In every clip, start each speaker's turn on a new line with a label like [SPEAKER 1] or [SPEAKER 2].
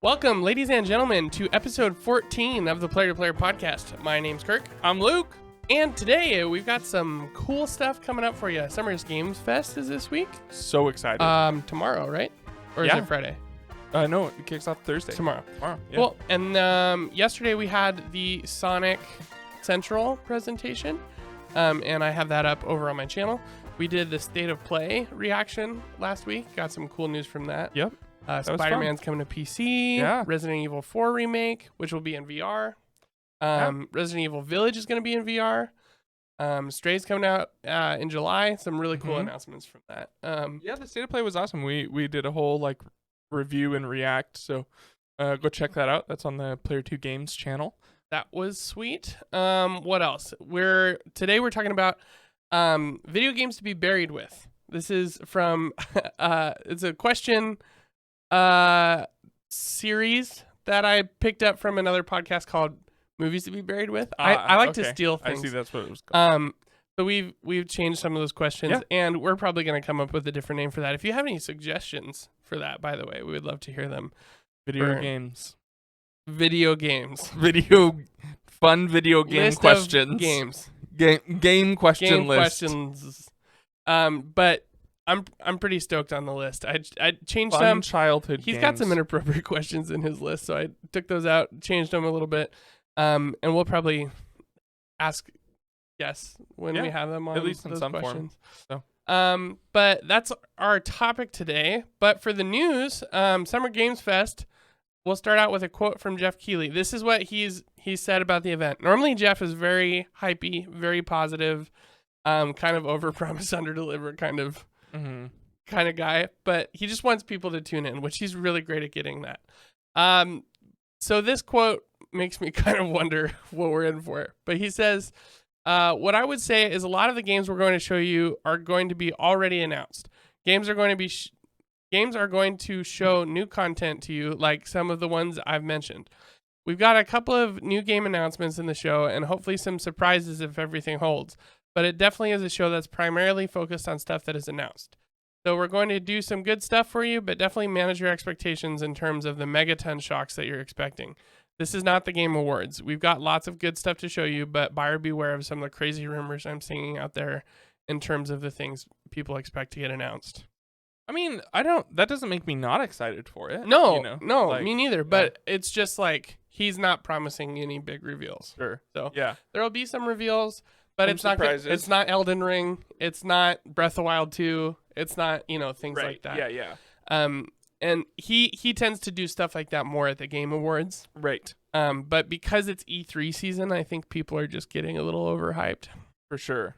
[SPEAKER 1] Welcome, ladies and gentlemen, to episode 14 of the Player to Player podcast. My name's Kirk.
[SPEAKER 2] I'm Luke.
[SPEAKER 1] And today we've got some cool stuff coming up for you. Summer's Games Fest is this week.
[SPEAKER 2] So excited.
[SPEAKER 1] Tomorrow, right? Or is
[SPEAKER 2] Yeah.
[SPEAKER 1] it Friday?
[SPEAKER 2] No, it kicks off Thursday.
[SPEAKER 1] Tomorrow.
[SPEAKER 2] Yeah.
[SPEAKER 1] Cool. And yesterday we had the Sonic Central presentation, and I have that up over on my channel. We did the State of Play reaction last week. Got some cool news from that.
[SPEAKER 2] Yep. was fun.
[SPEAKER 1] Spider-Man's coming to PC.
[SPEAKER 2] Yeah.
[SPEAKER 1] Resident Evil 4 remake, which will be in VR. Resident Evil Village is going to be in VR. Stray's coming out in July. Some really cool announcements from that.
[SPEAKER 2] Yeah, the State of Play was awesome. We did a whole review and react. So go check that out. That's on the Player 2 Games channel.
[SPEAKER 1] That was sweet. What else? Today we're talking about video games to be buried with. This is from it's a question series that I picked up from another podcast called Movies to be Buried With. I like to steal things.
[SPEAKER 2] I see, that's what it was called.
[SPEAKER 1] So we've changed some of those questions, and we're probably going to come up with a different name for that. If you have any suggestions for that, by the way, we would love to hear them.
[SPEAKER 2] Video games. Fun video game
[SPEAKER 1] List
[SPEAKER 2] questions.
[SPEAKER 1] Of games.
[SPEAKER 2] Game question
[SPEAKER 1] Game
[SPEAKER 2] list.
[SPEAKER 1] questions. But I'm pretty stoked on the list. I changed
[SPEAKER 2] Fun
[SPEAKER 1] them.
[SPEAKER 2] childhood
[SPEAKER 1] He's
[SPEAKER 2] games.
[SPEAKER 1] got some inappropriate questions in his list, so I took those out, changed them a little bit, and we'll probably ask yes when we have them on.
[SPEAKER 2] At least in
[SPEAKER 1] those
[SPEAKER 2] some
[SPEAKER 1] questions.
[SPEAKER 2] form.
[SPEAKER 1] But that's our topic today. But for the news, Summer Games Fest, we'll start out with a quote from Jeff Keighley. This is what he said about the event. Normally, Jeff is very hypey, very positive, kind of overpromise, underdeliver kind of guy. But he just wants people to tune in, which he's really great at getting that. So this quote makes me kind of wonder what we're in for. But he says, what I would say is a lot of the games we're going to show you are going to be already announced. Games are going to show new content to you, like some of the ones I've mentioned. We've got a couple of new game announcements in the show, and hopefully some surprises if everything holds. But it definitely is a show that's primarily focused on stuff that is announced. So we're going to do some good stuff for you, but definitely manage your expectations in terms of the megaton shocks that you're expecting. This is not the Game Awards. We've got lots of good stuff to show you, but buyer beware of some of the crazy rumors I'm seeing out there in terms of the things people expect to get announced.
[SPEAKER 2] I mean, that doesn't make me not excited for it.
[SPEAKER 1] No, me neither. But it's just he's not promising any big reveals.
[SPEAKER 2] Sure.
[SPEAKER 1] So
[SPEAKER 2] yeah,
[SPEAKER 1] there'll be some reveals, but
[SPEAKER 2] some
[SPEAKER 1] it's not
[SPEAKER 2] surprises.
[SPEAKER 1] It's not Elden Ring. It's not Breath of the Wild 2. It's not things like that.
[SPEAKER 2] Yeah.
[SPEAKER 1] And he tends to do stuff like that more at the Game Awards.
[SPEAKER 2] Right.
[SPEAKER 1] But because it's E3 season, I think people are just getting a little overhyped.
[SPEAKER 2] For sure.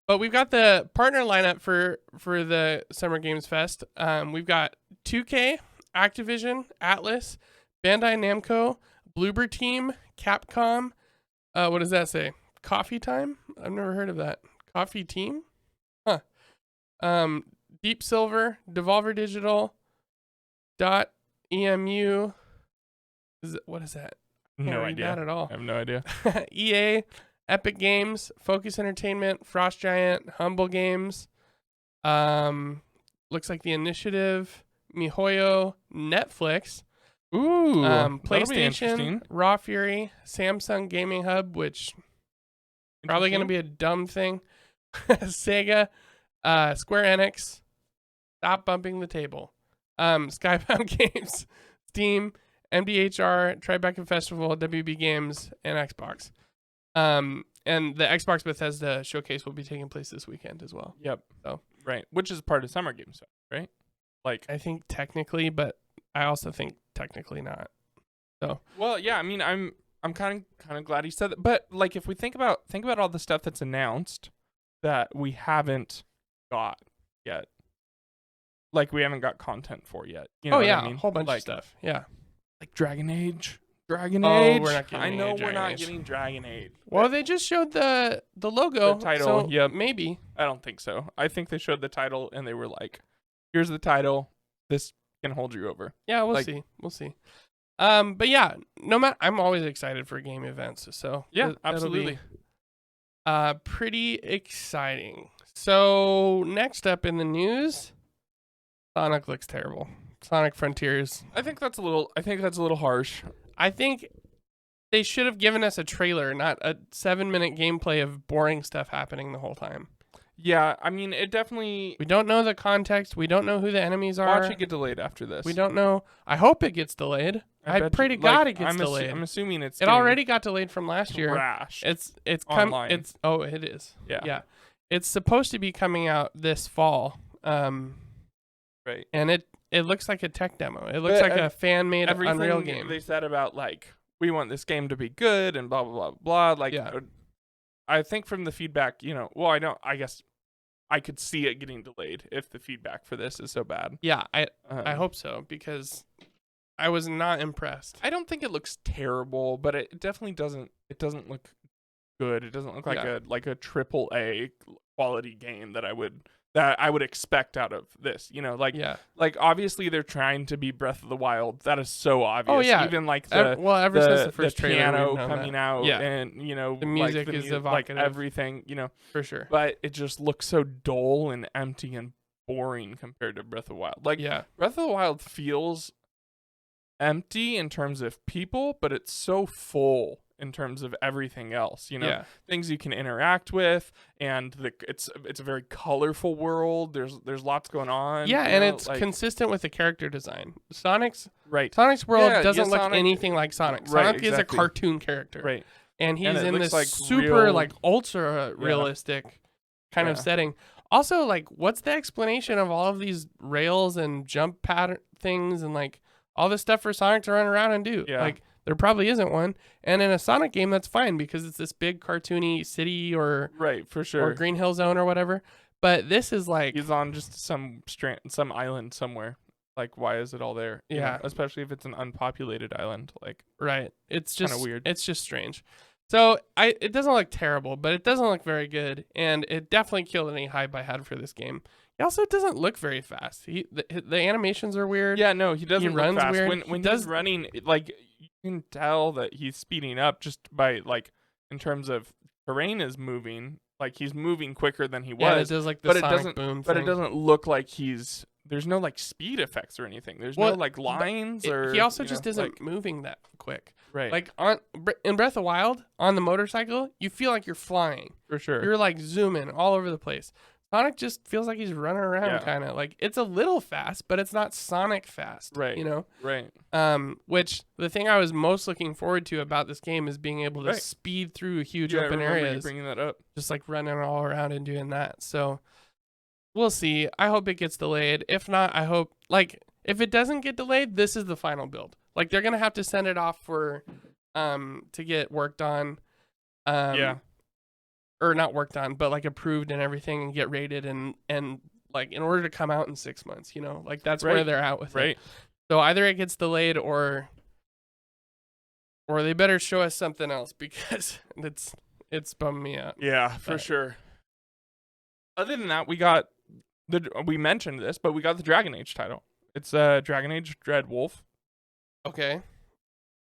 [SPEAKER 1] But we've got the partner lineup for the Summer Games Fest. We've got 2K, Activision, Atlas, Bandai Namco, Bloober Team, Capcom. What does that say? Coffee Time? I've never heard of that. Coffee Team? Huh. Deep Silver, Devolver Digital, .emu. What is that?
[SPEAKER 2] No idea.
[SPEAKER 1] That at all.
[SPEAKER 2] I have no idea.
[SPEAKER 1] EA, Epic Games, Focus Entertainment, Frost Giant, Humble Games. Looks like The Initiative, MiHoYo, Netflix.
[SPEAKER 2] Ooh,
[SPEAKER 1] PlayStation, Raw Fury, Samsung Gaming Hub, which probably going to be a dumb thing. Sega, Square Enix. Stop bumping the table. Skybound Games, Steam, MDHR, Tribeca Festival, WB Games, and Xbox. And the Xbox Bethesda showcase will be taking place this weekend as well.
[SPEAKER 2] Yep.
[SPEAKER 1] So
[SPEAKER 2] right, which is part of Summer Games, right?
[SPEAKER 1] I think technically, but I also think technically not. So
[SPEAKER 2] well, yeah. I mean, I'm kind of glad he said that. But if we think about all the stuff that's announced that we haven't got yet, we haven't got content for yet. You know what I mean?
[SPEAKER 1] A whole bunch of stuff. Yeah.
[SPEAKER 2] Like Dragon Age. Age.
[SPEAKER 1] We're not getting
[SPEAKER 2] I know
[SPEAKER 1] Dragon
[SPEAKER 2] we're not
[SPEAKER 1] Age.
[SPEAKER 2] getting Dragon Age.
[SPEAKER 1] Well, they just showed the logo.
[SPEAKER 2] The title.
[SPEAKER 1] So
[SPEAKER 2] yep.
[SPEAKER 1] Maybe.
[SPEAKER 2] I don't think so. I think they showed the title and they were like, "Here's the title. This can hold you over."
[SPEAKER 1] Yeah, we'll see. We'll see. But yeah, I'm always excited for game events. So
[SPEAKER 2] yeah, absolutely.
[SPEAKER 1] Pretty exciting. So next up in the news, Sonic looks terrible. Sonic Frontiers.
[SPEAKER 2] I think that's a little harsh.
[SPEAKER 1] I think they should have given us a trailer, not a 7-minute gameplay of boring stuff happening the whole time.
[SPEAKER 2] Yeah, I mean, it definitely.
[SPEAKER 1] We don't know the context. We don't know who the enemies are.
[SPEAKER 2] Watch it get delayed after this.
[SPEAKER 1] We don't know. I hope it gets delayed. I pray to God it gets delayed.
[SPEAKER 2] I'm assuming it's.
[SPEAKER 1] It already got delayed from last year.
[SPEAKER 2] Crashed.
[SPEAKER 1] It's
[SPEAKER 2] online.
[SPEAKER 1] It is.
[SPEAKER 2] Yeah.
[SPEAKER 1] It's supposed to be coming out this fall.
[SPEAKER 2] Right.
[SPEAKER 1] And it looks like a tech demo. It looks like a fan made Unreal game.
[SPEAKER 2] They said about like we want this game to be good and blah blah blah blah. Like, I think from the feedback, well, I guess I could see it getting delayed if the feedback for this is so bad.
[SPEAKER 1] Yeah, I hope so, because I was not impressed.
[SPEAKER 2] I don't think it looks terrible, but it definitely doesn't. It doesn't look good. It doesn't look like a AAA quality game that I would expect out of this. Like obviously they're trying to be Breath of the Wild. That is so obvious.
[SPEAKER 1] Oh yeah,
[SPEAKER 2] even like
[SPEAKER 1] ever since the first
[SPEAKER 2] the piano coming out,
[SPEAKER 1] yeah.
[SPEAKER 2] and
[SPEAKER 1] the music is evocative,
[SPEAKER 2] like everything,
[SPEAKER 1] for sure.
[SPEAKER 2] But it just looks so dull and empty and boring compared to Breath of the Wild. Like Breath of the Wild feels empty in terms of people, but it's so full in terms of everything else, things you can interact with, and it's a very colorful world. There's lots going on.
[SPEAKER 1] Yeah, and it's consistent with the character design. Sonic's world doesn't look anything like Sonic. Sonic is a cartoon character,
[SPEAKER 2] right?
[SPEAKER 1] And he's in this
[SPEAKER 2] like
[SPEAKER 1] super ultra realistic kind of setting. Also, what's the explanation of all of these rails and jump pattern things and all this stuff for Sonic to run around and do?
[SPEAKER 2] Yeah.
[SPEAKER 1] There probably isn't one. And in a Sonic game, that's fine because it's this big cartoony city or
[SPEAKER 2] for sure,
[SPEAKER 1] or Green Hill Zone or whatever. But this is
[SPEAKER 2] he's on just some island somewhere. Like, why is it all there?
[SPEAKER 1] Yeah,
[SPEAKER 2] especially if it's an unpopulated island.
[SPEAKER 1] Right. It's just
[SPEAKER 2] kind of weird.
[SPEAKER 1] It's just strange. So it doesn't look terrible, but it doesn't look very good, and it definitely killed any hype I had for this game. It also doesn't look very fast. The animations are weird.
[SPEAKER 2] Yeah, no, he doesn't
[SPEAKER 1] runs
[SPEAKER 2] look fast.
[SPEAKER 1] Weird.
[SPEAKER 2] When he's running, you can tell that he's speeding up just by in terms of terrain is moving. He's moving quicker than he was.
[SPEAKER 1] Yeah, it does the Sonic boom
[SPEAKER 2] But
[SPEAKER 1] thing.
[SPEAKER 2] it doesn't look like there's no speed effects or anything. There's no lines or.
[SPEAKER 1] He also just isn't moving that quick.
[SPEAKER 2] Right.
[SPEAKER 1] In Breath of the Wild, on the motorcycle, you feel like you're flying.
[SPEAKER 2] For sure.
[SPEAKER 1] You're zooming all over the place. Sonic just feels like he's running around kind of. It's a little fast, but it's not Sonic fast.
[SPEAKER 2] Right. Right.
[SPEAKER 1] Which the thing I was most looking forward to about this game is being able to speed through huge open areas.
[SPEAKER 2] Bringing that up.
[SPEAKER 1] Just running all around and doing that. So we'll see. I hope it gets delayed. If not, I hope if it doesn't get delayed, this is the final build. They're gonna have to send it off for to get worked on. Or not worked on, but approved and everything, and get rated and in order to come out in 6 months, that's where they're at with it. So either it gets delayed or they better show us something else, because it's bumming me out.
[SPEAKER 2] Yeah, for sure. Other than that, we mentioned this, but we got the Dragon Age title. It's Dragon Age Dread Wolf.
[SPEAKER 1] Okay.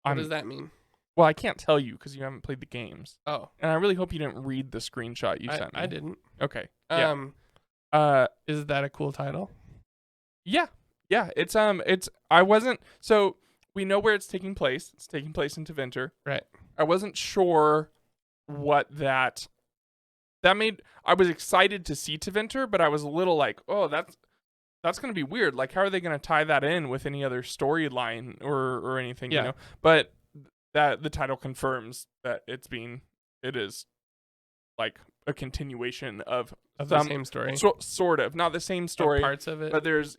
[SPEAKER 1] What does that mean?
[SPEAKER 2] Well, I can't tell you because you haven't played the games.
[SPEAKER 1] Oh.
[SPEAKER 2] And I really hope you didn't read the screenshot you sent me.
[SPEAKER 1] I didn't.
[SPEAKER 2] Okay.
[SPEAKER 1] Is that a cool title?
[SPEAKER 2] Yeah. Yeah. I wasn't, so we know where it's taking place. It's taking place in Tevinter.
[SPEAKER 1] Right.
[SPEAKER 2] I wasn't sure what that made. I was excited to see Tevinter, but I was a little oh, that's going to be weird. How are they going to tie that in with any other storyline or anything, But that the title confirms that it is a continuation of
[SPEAKER 1] the same story.
[SPEAKER 2] Sort of. Not the same story.
[SPEAKER 1] Parts of it.
[SPEAKER 2] But there's,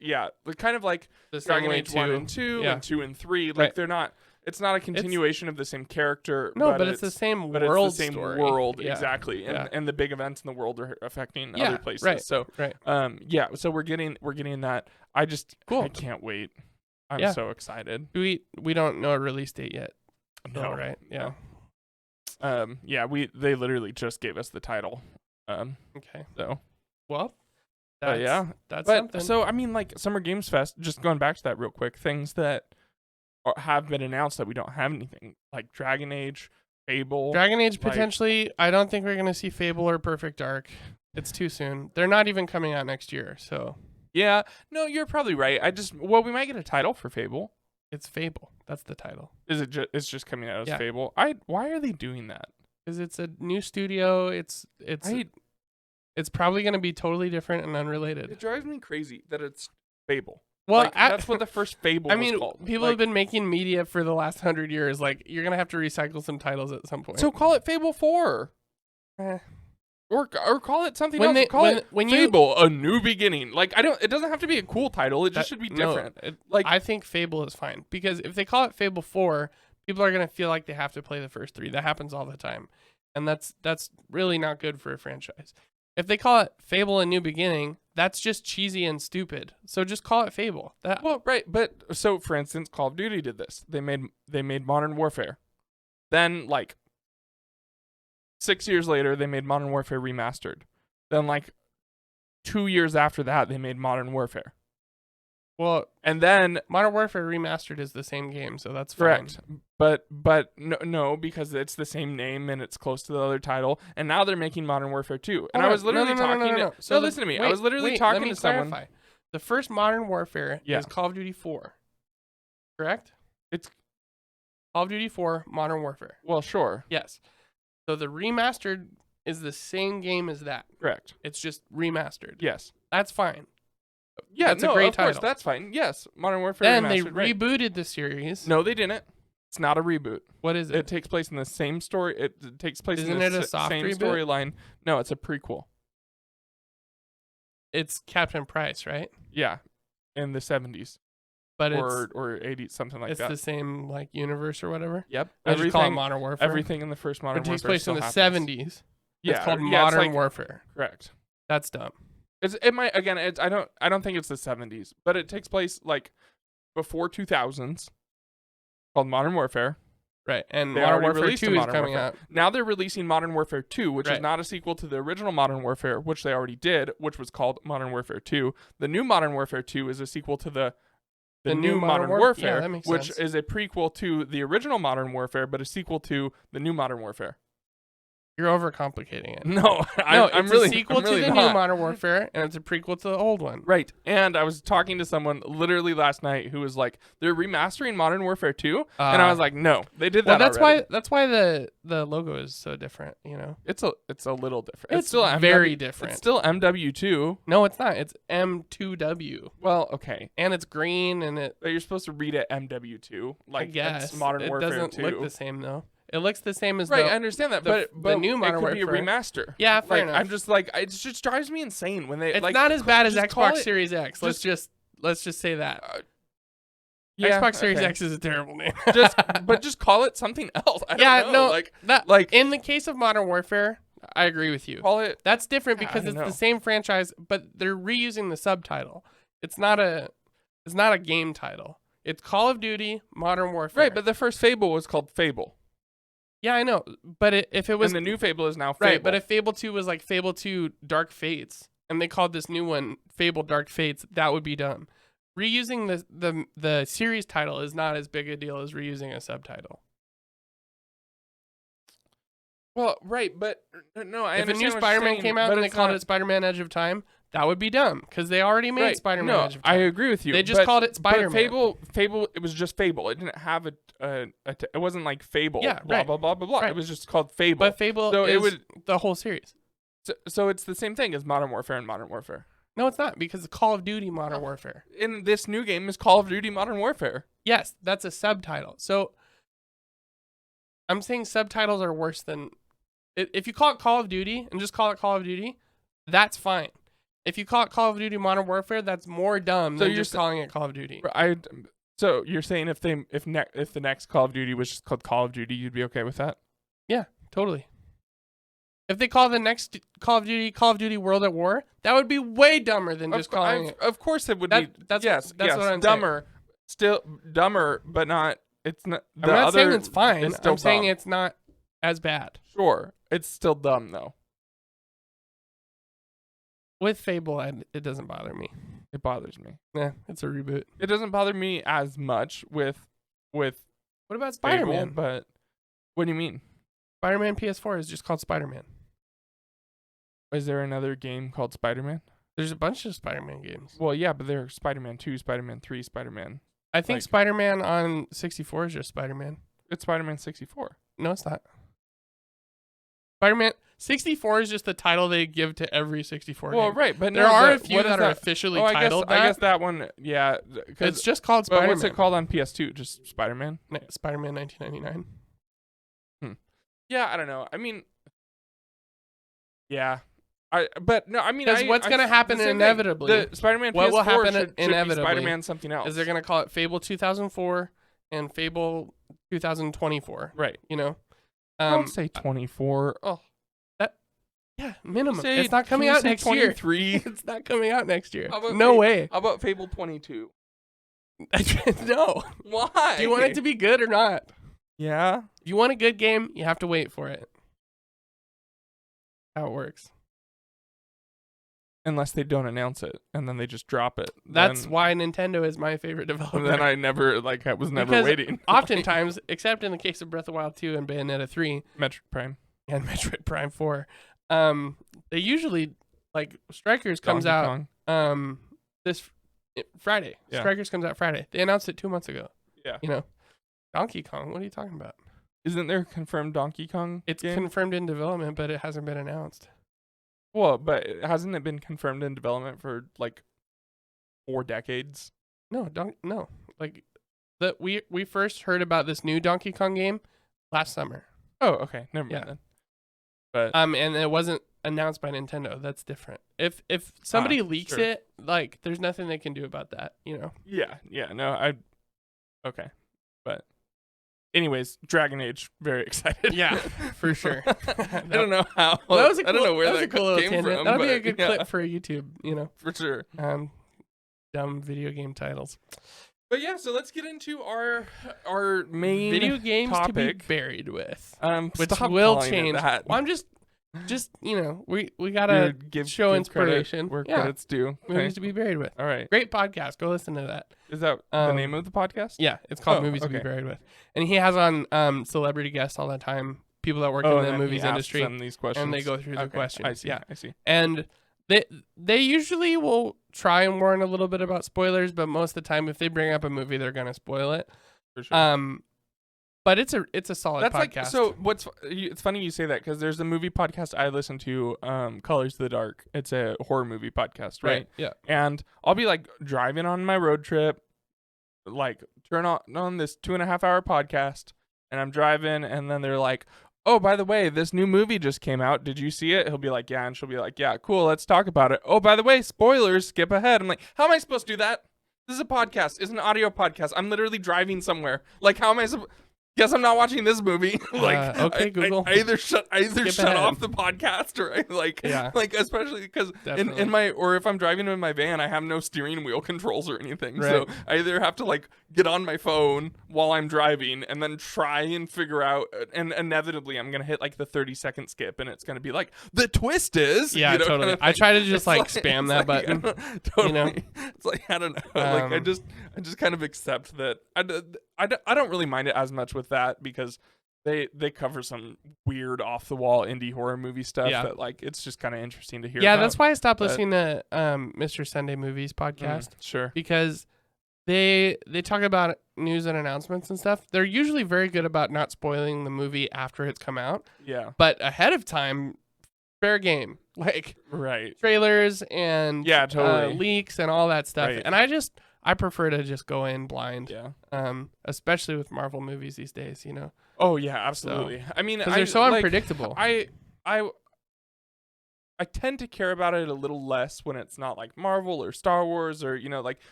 [SPEAKER 2] kind of
[SPEAKER 1] the
[SPEAKER 2] Dragon Age 1 and 2 and 2 and 3. They're not, it's not a continuation of the same character.
[SPEAKER 1] No, but it's the same world.
[SPEAKER 2] It's the same
[SPEAKER 1] story.
[SPEAKER 2] world,
[SPEAKER 1] Yeah.
[SPEAKER 2] Exactly. And the big events in the world are affecting other places.
[SPEAKER 1] Right.
[SPEAKER 2] So, so we're getting that. I can't wait. I'm so excited.
[SPEAKER 1] We don't know a release date yet.
[SPEAKER 2] No,
[SPEAKER 1] right? Yeah.
[SPEAKER 2] They literally just gave us the title.
[SPEAKER 1] Okay.
[SPEAKER 2] So,
[SPEAKER 1] well, that's something.
[SPEAKER 2] So Summer Games Fest. Just going back to that real quick, things that have been announced that we don't have anything like Dragon Age, Fable.
[SPEAKER 1] Dragon Age potentially. I don't think we're gonna see Fable or Perfect Dark. It's too soon. They're not even coming out next year. So.
[SPEAKER 2] Yeah, no, you're probably right. We might get a title for Fable.
[SPEAKER 1] It's Fable. That's the title.
[SPEAKER 2] Is it? It's just coming out as
[SPEAKER 1] Yeah.
[SPEAKER 2] Fable. Why are they doing that?
[SPEAKER 1] Because it's a new studio. It's probably going to be totally different and unrelated.
[SPEAKER 2] It drives me crazy that it's Fable.
[SPEAKER 1] Well,
[SPEAKER 2] Like, that's what the first Fable was called.
[SPEAKER 1] People have been making media for the last 100 years. Like, you're going to have to recycle some titles at some point.
[SPEAKER 2] So call it Fable 4. Or call it something else. Fable, A New Beginning. Like, it doesn't have to be a cool title. It just should be different.
[SPEAKER 1] I think Fable is fine. Because if they call it Fable 4, people are going to feel like they have to play the first 3. That happens all the time. And that's really not good for a franchise. If they call it Fable, A New Beginning, that's just cheesy and stupid. So just call it Fable.
[SPEAKER 2] Well, right. But, so, for instance, Call of Duty did this. They made Modern Warfare. Then, like, 6 years later, they made Modern Warfare Remastered. Then, like, 2 years after that, they made Modern Warfare.
[SPEAKER 1] Well,
[SPEAKER 2] and then
[SPEAKER 1] Modern Warfare Remastered is the same game, so that's
[SPEAKER 2] correct.
[SPEAKER 1] fine.
[SPEAKER 2] But no, because it's the same name and it's close to the other title. And now they're making Modern Warfare 2. And I was literally talking. No. So listen to me. I was literally talking to someone.
[SPEAKER 1] Clarify. The first Modern Warfare is Call of Duty 4. Correct?
[SPEAKER 2] It's
[SPEAKER 1] Call of Duty 4 Modern Warfare.
[SPEAKER 2] Well, sure.
[SPEAKER 1] Yes. So the remastered is the same game as that.
[SPEAKER 2] Correct.
[SPEAKER 1] It's just remastered.
[SPEAKER 2] Yes.
[SPEAKER 1] That's fine.
[SPEAKER 2] Yeah,
[SPEAKER 1] that's a great title.
[SPEAKER 2] Course, that's fine. Yes, Modern Warfare.
[SPEAKER 1] Then they rebooted the series.
[SPEAKER 2] No, they didn't. It's not a reboot.
[SPEAKER 1] What is it?
[SPEAKER 2] It takes place in the same story. It takes place
[SPEAKER 1] Isn't
[SPEAKER 2] in
[SPEAKER 1] it
[SPEAKER 2] the
[SPEAKER 1] a soft
[SPEAKER 2] same
[SPEAKER 1] reboot?
[SPEAKER 2] storyline. No, it's a prequel.
[SPEAKER 1] It's Captain Price, right?
[SPEAKER 2] Yeah, in the 70s.
[SPEAKER 1] But
[SPEAKER 2] or 80s, something like that.
[SPEAKER 1] It's the same like universe or whatever.
[SPEAKER 2] Yep.
[SPEAKER 1] I just call it Modern Warfare.
[SPEAKER 2] Everything in the first Modern Warfare
[SPEAKER 1] takes place in the
[SPEAKER 2] happens.
[SPEAKER 1] 70s.
[SPEAKER 2] Yeah,
[SPEAKER 1] it's called Modern Warfare.
[SPEAKER 2] Correct.
[SPEAKER 1] That's dumb.
[SPEAKER 2] It might again. I don't think it's the 70s, but it takes place like before 2000s. Called Modern Warfare.
[SPEAKER 1] Right, and Modern Warfare 2 is coming out.
[SPEAKER 2] Now they're releasing Modern Warfare 2, which
[SPEAKER 1] Right.
[SPEAKER 2] is not a sequel to the original Modern Warfare, which they already did, which was called Modern Warfare 2. The new Modern Warfare 2 is a sequel to the new Modern Warfare,
[SPEAKER 1] yeah, that makes
[SPEAKER 2] which
[SPEAKER 1] sense.
[SPEAKER 2] is a prequel to the original Modern Warfare, but a sequel to the new Modern Warfare.
[SPEAKER 1] You're overcomplicating it.
[SPEAKER 2] No, I'm
[SPEAKER 1] it's
[SPEAKER 2] really
[SPEAKER 1] a sequel
[SPEAKER 2] I'm really
[SPEAKER 1] to the
[SPEAKER 2] not.
[SPEAKER 1] new Modern Warfare, and it's a prequel to the old one.
[SPEAKER 2] Right. And I was talking to someone literally last night who was like, they're remastering Modern Warfare 2, and I was like, no, they did that.
[SPEAKER 1] Well,
[SPEAKER 2] already.
[SPEAKER 1] that's why the logo is so different. You know,
[SPEAKER 2] It's a little different.
[SPEAKER 1] It's
[SPEAKER 2] still
[SPEAKER 1] very different.
[SPEAKER 2] It's still MW2.
[SPEAKER 1] No, it's not. It's M2W.
[SPEAKER 2] Well, okay.
[SPEAKER 1] And it's green, and
[SPEAKER 2] But you're supposed to read it MW2. Like,
[SPEAKER 1] I guess
[SPEAKER 2] it's Modern Warfare 2.
[SPEAKER 1] It doesn't look the same though. It looks the same as
[SPEAKER 2] right. I understand that, but
[SPEAKER 1] the new Modern
[SPEAKER 2] it could
[SPEAKER 1] Warfare
[SPEAKER 2] be a remaster.
[SPEAKER 1] Yeah, fair
[SPEAKER 2] like,
[SPEAKER 1] enough.
[SPEAKER 2] I'm just like, it just drives me insane when they.
[SPEAKER 1] It's
[SPEAKER 2] like,
[SPEAKER 1] not as bad as
[SPEAKER 2] just call
[SPEAKER 1] Xbox
[SPEAKER 2] it-
[SPEAKER 1] Series X. Let's just say that.
[SPEAKER 2] Yeah,
[SPEAKER 1] Xbox Series
[SPEAKER 2] okay.
[SPEAKER 1] X is a terrible name.
[SPEAKER 2] but just call it something else. I don't know.
[SPEAKER 1] Like in the case of Modern Warfare, I agree with you.
[SPEAKER 2] Call it.
[SPEAKER 1] That's different
[SPEAKER 2] Yeah,
[SPEAKER 1] because
[SPEAKER 2] I
[SPEAKER 1] it's
[SPEAKER 2] know.
[SPEAKER 1] the same franchise, but they're reusing the subtitle. It's not a game title. It's Call of Duty Modern Warfare.
[SPEAKER 2] Right, but the first Fable was called Fable.
[SPEAKER 1] Yeah, I know. But if it was
[SPEAKER 2] And the new Fable is now Fable.
[SPEAKER 1] right, but if Fable 2 was like Fable 2 Dark Fates, and they called this new one Fable Dark Fates, that would be dumb. Reusing the series title is not as big a deal as reusing a subtitle.
[SPEAKER 2] Well, right, but no, I
[SPEAKER 1] If a
[SPEAKER 2] understand
[SPEAKER 1] new
[SPEAKER 2] what you're
[SPEAKER 1] Spider-Man
[SPEAKER 2] saying,
[SPEAKER 1] came out
[SPEAKER 2] but
[SPEAKER 1] and they
[SPEAKER 2] it's
[SPEAKER 1] called
[SPEAKER 2] not-
[SPEAKER 1] it Spider-Man Edge of Time, that would be dumb because they already made
[SPEAKER 2] right.
[SPEAKER 1] Spider-Man
[SPEAKER 2] No,
[SPEAKER 1] Edge of
[SPEAKER 2] I
[SPEAKER 1] Time.
[SPEAKER 2] agree with you.
[SPEAKER 1] They just called it
[SPEAKER 2] But
[SPEAKER 1] Spider-Man.
[SPEAKER 2] Fable, it was just Fable. It didn't have it wasn't like Fable.
[SPEAKER 1] Yeah,
[SPEAKER 2] blah
[SPEAKER 1] right.
[SPEAKER 2] blah blah blah blah.
[SPEAKER 1] Right.
[SPEAKER 2] It was just called Fable.
[SPEAKER 1] But Fable
[SPEAKER 2] So
[SPEAKER 1] is
[SPEAKER 2] it would.
[SPEAKER 1] the whole series.
[SPEAKER 2] So it's the same thing as Modern Warfare and Modern Warfare.
[SPEAKER 1] No, it's not because it's Call of Duty Modern Warfare.
[SPEAKER 2] In this new game is Call of Duty Modern Warfare.
[SPEAKER 1] Yes, that's a subtitle. So I'm saying subtitles are worse than if you call it Call of Duty and just call it Call of Duty, that's fine. If you call it Call of Duty Modern Warfare, that's more dumb
[SPEAKER 2] So
[SPEAKER 1] than
[SPEAKER 2] you're
[SPEAKER 1] just calling it Call of Duty.
[SPEAKER 2] So you're saying if the next Call of Duty was just called Call of Duty, you'd be okay with that?
[SPEAKER 1] Yeah, totally. If they call the next Call of Duty World at War, that would be way dumber than just calling it.
[SPEAKER 2] Of course it would
[SPEAKER 1] That-
[SPEAKER 2] be.
[SPEAKER 1] that's-
[SPEAKER 2] yes,
[SPEAKER 1] that's what I'm
[SPEAKER 2] dumber. Still dumber, but not. It's not.
[SPEAKER 1] I'm not saying it's fine.
[SPEAKER 2] is still
[SPEAKER 1] I'm saying
[SPEAKER 2] dumb.
[SPEAKER 1] it's not as bad.
[SPEAKER 2] Sure, it's still dumb though.
[SPEAKER 1] With Fable, it doesn't bother me.
[SPEAKER 2] It bothers me.
[SPEAKER 1] Yeah, it's a reboot.
[SPEAKER 2] It doesn't bother me as much with
[SPEAKER 1] What about
[SPEAKER 2] Fable,
[SPEAKER 1] Spider-Man?
[SPEAKER 2] but what do you mean?
[SPEAKER 1] Spider-Man PS4 is just called Spider-Man.
[SPEAKER 2] Is there another game called Spider-Man?
[SPEAKER 1] There's a bunch of Spider-Man games.
[SPEAKER 2] Well, yeah, but they're Spider-Man 2, Spider-Man 3, Spider-Man.
[SPEAKER 1] I think Spider-Man on 64 is just Spider-Man.
[SPEAKER 2] It's Spider-Man 64.
[SPEAKER 1] No, it's not. Spider-Man 64 is just the title they give to every 64
[SPEAKER 2] Well,
[SPEAKER 1] game.
[SPEAKER 2] right, but
[SPEAKER 1] There are a few that are officially titled
[SPEAKER 2] I guess that one, yeah.
[SPEAKER 1] It's just called
[SPEAKER 2] But
[SPEAKER 1] Spider-Man.
[SPEAKER 2] what's it called on PS2? Just Spider-Man?
[SPEAKER 1] Spider-Man 1999.
[SPEAKER 2] Yeah, I don't know. I mean, yeah. Because
[SPEAKER 1] what's going to happen inevitably?
[SPEAKER 2] The Spider-Man
[SPEAKER 1] what
[SPEAKER 2] PS4
[SPEAKER 1] will happen
[SPEAKER 2] should
[SPEAKER 1] inevitably?
[SPEAKER 2] Be Spider-Man something else.
[SPEAKER 1] Is they're going to call it Fable 2004 and Fable 2024.
[SPEAKER 2] Right.
[SPEAKER 1] You know?
[SPEAKER 2] Don't say 24. Oh.
[SPEAKER 1] Yeah, minimum. It's not coming out next
[SPEAKER 2] 23?
[SPEAKER 1] year. It's not coming out next year.
[SPEAKER 2] No
[SPEAKER 1] way.
[SPEAKER 2] How about Fable 22?
[SPEAKER 1] No.
[SPEAKER 2] Why?
[SPEAKER 1] Do you want it to be good or not?
[SPEAKER 2] Yeah.
[SPEAKER 1] If you want a good game, you have to wait for it. How it works.
[SPEAKER 2] Unless they don't announce it and then they just drop it.
[SPEAKER 1] That's why Nintendo is my favorite developer.
[SPEAKER 2] Then I was never
[SPEAKER 1] because
[SPEAKER 2] waiting.
[SPEAKER 1] Oftentimes, except in the case of Breath of the Wild 2 and Bayonetta 3
[SPEAKER 2] Metroid Prime
[SPEAKER 1] and Metroid Prime 4, they usually Strikers comes
[SPEAKER 2] Donkey
[SPEAKER 1] out
[SPEAKER 2] Kong.
[SPEAKER 1] this Friday.
[SPEAKER 2] Yeah.
[SPEAKER 1] Strikers comes out Friday. They announced it 2 months ago.
[SPEAKER 2] Yeah.
[SPEAKER 1] You know, Donkey Kong. What are you talking about?
[SPEAKER 2] Isn't there a confirmed Donkey Kong?
[SPEAKER 1] It's
[SPEAKER 2] game?
[SPEAKER 1] confirmed in development, but it hasn't been announced.
[SPEAKER 2] Well, but hasn't it been confirmed in development for 4 decades?
[SPEAKER 1] No, no. We first heard about this new Donkey Kong game last summer.
[SPEAKER 2] Oh, okay. Never mind then. But
[SPEAKER 1] and it wasn't announced by Nintendo. That's different. If somebody leaks
[SPEAKER 2] sure.
[SPEAKER 1] it, there's nothing they can do about that, you know.
[SPEAKER 2] Yeah. No, okay. But anyways, Dragon Age, very excited.
[SPEAKER 1] Yeah, for sure.
[SPEAKER 2] I don't know how.
[SPEAKER 1] That was
[SPEAKER 2] I don't know where that
[SPEAKER 1] cool
[SPEAKER 2] came
[SPEAKER 1] tangent.
[SPEAKER 2] from.
[SPEAKER 1] That'll be a
[SPEAKER 2] but
[SPEAKER 1] good clip for YouTube, you know.
[SPEAKER 2] For sure.
[SPEAKER 1] Dumb video game titles.
[SPEAKER 2] But yeah, so let's get into our main
[SPEAKER 1] video games
[SPEAKER 2] topic.
[SPEAKER 1] to be buried with, which
[SPEAKER 2] stop
[SPEAKER 1] will
[SPEAKER 2] calling it
[SPEAKER 1] change.
[SPEAKER 2] that.
[SPEAKER 1] Well, I'm just you know, we gotta show inspiration.
[SPEAKER 2] Where credit's due.
[SPEAKER 1] Movies to be buried with.
[SPEAKER 2] All right.
[SPEAKER 1] Great podcast. Go listen to that.
[SPEAKER 2] Is that the name of the podcast?
[SPEAKER 1] Yeah, it's called Movies to be buried with. And he has on celebrity guests all the time, people that work in the movies industry,
[SPEAKER 2] them these questions.
[SPEAKER 1] and they go through the questions.
[SPEAKER 2] I see.
[SPEAKER 1] Yeah,
[SPEAKER 2] I see.
[SPEAKER 1] And they usually will try and warn a little bit about spoilers, but most of the time, if they bring up a movie, they're gonna spoil it.
[SPEAKER 2] For sure.
[SPEAKER 1] But it's a solid podcast.
[SPEAKER 2] It's funny you say that because there's a movie podcast I listen to, Colors of the Dark. It's a horror movie podcast, right?
[SPEAKER 1] Yeah.
[SPEAKER 2] And I'll be driving on my road trip, turn on this 2.5 hour podcast, and I'm driving, and then they're like, "Oh, by the way, this new movie just came out. Did you see it?" He'll be like, "Yeah," and she'll be like, "Yeah, cool. Let's talk about it. Oh, by the way, spoilers. Skip ahead." I'm like, "How am I supposed to do that? This is a podcast. It's an audio podcast. I'm literally driving somewhere. How am I supposed?" Guess I'm not watching this movie.
[SPEAKER 1] Okay, Google.
[SPEAKER 2] I either shut off the podcast or especially because in my, or if I'm driving in my van, I have no steering wheel controls or anything. Right. So I either have to get on my phone while I'm driving and then try and figure out, and inevitably I'm gonna hit the 30-second skip, and it's gonna be the twist is
[SPEAKER 1] totally. I try to just spam that button.
[SPEAKER 2] Totally.
[SPEAKER 1] You know?
[SPEAKER 2] It's I don't know. I just kind of accept that. I don't really mind it as much with that because they cover some weird off the wall indie horror movie stuff that it's just kind of interesting to hear.
[SPEAKER 1] Yeah, that's why I stopped listening to Mr. Sunday Movies podcast.
[SPEAKER 2] Sure.
[SPEAKER 1] Because they talk about news and announcements and stuff. They're usually very good about not spoiling the movie after it's come out.
[SPEAKER 2] Yeah.
[SPEAKER 1] But ahead of time, fair game.
[SPEAKER 2] Right.
[SPEAKER 1] Trailers and
[SPEAKER 2] totally.
[SPEAKER 1] Leaks and all that stuff.
[SPEAKER 2] Right.
[SPEAKER 1] And I prefer to just go in blind.
[SPEAKER 2] Yeah.
[SPEAKER 1] Especially with Marvel movies these days, you know.
[SPEAKER 2] Oh yeah, absolutely.
[SPEAKER 1] So,
[SPEAKER 2] I mean,
[SPEAKER 1] because they're so unpredictable.
[SPEAKER 2] I tend to care about it a little less when it's not Marvel or Star Wars or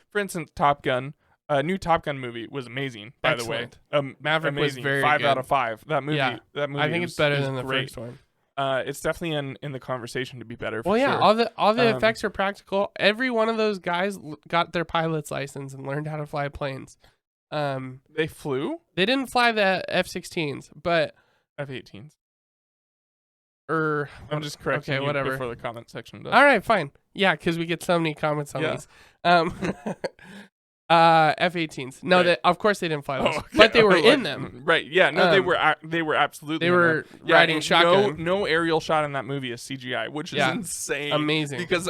[SPEAKER 2] for instance, Top Gun. New Top Gun movie was amazing. By
[SPEAKER 1] Excellent.
[SPEAKER 2] the way,
[SPEAKER 1] Maverick
[SPEAKER 2] amazing.
[SPEAKER 1] was very
[SPEAKER 2] 5
[SPEAKER 1] good.
[SPEAKER 2] out of 5. That movie.
[SPEAKER 1] Yeah.
[SPEAKER 2] That movie.
[SPEAKER 1] I think it's better than the
[SPEAKER 2] great.
[SPEAKER 1] first one.
[SPEAKER 2] It's definitely in the conversation to be better. For
[SPEAKER 1] well, yeah,
[SPEAKER 2] sure.
[SPEAKER 1] all the effects are practical. Every one of those guys got their pilot's license and learned how to fly planes.
[SPEAKER 2] They flew.
[SPEAKER 1] They didn't fly the F-16s, but
[SPEAKER 2] F-18s. I'm just correcting you
[SPEAKER 1] whatever.
[SPEAKER 2] before the comment section does.
[SPEAKER 1] All right, fine. Yeah, because we get so many comments on these. F-18s. No,
[SPEAKER 2] Right.
[SPEAKER 1] of course they didn't fly those,
[SPEAKER 2] Oh, okay.
[SPEAKER 1] but they were
[SPEAKER 2] Like,
[SPEAKER 1] in them.
[SPEAKER 2] Right. Yeah. No, they
[SPEAKER 1] Um,
[SPEAKER 2] were absolutely.
[SPEAKER 1] They
[SPEAKER 2] in
[SPEAKER 1] were
[SPEAKER 2] them.
[SPEAKER 1] riding
[SPEAKER 2] and
[SPEAKER 1] shotgun.
[SPEAKER 2] No aerial shot in that movie is CGI, which is
[SPEAKER 1] Yeah.
[SPEAKER 2] insane.
[SPEAKER 1] Amazing.
[SPEAKER 2] Because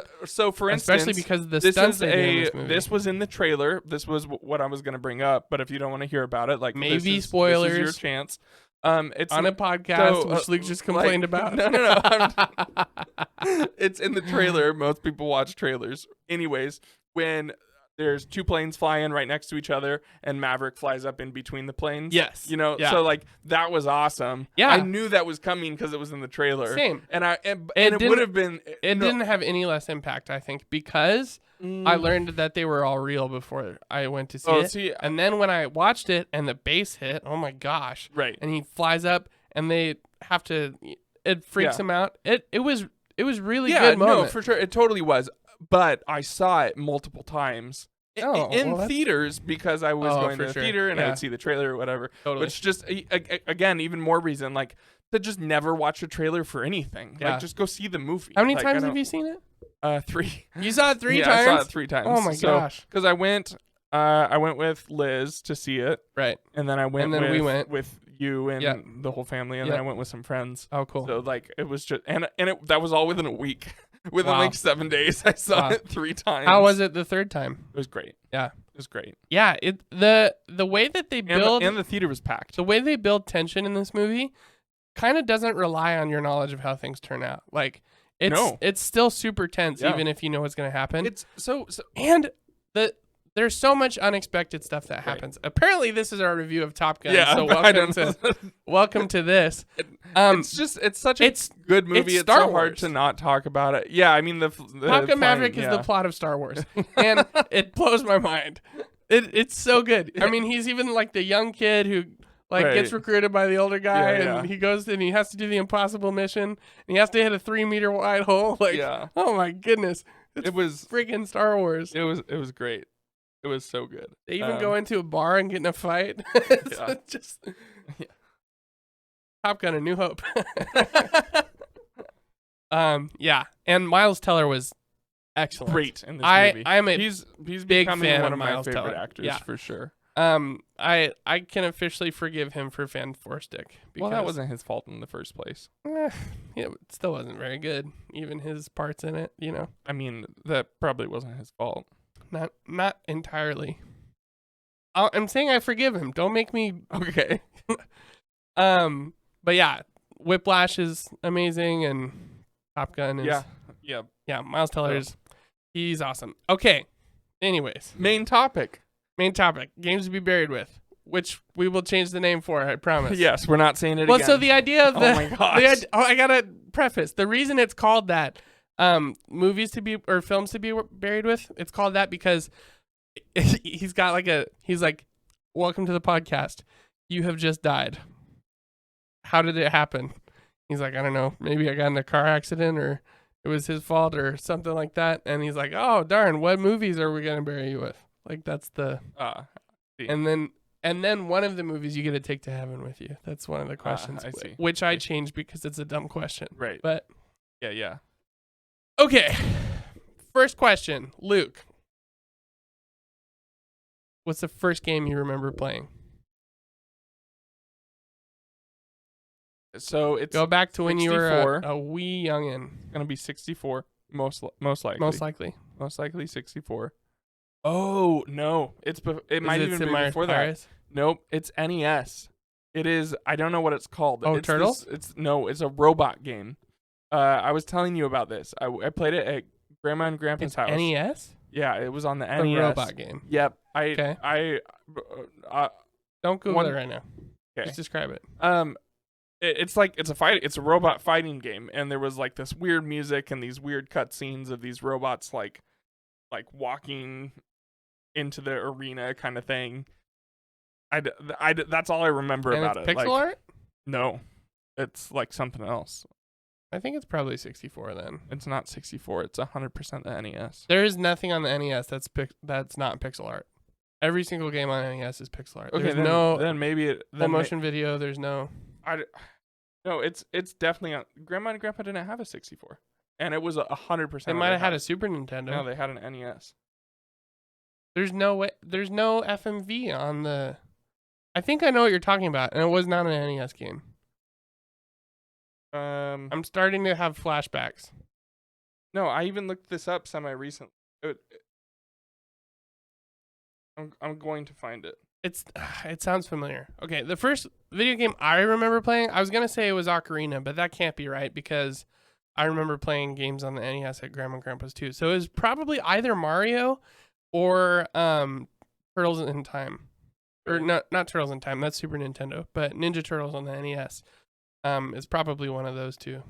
[SPEAKER 2] for instance,
[SPEAKER 1] Especially because of the
[SPEAKER 2] this
[SPEAKER 1] stunts
[SPEAKER 2] is
[SPEAKER 1] they did in this movie.
[SPEAKER 2] this was in the trailer. This was what I was going to bring up, but if you don't want to hear about it, like
[SPEAKER 1] Maybe
[SPEAKER 2] this is
[SPEAKER 1] spoilers.
[SPEAKER 2] your chance. It's
[SPEAKER 1] on a podcast,
[SPEAKER 2] so,
[SPEAKER 1] which Luke just complained about.
[SPEAKER 2] No. It's in the trailer. Most people watch trailers. Anyways, when there's two planes flying right next to each other and Maverick flies up in between the planes.
[SPEAKER 1] Yes. Yeah.
[SPEAKER 2] So like that was awesome.
[SPEAKER 1] Yeah.
[SPEAKER 2] I knew that was coming because it was in the trailer.
[SPEAKER 1] Same.
[SPEAKER 2] And it would have been.
[SPEAKER 1] It didn't have any less impact, I think, because I learned that they were all real before I went to see it. And then when I watched it and the bass hit, oh my gosh.
[SPEAKER 2] Right.
[SPEAKER 1] And he flies up and they have to, it freaks him out. It was really good moment.
[SPEAKER 2] No, for sure. It totally was. But I saw it multiple times in theaters because I was going to the theater and I would see the trailer or whatever.
[SPEAKER 1] Totally.
[SPEAKER 2] Which just, again, even more reason, like, to just never watch a trailer for anything.
[SPEAKER 1] Yeah.
[SPEAKER 2] Like, just go see the movie.
[SPEAKER 1] How many times have you seen it?
[SPEAKER 2] 3.
[SPEAKER 1] You saw it 3 times?
[SPEAKER 2] I saw it 3 times.
[SPEAKER 1] Oh my gosh.
[SPEAKER 2] Because I went with Liz to see it.
[SPEAKER 1] Right.
[SPEAKER 2] And then
[SPEAKER 1] we went
[SPEAKER 2] with you and the whole family, and then I went with some friends.
[SPEAKER 1] Oh, cool.
[SPEAKER 2] So like it was just that was all within a week. Within like 7 days, I saw it 3 times.
[SPEAKER 1] How was it the third time?
[SPEAKER 2] It was great.
[SPEAKER 1] Yeah,
[SPEAKER 2] it was great.
[SPEAKER 1] Yeah, the way that they build
[SPEAKER 2] and the theater was packed.
[SPEAKER 1] The way they build tension in this movie kind of doesn't rely on your knowledge of how things turn out. Like it's still super tense even if you know what's going to happen.
[SPEAKER 2] It's so
[SPEAKER 1] and there's so much unexpected stuff that happens. Apparently, this is our review of Top Gun.
[SPEAKER 2] Yeah,
[SPEAKER 1] so welcome to this.
[SPEAKER 2] It's such a good movie. It's so hard to not talk about it. Yeah, I mean the
[SPEAKER 1] Top Gun Maverick is the plot of Star Wars, and it blows my mind. It's so good. I mean, he's even like the young kid who gets recruited by the older guy, and he goes and he has to do the impossible mission, and he has to hit a 3-meter wide hole. Oh my goodness, it was freaking Star Wars.
[SPEAKER 2] It was great. It was so good.
[SPEAKER 1] They even go into a bar and get in a fight. Top Gun: A New Hope. And Miles Teller was excellent.
[SPEAKER 2] Great in this movie.
[SPEAKER 1] I'm a
[SPEAKER 2] he's
[SPEAKER 1] big
[SPEAKER 2] becoming
[SPEAKER 1] fan
[SPEAKER 2] one
[SPEAKER 1] of
[SPEAKER 2] of my
[SPEAKER 1] Miles
[SPEAKER 2] favorite
[SPEAKER 1] Teller.
[SPEAKER 2] actors for sure.
[SPEAKER 1] I can officially forgive him for Fan Four Stick.
[SPEAKER 2] Well, that wasn't his fault in the first place.
[SPEAKER 1] It still wasn't very good. Even his parts in it,
[SPEAKER 2] I mean, that probably wasn't his fault.
[SPEAKER 1] Not entirely. I'm saying I forgive him. Don't make me
[SPEAKER 2] okay.
[SPEAKER 1] But yeah, Whiplash is amazing, and Top Gun is yeah. Miles Teller's he's awesome. Okay. Anyways,
[SPEAKER 2] main topic.
[SPEAKER 1] Games to be buried with, which we will change the name for. I promise.
[SPEAKER 2] Yes, we're not saying it.
[SPEAKER 1] Well,
[SPEAKER 2] again.
[SPEAKER 1] so the idea of
[SPEAKER 2] oh my gosh.
[SPEAKER 1] I gotta preface the reason it's called that. Movies to be or films to be buried with. It's called that because he's like, welcome to the podcast. You have just died. How did it happen? He's like, I don't know. Maybe I got in a car accident or it was his fault or something like that. And he's like, oh darn, what movies are we gonna bury you with? Like that's the and then one of the movies you get to take to heaven with you. That's one of the questions, which I changed because it's a dumb question.
[SPEAKER 2] Right.
[SPEAKER 1] But
[SPEAKER 2] yeah.
[SPEAKER 1] Okay, first question, Luke. What's the first game you remember playing?
[SPEAKER 2] So it's
[SPEAKER 1] go back to when
[SPEAKER 2] 64.
[SPEAKER 1] you were a wee youngin.
[SPEAKER 2] It's gonna be 64, most likely. Most likely 64. Oh no, it might even be before that. Nope, it's NES. It is. I don't know what it's called.
[SPEAKER 1] Oh, Turtles?
[SPEAKER 2] It's a robot game. I was telling you about this. I played it at Grandma and Grandpa's house.
[SPEAKER 1] NES?
[SPEAKER 2] Yeah, it was on the NES.
[SPEAKER 1] A robot game.
[SPEAKER 2] Yep.
[SPEAKER 1] Don't Google it right now. Okay. Just describe it.
[SPEAKER 2] It's a robot fighting game, and there was like this weird music and these weird cutscenes of these robots like walking into the arena kind of thing. That's all I remember
[SPEAKER 1] and
[SPEAKER 2] about
[SPEAKER 1] it's
[SPEAKER 2] it.
[SPEAKER 1] Pixel art?
[SPEAKER 2] No, it's like something else.
[SPEAKER 1] I think it's probably 64 then.
[SPEAKER 2] It's not 64. It's 100% the NES.
[SPEAKER 1] There is nothing on the NES that's not pixel art. Every single game on NES is pixel art.
[SPEAKER 2] Okay,
[SPEAKER 1] there's
[SPEAKER 2] then maybe
[SPEAKER 1] full motion video. There's no.
[SPEAKER 2] No, it's definitely on. Grandma and Grandpa didn't have a 64, and it was 100%.
[SPEAKER 1] They might have had a Super Nintendo.
[SPEAKER 2] No, they had an NES.
[SPEAKER 1] There's no way. There's no FMV on the. I think I know what you're talking about, and it was not an NES game. I'm starting to have flashbacks.
[SPEAKER 2] No, I even looked this up semi-recently. I'm going to find it.
[SPEAKER 1] It sounds familiar. Okay, the first video game I remember playing, I was gonna say it was Ocarina, but that can't be right because I remember playing games on the NES at Grandma and Grandpa's too. So it was probably either Mario or Turtles in Time, or not Turtles in Time. That's Super Nintendo, but Ninja Turtles on the NES. Is probably one of those two.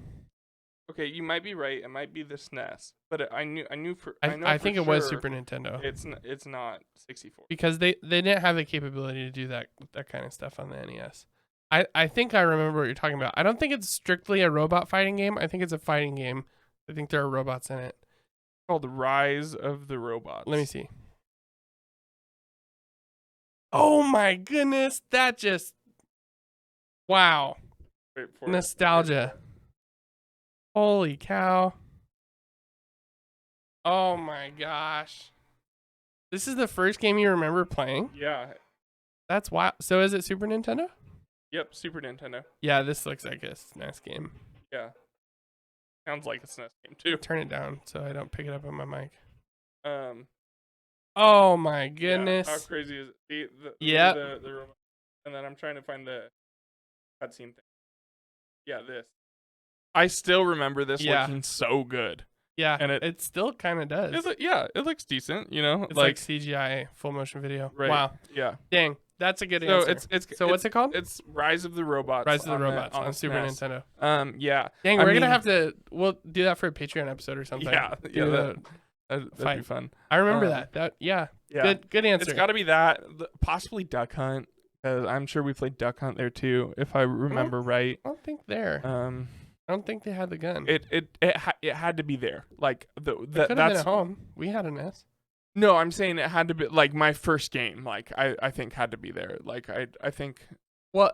[SPEAKER 2] Okay, you might be right. It might be the SNES, but I know
[SPEAKER 1] I think
[SPEAKER 2] for
[SPEAKER 1] it was
[SPEAKER 2] sure
[SPEAKER 1] Super Nintendo.
[SPEAKER 2] It's not 64
[SPEAKER 1] because they didn't have the capability to do that kind of stuff on the NES. I think I remember what you're talking about. I don't think it's strictly a robot fighting game. I think it's a fighting game. I think there are robots in it.
[SPEAKER 2] Called Rise of the Robots.
[SPEAKER 1] Let me see. Oh my goodness, that just wow. Nostalgia. Holy cow. Oh my gosh. This is the first game you remember playing?
[SPEAKER 2] Yeah.
[SPEAKER 1] That's wild. So is it Super Nintendo?
[SPEAKER 2] Yep, Super Nintendo.
[SPEAKER 1] Yeah, this looks like a SNES game.
[SPEAKER 2] Yeah. Sounds like a SNES game too.
[SPEAKER 1] Turn it down so I don't pick it up on my mic. Oh my goodness.
[SPEAKER 2] Yeah, how crazy is it?
[SPEAKER 1] Yeah.
[SPEAKER 2] The robot. And then I'm trying to find the cutscene thing. Yeah, this. I still remember this looking so good.
[SPEAKER 1] Yeah,
[SPEAKER 2] and
[SPEAKER 1] it still kind of does.
[SPEAKER 2] It looks decent, you know?
[SPEAKER 1] It's like CGI full motion video.
[SPEAKER 2] Right.
[SPEAKER 1] Wow.
[SPEAKER 2] Yeah.
[SPEAKER 1] Dang, that's a good answer. So what's it called?
[SPEAKER 2] It's Rise of the Robots.
[SPEAKER 1] Rise of the Robots on Super Nintendo.
[SPEAKER 2] Yeah.
[SPEAKER 1] Dang, we're gonna have to. We'll do that for a Patreon episode or something.
[SPEAKER 2] Yeah. That'd be fun.
[SPEAKER 1] I remember that. Yeah. Good answer.
[SPEAKER 2] It's got to be that. Possibly Duck Hunt. I'm sure we played Duck Hunt there too, if I remember right.
[SPEAKER 1] I don't think there. I don't think they had the gun.
[SPEAKER 2] It had to be there. Like
[SPEAKER 1] it could have been at home. We had an S.
[SPEAKER 2] No, I'm saying it had to be like my first game. Like I think had to be there. Like I think.
[SPEAKER 1] Well,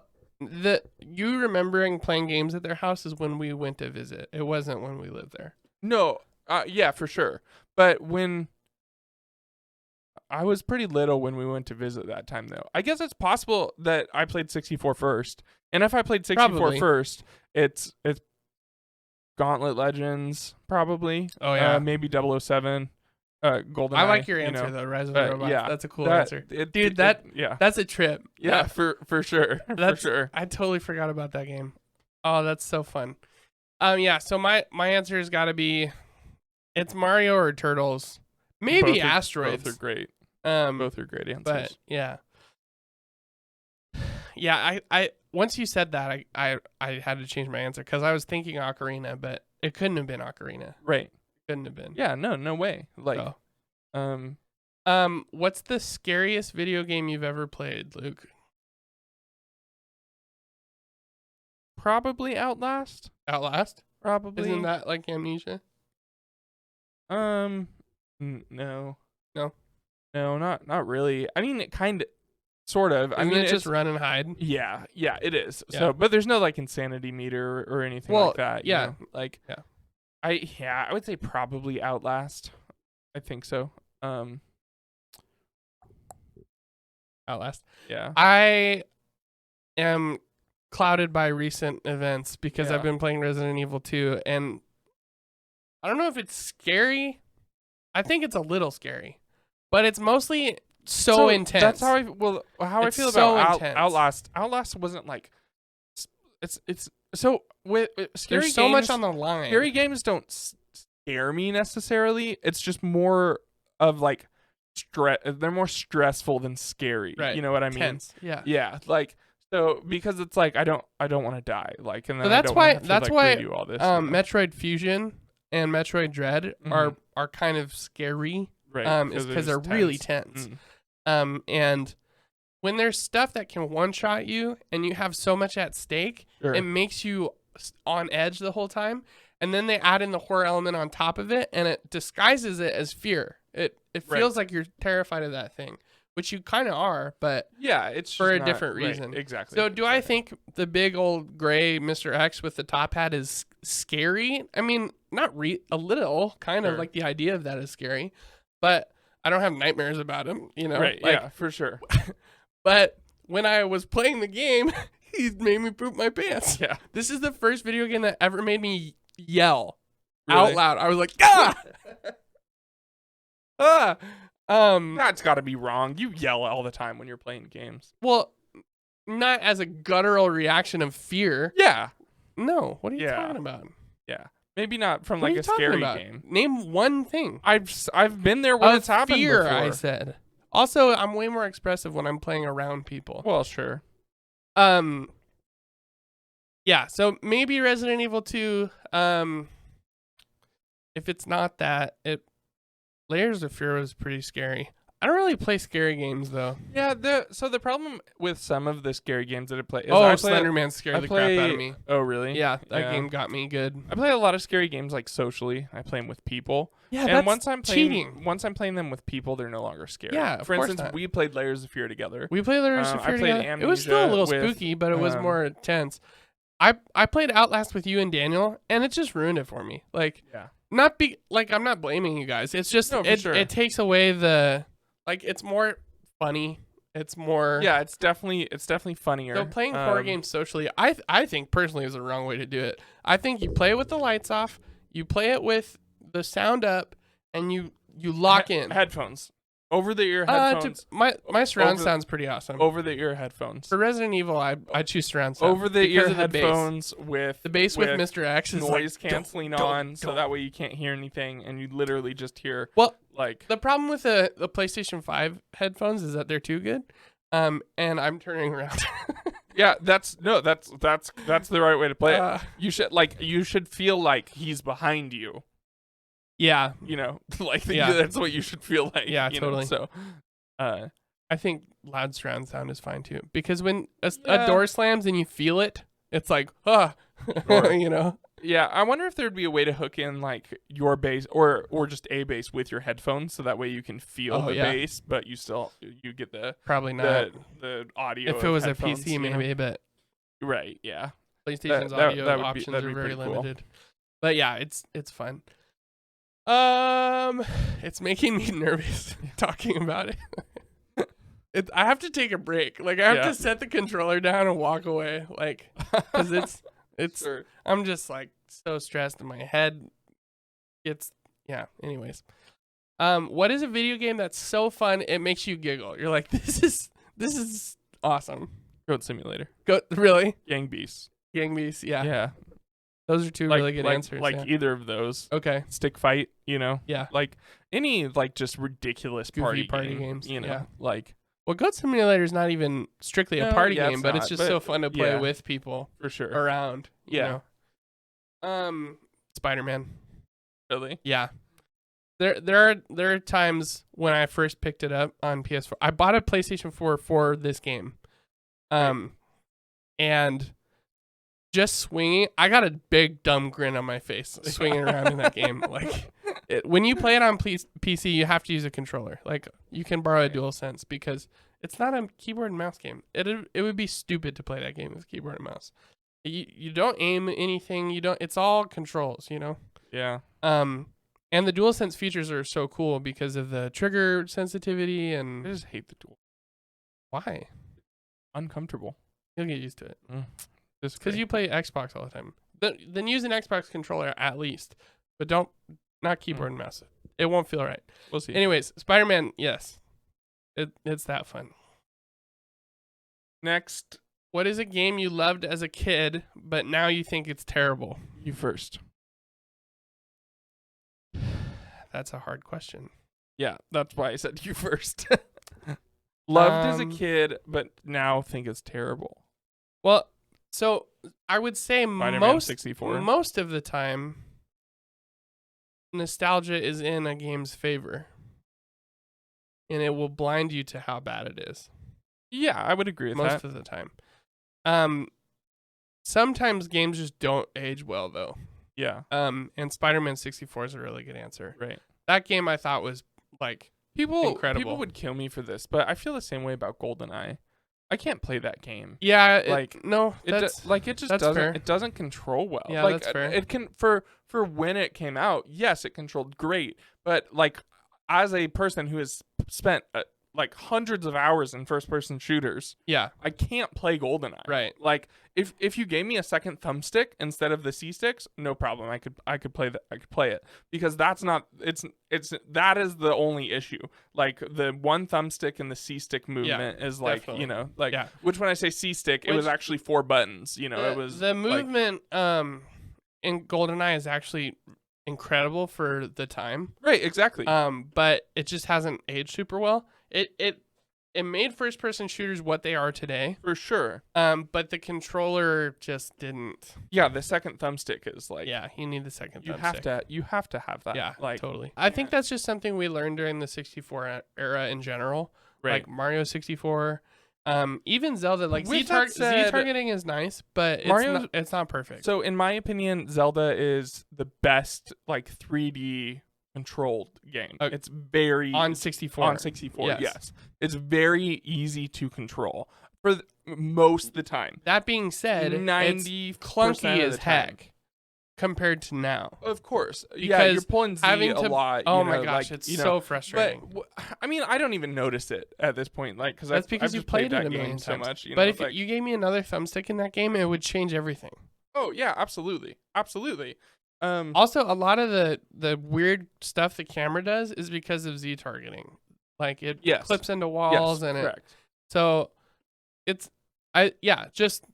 [SPEAKER 1] you remembering playing games at their house is when we went to visit. It wasn't when we lived there.
[SPEAKER 2] No. Yeah, for sure. But when I was pretty little when we went to visit that time, though. I guess it's possible that I played 64 first. And if I played 64
[SPEAKER 1] probably.
[SPEAKER 2] First, it's Gauntlet Legends, probably.
[SPEAKER 1] Oh, yeah.
[SPEAKER 2] Maybe 007, GoldenEye.
[SPEAKER 1] I like your answer, though, Rise of the Robots. Yeah, that's a cool answer. Dude, that's a trip.
[SPEAKER 2] Yeah, for sure. For sure.
[SPEAKER 1] I totally forgot about that game. Oh, that's so fun. Yeah, so my answer has got to be, it's Mario or Turtles. Maybe Asteroids.
[SPEAKER 2] Both are great. Both are great answers.
[SPEAKER 1] But yeah. Yeah, I once you said that, I had to change my answer because I was thinking Ocarina, but it couldn't have been Ocarina.
[SPEAKER 2] Right.
[SPEAKER 1] Couldn't have been.
[SPEAKER 2] Yeah, no way. Like
[SPEAKER 1] what's the scariest video game you've ever played, Luke?
[SPEAKER 2] Probably Outlast.
[SPEAKER 1] Outlast?
[SPEAKER 2] Probably.
[SPEAKER 1] Isn't that like Amnesia?
[SPEAKER 2] No. No, not really. I mean, it kind of, sort of.
[SPEAKER 1] I mean, it's just run and hide.
[SPEAKER 2] Yeah, it is.
[SPEAKER 1] Yeah.
[SPEAKER 2] So, but there's no like insanity meter or anything like that.
[SPEAKER 1] Yeah.
[SPEAKER 2] You know? Like, I would say probably Outlast. I think so.
[SPEAKER 1] Outlast.
[SPEAKER 2] Yeah.
[SPEAKER 1] I am clouded by recent events because I've been playing Resident Evil 2, and I don't know if it's scary. I think it's a little scary, but it's mostly so intense.
[SPEAKER 2] That's how I feel about Outlast. Outlast wasn't like it's so with scary
[SPEAKER 1] There's so
[SPEAKER 2] games,
[SPEAKER 1] much on the line.
[SPEAKER 2] Scary games don't scare me necessarily. It's just more of like stress. They're more stressful than scary.
[SPEAKER 1] Right.
[SPEAKER 2] You know what I mean?
[SPEAKER 1] Tense. Yeah.
[SPEAKER 2] Yeah. Like so because it's like I don't want to die. Like and then
[SPEAKER 1] so that's why
[SPEAKER 2] do all this.
[SPEAKER 1] Metroid Fusion and Metroid Dread are kind of scary.
[SPEAKER 2] Right.
[SPEAKER 1] Is because they're really tense. And when there's stuff that can one-shot you and you have so much at stake, it makes you on edge the whole time. And then they add in the horror element on top of it, and it disguises it as fear. It feels like you're terrified of that thing, which you kind of are, but
[SPEAKER 2] it's
[SPEAKER 1] for a
[SPEAKER 2] not,
[SPEAKER 1] different reason.
[SPEAKER 2] Right, exactly.
[SPEAKER 1] So do I think the big old gray Mr. X with the top hat is scary? I mean, not a little, kind of like the idea of that is scary, but I don't have nightmares about him, you know?
[SPEAKER 2] Right,
[SPEAKER 1] Like,
[SPEAKER 2] yeah, for sure.
[SPEAKER 1] But when I was playing the game, he made me poop my pants.
[SPEAKER 2] Yeah.
[SPEAKER 1] This is the first video game that ever made me yell
[SPEAKER 2] Really?
[SPEAKER 1] out loud. I was like, ah! ah!
[SPEAKER 2] That's got to be wrong. You yell all the time when you're playing games.
[SPEAKER 1] Well, not as a guttural reaction of fear.
[SPEAKER 2] Yeah.
[SPEAKER 1] No, what are you
[SPEAKER 2] Yeah.
[SPEAKER 1] talking about?
[SPEAKER 2] Yeah. Maybe not from
[SPEAKER 1] What are
[SPEAKER 2] like
[SPEAKER 1] you
[SPEAKER 2] a
[SPEAKER 1] talking
[SPEAKER 2] scary
[SPEAKER 1] about?
[SPEAKER 2] game.
[SPEAKER 1] Name one thing.
[SPEAKER 2] I've been there when
[SPEAKER 1] Of
[SPEAKER 2] it's happened
[SPEAKER 1] fear,
[SPEAKER 2] before.
[SPEAKER 1] I said. Also, I'm way more expressive when I'm playing around people.
[SPEAKER 2] Well, sure.
[SPEAKER 1] Yeah, so maybe Resident Evil 2. If it's not that, Layers of Fear was pretty scary. I don't really play scary games though.
[SPEAKER 2] Yeah, so the problem with some of the scary games that I play is
[SPEAKER 1] Slender Man scared the crap out of me.
[SPEAKER 2] Oh, really?
[SPEAKER 1] Yeah, that game got me good.
[SPEAKER 2] I play a lot of scary games like socially. I play them with people.
[SPEAKER 1] Yeah,
[SPEAKER 2] and
[SPEAKER 1] that's
[SPEAKER 2] once I'm
[SPEAKER 1] cheating.
[SPEAKER 2] Once I'm playing them with people, they're no longer scary.
[SPEAKER 1] Yeah, of
[SPEAKER 2] For
[SPEAKER 1] course
[SPEAKER 2] instance,
[SPEAKER 1] not.
[SPEAKER 2] we played Layers of Fear together.
[SPEAKER 1] We played Layers of
[SPEAKER 2] I
[SPEAKER 1] Fear
[SPEAKER 2] played
[SPEAKER 1] together. It was still a little
[SPEAKER 2] Amnesia with,
[SPEAKER 1] spooky, but it was more intense. I played Outlast with you and Daniel, and it just ruined it for me. Like,
[SPEAKER 2] yeah.
[SPEAKER 1] I'm not blaming you guys. It's just
[SPEAKER 2] No, for sure.
[SPEAKER 1] It takes away the it's more funny. It's more
[SPEAKER 2] it's definitely funnier.
[SPEAKER 1] So playing horror games socially, I think personally is the wrong way to do it. I think you play it with the lights off, you play it with the sound up, and you lock in
[SPEAKER 2] headphones. Over the ear headphones.
[SPEAKER 1] My surround sound's pretty awesome.
[SPEAKER 2] Over the ear headphones.
[SPEAKER 1] For Resident Evil, I choose surround sound.
[SPEAKER 2] Over the
[SPEAKER 1] because
[SPEAKER 2] ear
[SPEAKER 1] of the bass.
[SPEAKER 2] headphones with
[SPEAKER 1] The bass with Mr. X is
[SPEAKER 2] noise
[SPEAKER 1] like,
[SPEAKER 2] canceling on, so that way you can't hear anything, and you literally just hear.
[SPEAKER 1] Well,
[SPEAKER 2] like
[SPEAKER 1] the problem with the PlayStation 5 headphones is that they're too good. And I'm turning around.
[SPEAKER 2] yeah, that's the right way to play it. You should feel like he's behind you.
[SPEAKER 1] Yeah,
[SPEAKER 2] You know, that's what you should feel like.
[SPEAKER 1] Yeah,
[SPEAKER 2] you
[SPEAKER 1] totally.
[SPEAKER 2] Know? So,
[SPEAKER 1] I think loud surround sound is fine too, because when a door slams and you feel it, it's like, you know.
[SPEAKER 2] Yeah, I wonder if there'd be a way to hook in like your bass or just a bass with your headphones, so that way you can feel the bass, but you get the
[SPEAKER 1] probably not
[SPEAKER 2] the audio.
[SPEAKER 1] If it was a
[SPEAKER 2] headphones,
[SPEAKER 1] PC, maybe, but
[SPEAKER 2] right, yeah.
[SPEAKER 1] PlayStation's audio options are very limited. Cool. But yeah, it's fun. It's making me nervous talking about it. I have to take a break. Like I have to set the controller down and walk away. Like, because it's.
[SPEAKER 2] Sure.
[SPEAKER 1] I'm just like so stressed in my head. Anyways. What is a video game that's so fun it makes you giggle? You're like, this is awesome.
[SPEAKER 2] Goat Simulator.
[SPEAKER 1] Really?
[SPEAKER 2] Gang Beasts.
[SPEAKER 1] Gang Beasts. Yeah.
[SPEAKER 2] Yeah.
[SPEAKER 1] Those are two really good answers.
[SPEAKER 2] Either of those.
[SPEAKER 1] Okay.
[SPEAKER 2] Stick fight, you know?
[SPEAKER 1] Yeah.
[SPEAKER 2] Like any just ridiculous
[SPEAKER 1] Goofy
[SPEAKER 2] party
[SPEAKER 1] games.
[SPEAKER 2] You know?
[SPEAKER 1] Yeah.
[SPEAKER 2] Like
[SPEAKER 1] well, Goat Simulator is not even strictly a party game, but it's just so fun to play with people
[SPEAKER 2] for sure
[SPEAKER 1] around.
[SPEAKER 2] Yeah.
[SPEAKER 1] You know? Spider-Man.
[SPEAKER 2] Really?
[SPEAKER 1] Yeah. There are times when I first picked it up on PS4. I bought a PlayStation 4 for this game. And just swinging, I got a big dumb grin on my face swinging around in that game. Like when you play it on PC, you have to use a controller. Like you can borrow a DualSense because it's not a keyboard and mouse game. It would be stupid to play that game with keyboard and mouse. You don't aim anything. It's all controls, you know?
[SPEAKER 2] Yeah.
[SPEAKER 1] And the DualSense features are so cool because of the trigger sensitivity and
[SPEAKER 2] I just hate the Dual.
[SPEAKER 1] Why?
[SPEAKER 2] Uncomfortable.
[SPEAKER 1] You'll get used to it.
[SPEAKER 2] Just
[SPEAKER 1] because you play Xbox all the time. Then use an Xbox controller at least, but not keyboard and mouse. It won't feel right.
[SPEAKER 2] We'll see.
[SPEAKER 1] Anyways, Spider-Man, yes, it's that fun.
[SPEAKER 2] Next,
[SPEAKER 1] what is a game you loved as a kid, but now you think it's terrible?
[SPEAKER 2] You first.
[SPEAKER 1] That's a hard question.
[SPEAKER 2] Yeah, that's why I said you first. Loved as a kid, but now think it's terrible.
[SPEAKER 1] Well, so I would say
[SPEAKER 2] Spider-Man 64.
[SPEAKER 1] most of the time, nostalgia is in a game's favor, and it will blind you to how bad it is.
[SPEAKER 2] Yeah, I would agree with that.
[SPEAKER 1] Most of the time. Sometimes games just don't age well, though.
[SPEAKER 2] Yeah.
[SPEAKER 1] And Spider-Man 64 is a really good answer.
[SPEAKER 2] Right.
[SPEAKER 1] That game I thought was incredible.
[SPEAKER 2] People would kill me for this, but I feel the same way about GoldenEye. I can't play that game.
[SPEAKER 1] Yeah,
[SPEAKER 2] it doesn't control well.
[SPEAKER 1] Yeah,
[SPEAKER 2] like,
[SPEAKER 1] that's fair.
[SPEAKER 2] It can for when it came out, yes, it controlled great, but like as a person who has spent like hundreds of hours in first-person shooters,
[SPEAKER 1] Yeah.
[SPEAKER 2] I can't play GoldenEye.
[SPEAKER 1] Right.
[SPEAKER 2] Like if you gave me a second thumbstick instead of the C sticks, no problem. I could play that. I could play it because that's not. That is the only issue. Like the one thumbstick and the C stick movement is like
[SPEAKER 1] definitely.
[SPEAKER 2] like which when I say C stick, it was actually 4 buttons. It was
[SPEAKER 1] the movement in GoldenEye is actually incredible for the time.
[SPEAKER 2] Right. Exactly.
[SPEAKER 1] But it just hasn't aged super well. It made first person shooters what they are today.
[SPEAKER 2] For sure.
[SPEAKER 1] But the controller just didn't.
[SPEAKER 2] Yeah, the second thumbstick is like.
[SPEAKER 1] Yeah, you need the second
[SPEAKER 2] You
[SPEAKER 1] thumbstick.
[SPEAKER 2] You have to have that.
[SPEAKER 1] Yeah,
[SPEAKER 2] like
[SPEAKER 1] totally. I think that's just something we learned during the 64 era in general.
[SPEAKER 2] Right.
[SPEAKER 1] Like Mario 64. Even Zelda, like
[SPEAKER 2] With that said,
[SPEAKER 1] Z-targeting is nice, but it's not perfect.
[SPEAKER 2] So in my opinion, Zelda is the best like 3D controlled game. It's very
[SPEAKER 1] on 64.
[SPEAKER 2] On 64, yes. It's very easy to control for most of the time.
[SPEAKER 1] That being said,
[SPEAKER 2] 90%
[SPEAKER 1] it's clunky
[SPEAKER 2] of
[SPEAKER 1] as
[SPEAKER 2] the time.
[SPEAKER 1] heck compared to now.
[SPEAKER 2] Of course.
[SPEAKER 1] Because
[SPEAKER 2] yeah, you're pulling Z
[SPEAKER 1] having
[SPEAKER 2] a
[SPEAKER 1] to,
[SPEAKER 2] lot.
[SPEAKER 1] Oh
[SPEAKER 2] you
[SPEAKER 1] my
[SPEAKER 2] know,
[SPEAKER 1] gosh,
[SPEAKER 2] like,
[SPEAKER 1] it's so frustrating.
[SPEAKER 2] But I mean, I don't even notice it at this point, like because
[SPEAKER 1] that's because
[SPEAKER 2] I've
[SPEAKER 1] you
[SPEAKER 2] just
[SPEAKER 1] played
[SPEAKER 2] that
[SPEAKER 1] it a million
[SPEAKER 2] game
[SPEAKER 1] times
[SPEAKER 2] so much.
[SPEAKER 1] But if
[SPEAKER 2] like,
[SPEAKER 1] you gave me another thumbstick in that game, it would change everything.
[SPEAKER 2] Oh yeah, absolutely.
[SPEAKER 1] Also, a lot of the weird stuff the camera does is because of Z targeting. Like it clips into walls and
[SPEAKER 2] correct.
[SPEAKER 1] So it's just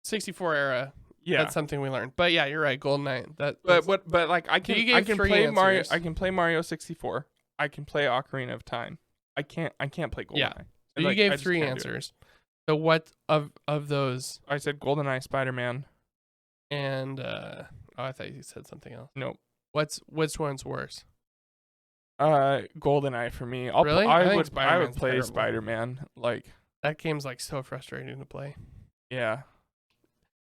[SPEAKER 1] 64 era.
[SPEAKER 2] Yeah,
[SPEAKER 1] that's something we learned. But yeah, you're right. GoldenEye.
[SPEAKER 2] But like I can play
[SPEAKER 1] answers.
[SPEAKER 2] Mario. I can play Mario 64. I can play Ocarina of Time. I can't play GoldenEye.
[SPEAKER 1] Yeah. So you gave 3 answers. So what of those?
[SPEAKER 2] I said GoldenEye, Spider-Man,
[SPEAKER 1] and I thought you said something else.
[SPEAKER 2] Nope.
[SPEAKER 1] Which one's worse?
[SPEAKER 2] GoldenEye for me.
[SPEAKER 1] Really?
[SPEAKER 2] I would play
[SPEAKER 1] terrible.
[SPEAKER 2] Spider-Man. Like
[SPEAKER 1] that game's like so frustrating to play.
[SPEAKER 2] Yeah.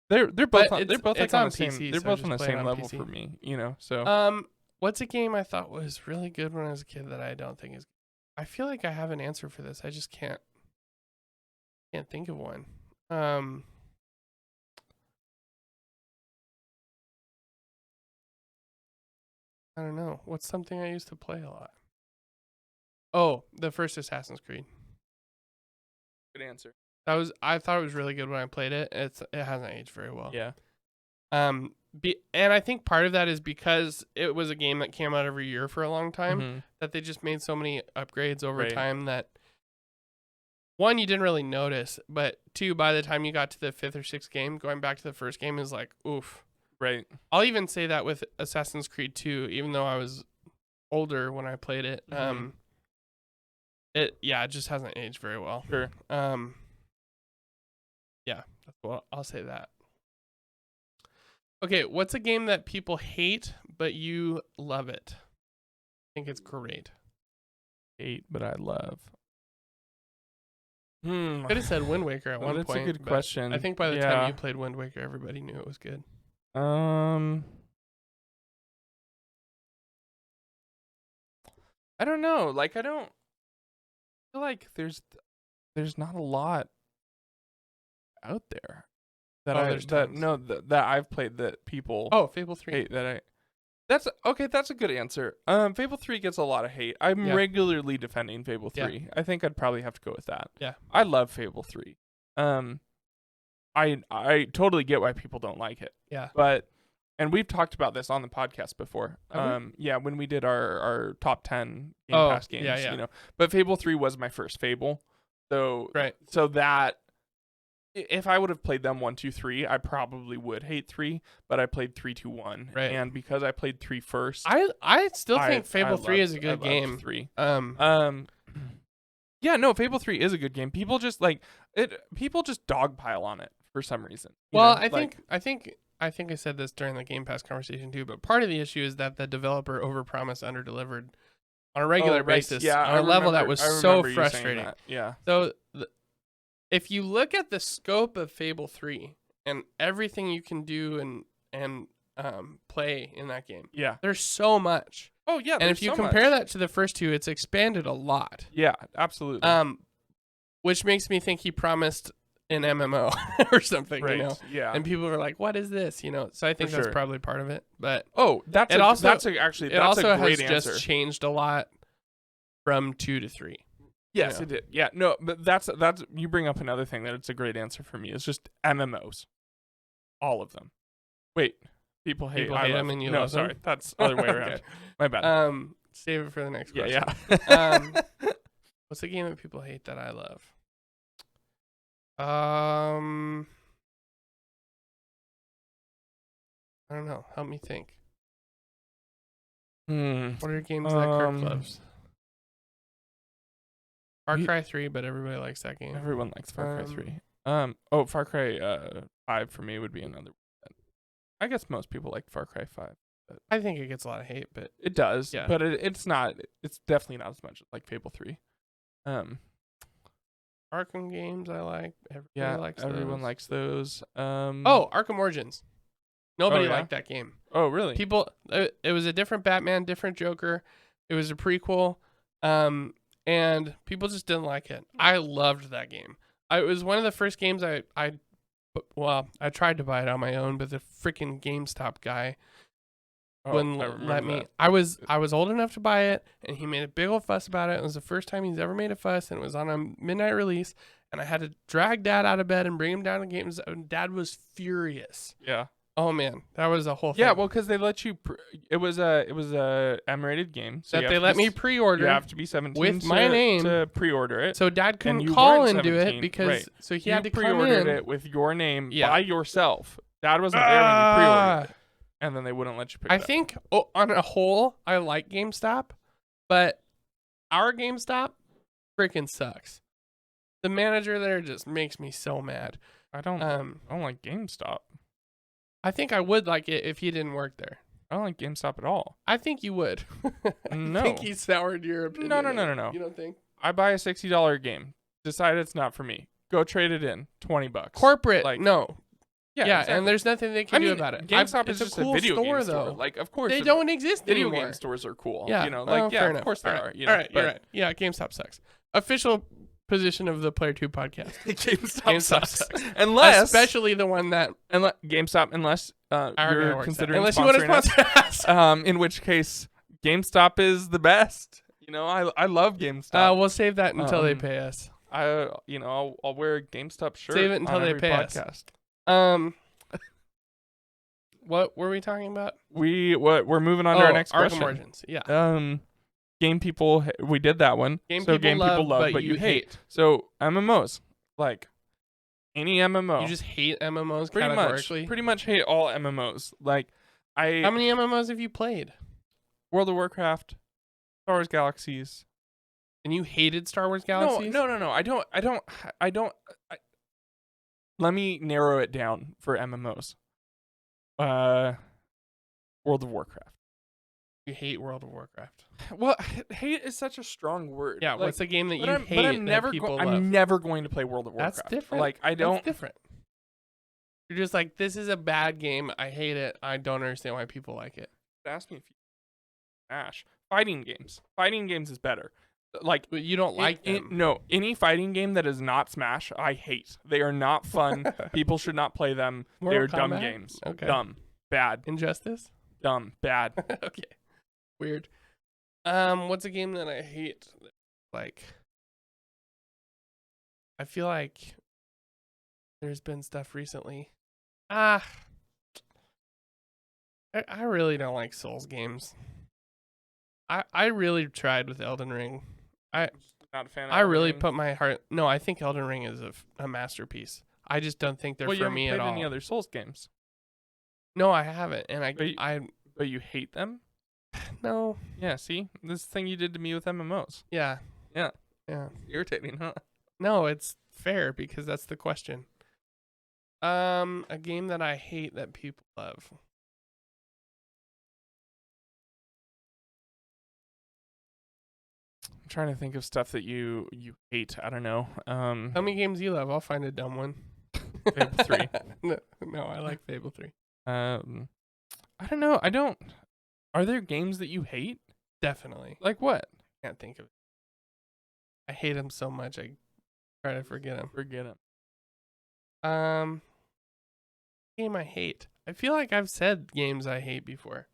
[SPEAKER 2] They're both on
[SPEAKER 1] the
[SPEAKER 2] same
[SPEAKER 1] PC,
[SPEAKER 2] they're
[SPEAKER 1] so
[SPEAKER 2] both
[SPEAKER 1] just
[SPEAKER 2] on the
[SPEAKER 1] play it
[SPEAKER 2] same
[SPEAKER 1] on
[SPEAKER 2] level
[SPEAKER 1] PC.
[SPEAKER 2] for me, so
[SPEAKER 1] What's a game I thought was really good when I was a kid that I don't think is I feel like I have an answer for this. I just can't think of one. I don't know. What's something I used to play a lot? Oh, the first Assassin's Creed.
[SPEAKER 2] good answer.
[SPEAKER 1] I thought it was really good when I played it. It hasn't aged very well.
[SPEAKER 2] Yeah.
[SPEAKER 1] And I think part of that is because it was a game that came out every year for a long time,
[SPEAKER 2] Mm-hmm.
[SPEAKER 1] that they just made so many upgrades over
[SPEAKER 2] Right.
[SPEAKER 1] time that one, you didn't really notice, but two, by the time you got to the 5th or 6th game, going back to the first game is like, oof.
[SPEAKER 2] Right.
[SPEAKER 1] I'll even say that with Assassin's Creed 2, even though I was older when I played it.
[SPEAKER 2] Mhm.
[SPEAKER 1] It just hasn't aged very well.
[SPEAKER 2] Sure.
[SPEAKER 1] Yeah, I'll say that. Okay, what's a game that people hate but you love it? I think it's great.
[SPEAKER 2] Hate, but I love.
[SPEAKER 1] Could have said Wind Waker at one
[SPEAKER 2] That's
[SPEAKER 1] point.
[SPEAKER 2] a good
[SPEAKER 1] but
[SPEAKER 2] question.
[SPEAKER 1] I think by the time you played Wind Waker, everybody knew it was good.
[SPEAKER 2] I don't know. Like I don't feel like there's not a lot out there that that I've played that people
[SPEAKER 1] Fable 3.
[SPEAKER 2] hate That's okay, that's a good answer. Fable 3 gets a lot of hate. I'm regularly defending Fable 3.
[SPEAKER 1] Yeah.
[SPEAKER 2] I think I'd probably have to go with that.
[SPEAKER 1] Yeah.
[SPEAKER 2] I love Fable 3. I totally get why people don't like it.
[SPEAKER 1] Yeah.
[SPEAKER 2] And we've talked about this on the podcast before. Yeah, when we did our top 10 Game Pass games,
[SPEAKER 1] yeah.
[SPEAKER 2] But Fable 3 was my first Fable. So
[SPEAKER 1] Right.
[SPEAKER 2] So that if I would have played them 1, 2, 3, I probably would hate 3, but I played 3, 2, 1.
[SPEAKER 1] Right.
[SPEAKER 2] And because I played 3 first,
[SPEAKER 1] I still think Fable 3 is a good game.
[SPEAKER 2] 3.
[SPEAKER 1] Yeah,
[SPEAKER 2] no, Fable 3 is a good game. People just people just dogpile on it for some reason.
[SPEAKER 1] I think I said this during the Game Pass conversation too, but part of the issue is that the developer overpromised, underdelivered on a regular basis on a level that was so frustrating.
[SPEAKER 2] Yeah.
[SPEAKER 1] So if you look at the scope of Fable 3 and everything you can do and play in that game, there's so much.
[SPEAKER 2] Oh yeah,
[SPEAKER 1] and if you compare that to the first two, it's expanded a lot.
[SPEAKER 2] Yeah, absolutely.
[SPEAKER 1] Which makes me think he promised an MMO or something,
[SPEAKER 2] right. Yeah.
[SPEAKER 1] And people were like, "What is this?" So I think that's probably part of it. But
[SPEAKER 2] that's a great answer.
[SPEAKER 1] Just changed a lot from 2 to 3.
[SPEAKER 2] Yes,
[SPEAKER 1] Yeah.
[SPEAKER 2] it did. Yeah, no, but that's you bring up another thing that it's a great answer for me. It's just MMOs, all of them. Wait, people hate.
[SPEAKER 1] People
[SPEAKER 2] I
[SPEAKER 1] hate
[SPEAKER 2] love,
[SPEAKER 1] them and you
[SPEAKER 2] no,
[SPEAKER 1] love them?
[SPEAKER 2] sorry, that's other way around.
[SPEAKER 1] Okay.
[SPEAKER 2] My bad.
[SPEAKER 1] Save it for the next
[SPEAKER 2] Yeah,
[SPEAKER 1] question.
[SPEAKER 2] yeah.
[SPEAKER 1] What's a game that people hate that I love? I don't know. Help me think. What are games that Kirk loves? Far Cry 3, but everybody likes that game.
[SPEAKER 2] Everyone likes Far Cry 3. Far Cry 5 for me would be another one. I guess most people like Far Cry 5. But
[SPEAKER 1] I think it gets a lot of hate, but
[SPEAKER 2] it does.
[SPEAKER 1] Yeah.
[SPEAKER 2] But it's not. It's definitely not as much like Fable 3.
[SPEAKER 1] Arkham games I like. Everybody
[SPEAKER 2] Yeah,
[SPEAKER 1] likes
[SPEAKER 2] everyone
[SPEAKER 1] those.
[SPEAKER 2] likes those.
[SPEAKER 1] Arkham Origins. Nobody
[SPEAKER 2] yeah?
[SPEAKER 1] liked that game.
[SPEAKER 2] Oh, really?
[SPEAKER 1] People, it was a different Batman, different Joker. It was a prequel, and people just didn't like it. I loved that game. It was one of the first games I tried to buy it on my own, but the freaking GameStop guy wouldn't let me.
[SPEAKER 2] That.
[SPEAKER 1] I was old enough to buy it, and he made a big old fuss about it. It was the first time he's ever made a fuss, and it was on a midnight release. And I had to drag Dad out of bed and bring him down to games. And Dad was furious.
[SPEAKER 2] Yeah.
[SPEAKER 1] Oh man, that was a whole thing.
[SPEAKER 2] Yeah, well, because they let you. It was a M-rated game, so
[SPEAKER 1] that they let me pre-order.
[SPEAKER 2] You have to be 17
[SPEAKER 1] with my name
[SPEAKER 2] to pre-order it.
[SPEAKER 1] So Dad couldn't
[SPEAKER 2] you
[SPEAKER 1] call
[SPEAKER 2] weren't
[SPEAKER 1] and do it
[SPEAKER 2] 17,
[SPEAKER 1] because
[SPEAKER 2] right.
[SPEAKER 1] so he
[SPEAKER 2] you
[SPEAKER 1] had to come
[SPEAKER 2] pre-ordered
[SPEAKER 1] in.
[SPEAKER 2] it with your name
[SPEAKER 1] Yeah.
[SPEAKER 2] by yourself. Dad wasn't there when you pre-ordered it, and then they wouldn't let you pick it
[SPEAKER 1] I
[SPEAKER 2] up.
[SPEAKER 1] think on a whole, I like GameStop, but our GameStop freaking sucks. The manager there just makes me so mad.
[SPEAKER 2] I don't like GameStop.
[SPEAKER 1] I think I would like it if he didn't work there.
[SPEAKER 2] I don't like GameStop at all.
[SPEAKER 1] I think you would.
[SPEAKER 2] No.
[SPEAKER 1] I think he soured your opinion.
[SPEAKER 2] No.
[SPEAKER 1] You don't think?
[SPEAKER 2] I buy a $60 game. Decide it's not for me. Go trade it in. $20.
[SPEAKER 1] Corporate,
[SPEAKER 2] Like,
[SPEAKER 1] no. Yeah,
[SPEAKER 2] exactly.
[SPEAKER 1] and there's nothing they can do about it.
[SPEAKER 2] GameStop is
[SPEAKER 1] it's
[SPEAKER 2] just
[SPEAKER 1] a cool
[SPEAKER 2] a video
[SPEAKER 1] store,
[SPEAKER 2] game store.
[SPEAKER 1] though.
[SPEAKER 2] Like, of course,
[SPEAKER 1] They don't exist
[SPEAKER 2] video
[SPEAKER 1] anymore.
[SPEAKER 2] game stores are cool.
[SPEAKER 1] Yeah,
[SPEAKER 2] You know, like,
[SPEAKER 1] fair
[SPEAKER 2] of
[SPEAKER 1] enough.
[SPEAKER 2] course they
[SPEAKER 1] All
[SPEAKER 2] are.
[SPEAKER 1] right.
[SPEAKER 2] You know,
[SPEAKER 1] All right, you're right. Yeah, GameStop sucks. Official position of the Player 2 podcast.
[SPEAKER 2] GameStop sucks.
[SPEAKER 1] Especially the one that
[SPEAKER 2] GameStop, unless you're considering
[SPEAKER 1] unless you want to
[SPEAKER 2] sponsoring
[SPEAKER 1] sponsor us.
[SPEAKER 2] in which case GameStop is the best. You know, I love GameStop.
[SPEAKER 1] We'll save that until they pay us.
[SPEAKER 2] I'll wear a GameStop shirt.
[SPEAKER 1] Save it until
[SPEAKER 2] on
[SPEAKER 1] they
[SPEAKER 2] every
[SPEAKER 1] pay
[SPEAKER 2] podcast.
[SPEAKER 1] us. What were we talking about?
[SPEAKER 2] We're moving on to our next
[SPEAKER 1] Arkham
[SPEAKER 2] question.
[SPEAKER 1] Origins. Yeah.
[SPEAKER 2] Game people, we did that one.
[SPEAKER 1] Game
[SPEAKER 2] people
[SPEAKER 1] love,
[SPEAKER 2] but you hate. So MMOs, like any MMO.
[SPEAKER 1] You just hate MMOs
[SPEAKER 2] pretty
[SPEAKER 1] categorically?
[SPEAKER 2] Pretty much hate all MMOs. Like
[SPEAKER 1] How many MMOs have you played?
[SPEAKER 2] World of Warcraft, Star Wars Galaxies.
[SPEAKER 1] And you hated Star Wars Galaxies?
[SPEAKER 2] No. I don't. Let me narrow it down for MMOs. World of Warcraft.
[SPEAKER 1] You hate World of Warcraft.
[SPEAKER 2] Well, hate is such a strong word.
[SPEAKER 1] Yeah,
[SPEAKER 2] like,
[SPEAKER 1] what's the game that you hate?
[SPEAKER 2] But I'm never
[SPEAKER 1] love?
[SPEAKER 2] I'm never going to play World of Warcraft.
[SPEAKER 1] That's different.
[SPEAKER 2] Like I don't.
[SPEAKER 1] That's different. You're just like, this is a bad game. I hate it. I don't understand why people like it.
[SPEAKER 2] Ask me if you Smash. Fighting games. Fighting games is better. Like,
[SPEAKER 1] but you don't like them.
[SPEAKER 2] No, any fighting game that is not Smash, I hate. They are not fun. People should not play them. They're dumb games.
[SPEAKER 1] Okay.
[SPEAKER 2] Dumb. Bad.
[SPEAKER 1] Injustice?
[SPEAKER 2] Dumb. Bad.
[SPEAKER 1] Okay. Weird. What's a game that I hate? Like, I feel like there's been stuff recently. I really don't like Souls games. I really tried with Elden Ring.
[SPEAKER 2] Not a fan of
[SPEAKER 1] I
[SPEAKER 2] Elden
[SPEAKER 1] really
[SPEAKER 2] Ring.
[SPEAKER 1] put my heart. No, I think Elden Ring is a masterpiece. I just don't think they're for me at all.
[SPEAKER 2] You haven't played any other Souls games?
[SPEAKER 1] No, I haven't, and
[SPEAKER 2] But you hate them?
[SPEAKER 1] No.
[SPEAKER 2] Yeah, see? This thing you did to me with MMOs.
[SPEAKER 1] Yeah.
[SPEAKER 2] Yeah.
[SPEAKER 1] Yeah.
[SPEAKER 2] Irritating, huh?
[SPEAKER 1] No, it's fair because that's the question. A game that I hate that people love.
[SPEAKER 2] I'm trying to think of stuff that you hate. I don't know.
[SPEAKER 1] How many games you love? I'll find a dumb one.
[SPEAKER 2] Fable 3.
[SPEAKER 1] No, I like Fable 3.
[SPEAKER 2] I don't know. Are there games that you hate?
[SPEAKER 1] Definitely.
[SPEAKER 2] Like what?
[SPEAKER 1] Can't think of it. I hate them so much. I try to forget them.
[SPEAKER 2] Forget them.
[SPEAKER 1] Game I hate. I feel like I've said games I hate before.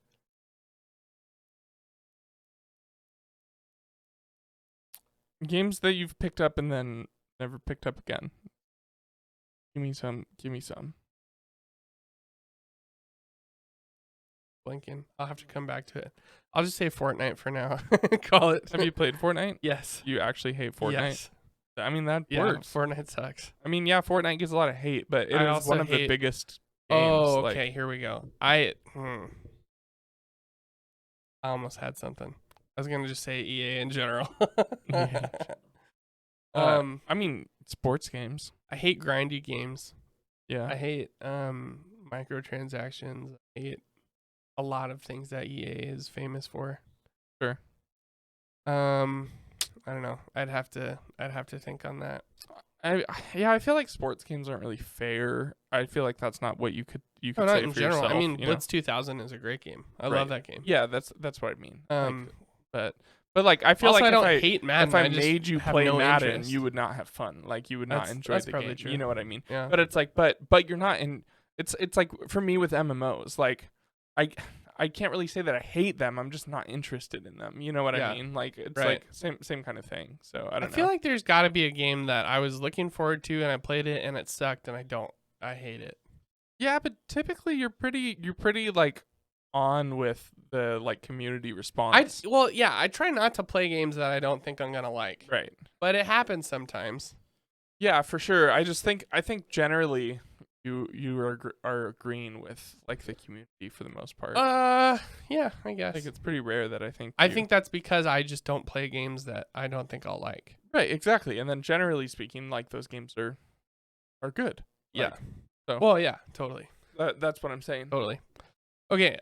[SPEAKER 2] Games that you've picked up and then never picked up again. Give me some.
[SPEAKER 1] Blinking. I'll have to come back to it. I'll just say Fortnite for now. Call it.
[SPEAKER 2] Have you played Fortnite?
[SPEAKER 1] Yes.
[SPEAKER 2] You actually hate Fortnite?
[SPEAKER 1] Yes.
[SPEAKER 2] I mean, that
[SPEAKER 1] Yeah,
[SPEAKER 2] works.
[SPEAKER 1] Fortnite sucks.
[SPEAKER 2] I mean, yeah, Fortnite gets a lot of hate, but it
[SPEAKER 1] I
[SPEAKER 2] is one
[SPEAKER 1] also
[SPEAKER 2] of the
[SPEAKER 1] hate-
[SPEAKER 2] biggest games.
[SPEAKER 1] Oh,
[SPEAKER 2] like-
[SPEAKER 1] okay. Here we go. I almost had something. I was gonna just say EA in general.
[SPEAKER 2] Yeah. I mean, sports games.
[SPEAKER 1] I hate grindy games.
[SPEAKER 2] Yeah.
[SPEAKER 1] I hate microtransactions. I hate a lot of things that EA is famous for.
[SPEAKER 2] Sure.
[SPEAKER 1] I don't know. I'd have to think on that.
[SPEAKER 2] I feel like sports games aren't really fair. I feel like that's not what you could
[SPEAKER 1] No,
[SPEAKER 2] say
[SPEAKER 1] not in
[SPEAKER 2] for
[SPEAKER 1] general.
[SPEAKER 2] yourself.
[SPEAKER 1] I mean,
[SPEAKER 2] you know?
[SPEAKER 1] Blitz 2000 is a great game. I love that game.
[SPEAKER 2] Yeah, that's what I mean.
[SPEAKER 1] But
[SPEAKER 2] But like, I feel
[SPEAKER 1] also,
[SPEAKER 2] like
[SPEAKER 1] I don't
[SPEAKER 2] if
[SPEAKER 1] hate Madden.
[SPEAKER 2] if I
[SPEAKER 1] just
[SPEAKER 2] made you
[SPEAKER 1] have
[SPEAKER 2] play
[SPEAKER 1] no
[SPEAKER 2] Madden,
[SPEAKER 1] interest.
[SPEAKER 2] you would not have fun. Like you would not enjoy
[SPEAKER 1] that's
[SPEAKER 2] the
[SPEAKER 1] probably
[SPEAKER 2] game.
[SPEAKER 1] true.
[SPEAKER 2] You know what I mean?
[SPEAKER 1] Yeah.
[SPEAKER 2] But it's like, but you're not in. It's like for me with MMOs, like I can't really say that I hate them. I'm just not interested in them. You know what
[SPEAKER 1] Yeah.
[SPEAKER 2] I mean? Like it's
[SPEAKER 1] Right.
[SPEAKER 2] like same kind of thing. So I don't know.
[SPEAKER 1] feel like there's got to be a game that I was looking forward to and I played it and it sucked and I hate it.
[SPEAKER 2] Yeah, but typically you're pretty like on with the like community response.
[SPEAKER 1] I try not to play games that I don't think I'm gonna like.
[SPEAKER 2] Right.
[SPEAKER 1] But it happens sometimes.
[SPEAKER 2] Yeah, for sure. I think generally you are agreeing with like the community for the most part.
[SPEAKER 1] Yeah, I guess.
[SPEAKER 2] Like it's pretty rare that I think.
[SPEAKER 1] I think that's because I just don't play games that I don't think I'll like.
[SPEAKER 2] Right, exactly. And then generally speaking, like those games are good.
[SPEAKER 1] Yeah.
[SPEAKER 2] Like, so
[SPEAKER 1] Well, yeah, totally.
[SPEAKER 2] that's what I'm saying.
[SPEAKER 1] Totally. Okay,